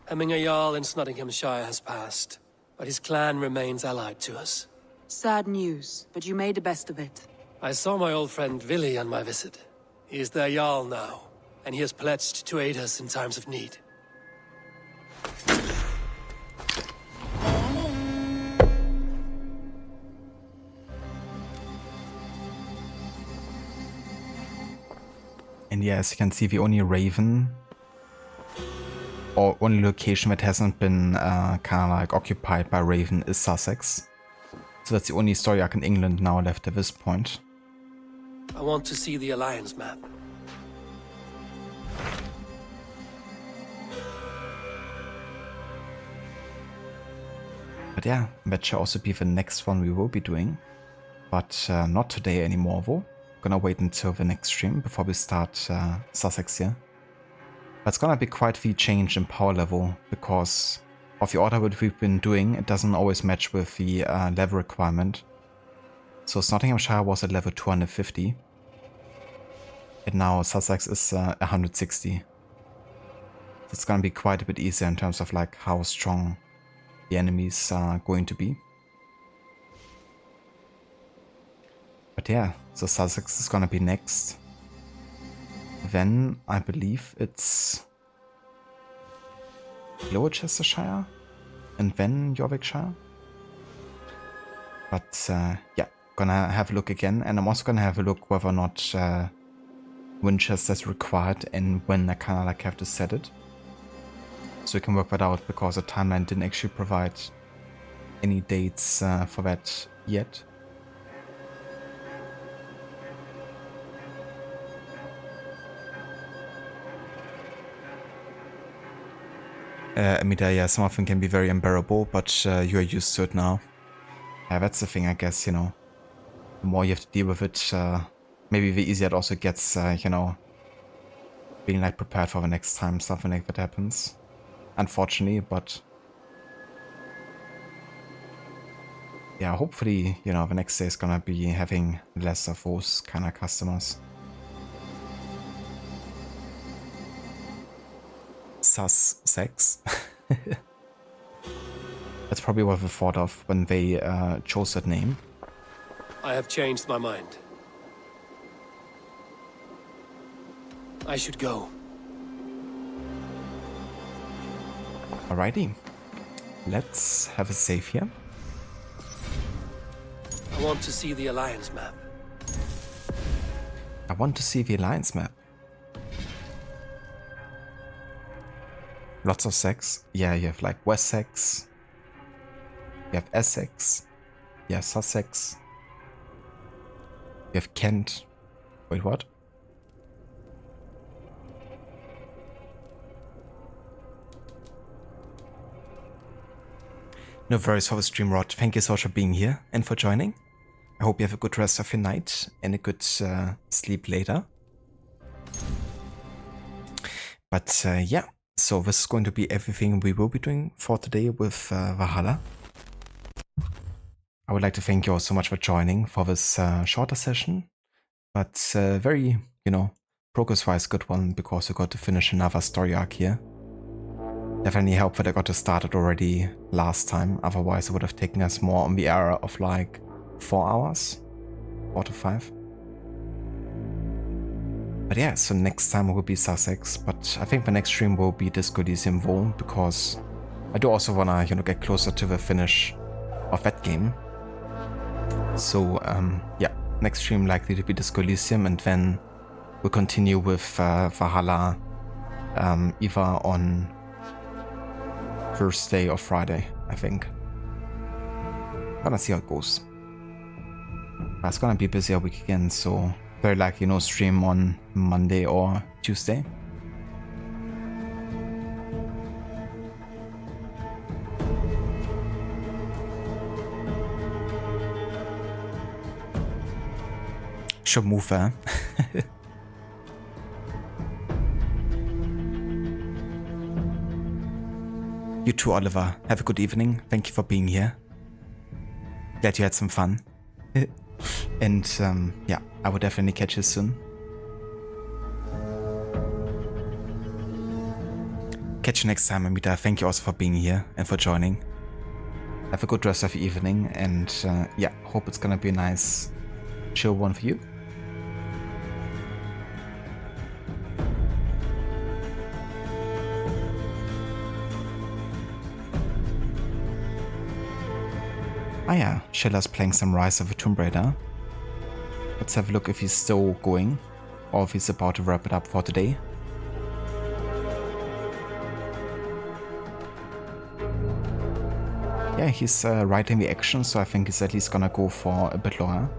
Hemminger Jarl in Snotinghamscire has passed, but his clan remains allied to us. Sad news, but you made the best of it. I saw my old friend Vili on my visit. He is their Jarl now, and he has pledged to aid us in times of need. And yeah, as you can see, the only raven or only location that hasn't been kind of like occupied by Raven is Sussex. So that's the only story arc in England now left at this point. I want to see the Alliance map. But yeah, that should also be the next one we will be doing. But not today anymore though. Gonna wait until the next stream before we start Sussex here. But it's gonna be quite the change in power level because of the order that we've been doing. It doesn't always match with the level requirement. So Snotinghamshire was at level 250. And now Sussex is 160. So it's gonna be quite a bit easier in terms of like how strong the enemies are going to be. But yeah, so Sussex is gonna be next. Then I believe it's Gloucestershire and then Yorkshire. But yeah, gonna have a look again, and I'm also gonna have a look whether or not Winchester is required and when I kinda like have to set it. So we can work that out because the timeline didn't actually provide any dates for that yet. Amita, yeah, some of them can be very unbearable, but you're used to it now. Yeah, that's the thing, I guess, you know. The more you have to deal with it, maybe the easier it also gets, you know, being like prepared for the next time something like that happens. Unfortunately, but yeah, hopefully, you know, the next day is gonna be having less of those kind of customers. Sussex. That's probably what they thought of when they chose that name. I have changed my mind. I should go. Alrighty. Let's have a save here. I want to see the Alliance map. I want to see the Alliance map. Lots of sex. Yeah, you have like Wessex. You have Essex. You have Sussex. You have Kent. Wait, what? No worries for the stream, Rod. Thank you so much for being here and for joining. I hope you have a good rest of your night and a good sleep later. But yeah, so this is going to be everything we will be doing for today with Valhalla. I would like to thank you all so much for joining for this shorter session, but very, you know, progress-wise good one, because we got to finish another story arc here. Definitely helped that I got to start it already last time, otherwise it would have taken us more on the era of like 4 hours, 4 to 5. But yeah, so next time will be Sussex, but I think the next stream will be Disco Elysium Vol, because I do also wanna, you know, get closer to the finish of that game. So yeah, next stream likely to be Disco Elysium, and then we'll continue with Valhalla either on Thursday or Friday, I think. Gonna see how it goes. But it's gonna be a busier week again, so very likely no stream on Monday or Tuesday. Should move there. You too, Oliver. Have a good evening. Thank you for being here. Glad you had some fun. And yeah, I will definitely catch you soon. Catch you next time, Amita. Thank you also for being here and for joining. Have a good rest of your evening, and yeah, hope it's gonna be a nice, chill one for you. Ah yeah, Shella's playing some Rise of the Tomb Raider. Let's have a look if he's still going, or if he's about to wrap it up for today. Yeah, he's right in the action, so I think he's at least gonna go for a bit longer.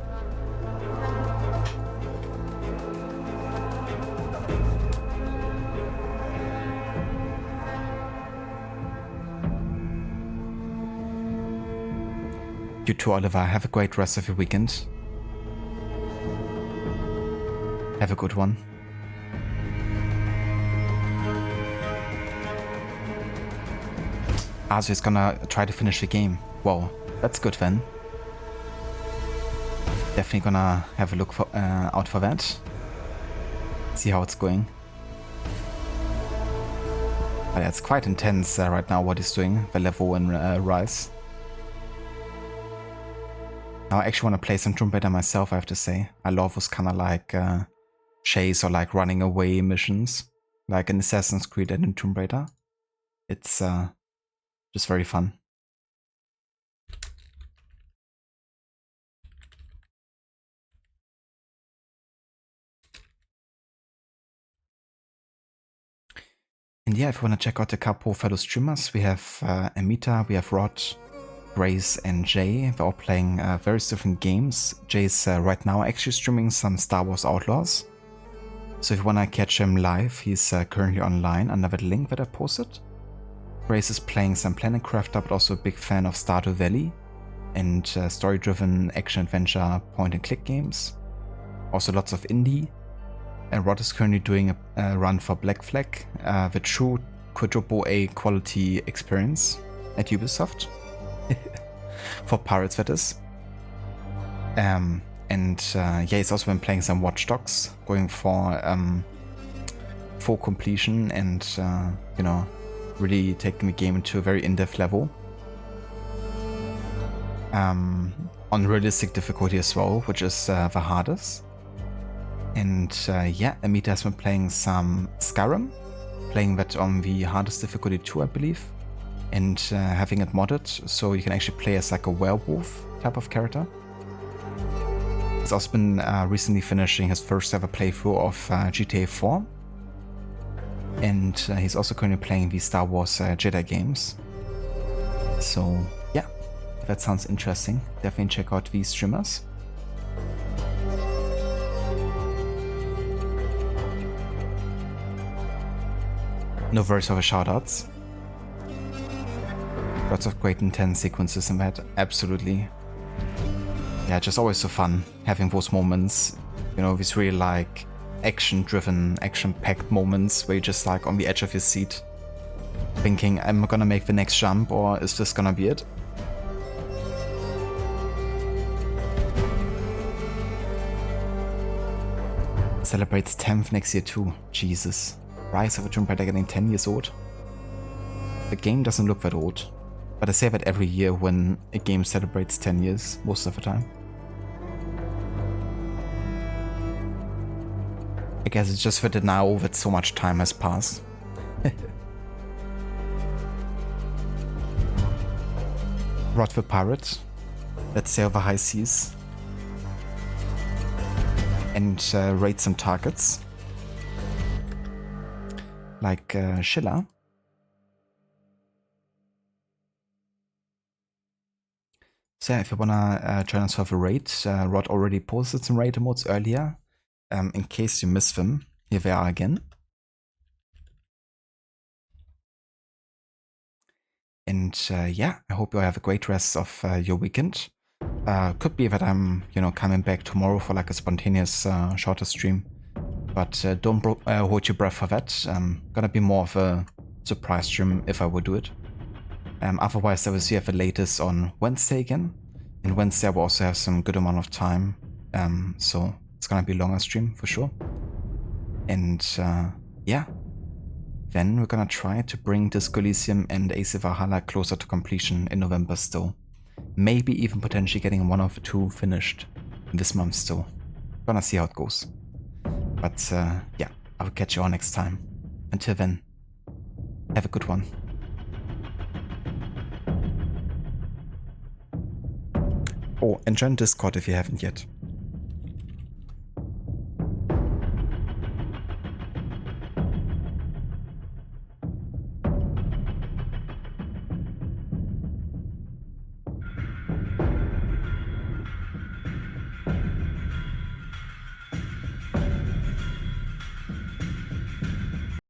You too, Oliver. Have a great rest of your weekend. Have a good one. Azu is gonna try to finish the game. Wow, that's good then. Definitely gonna have a look for, out for that. See how it's going. But yeah, it's quite intense right now what he's doing, the level and Rise. Now I actually want to play some Tomb Raider myself, I have to say. I love those kind of like chase or like running away missions, like in Assassin's Creed and in Tomb Raider. It's just very fun. And yeah, if you want to check out a couple fellow streamers, we have Amita, we have Rod, Grace and Jay. They're all playing various different games. Jay's right now actually streaming some Star Wars Outlaws. So if you want to catch him live, he's currently online under that link that I posted. Grace is playing some Planetcrafter, but also a big fan of Stardew Valley and story-driven action-adventure point-and-click games. Also lots of indie. And Rod is currently doing a run for Black Flag, the true quadruple A quality experience at Ubisoft. For pirates, that is. And yeah, he's also been playing some Watch Dogs, going for full completion and you know, really taking the game to a very in-depth level. On realistic difficulty as well, which is the hardest. And yeah, Amita has been playing some Skyrim, playing that on the hardest difficulty too, I believe. And having it modded, so you can actually play as like a werewolf type of character. He's also been recently finishing his first ever playthrough of GTA 4. And he's also currently playing the Star Wars Jedi games. So yeah, if that sounds interesting, definitely check out these streamers. No worries over shoutouts. Lots of great intense sequences in that, absolutely. Yeah, just always so fun having those moments, you know, with really like action-driven, action-packed moments where you're just like on the edge of your seat, thinking, am I gonna make the next jump or is this gonna be it? Celebrates 10th next year too. Jesus. Rise of a Tomb Raider getting 10 years old. The game doesn't look that old, but I say that every year when a game celebrates 10 years, most of the time. I guess it's just that now that so much time has passed. Rod the Pirate. Let's sail the high seas. And raid some targets. Like Schiller. So yeah, if you wanna join us for the raid, Rod already posted some raid emotes earlier. In case you missed them, here they are again. And yeah, I hope you have a great rest of your weekend. Could be that I'm, you know, coming back tomorrow for like a spontaneous shorter stream. But don't hold your breath for that. Gonna be more of a surprise stream if I would do it. Otherwise, I will see you at the latest on Wednesday again. And Wednesday I will also have some good amount of time. So it's gonna be a longer stream for sure. And yeah. Then we're gonna try to bring Disco Elysium and AC Valhalla closer to completion in November still. Maybe even potentially getting one of the two finished this month still. Gonna see how it goes. But yeah, I'll catch you all next time. Until then, have a good one. Oh, and join Discord if you haven't yet.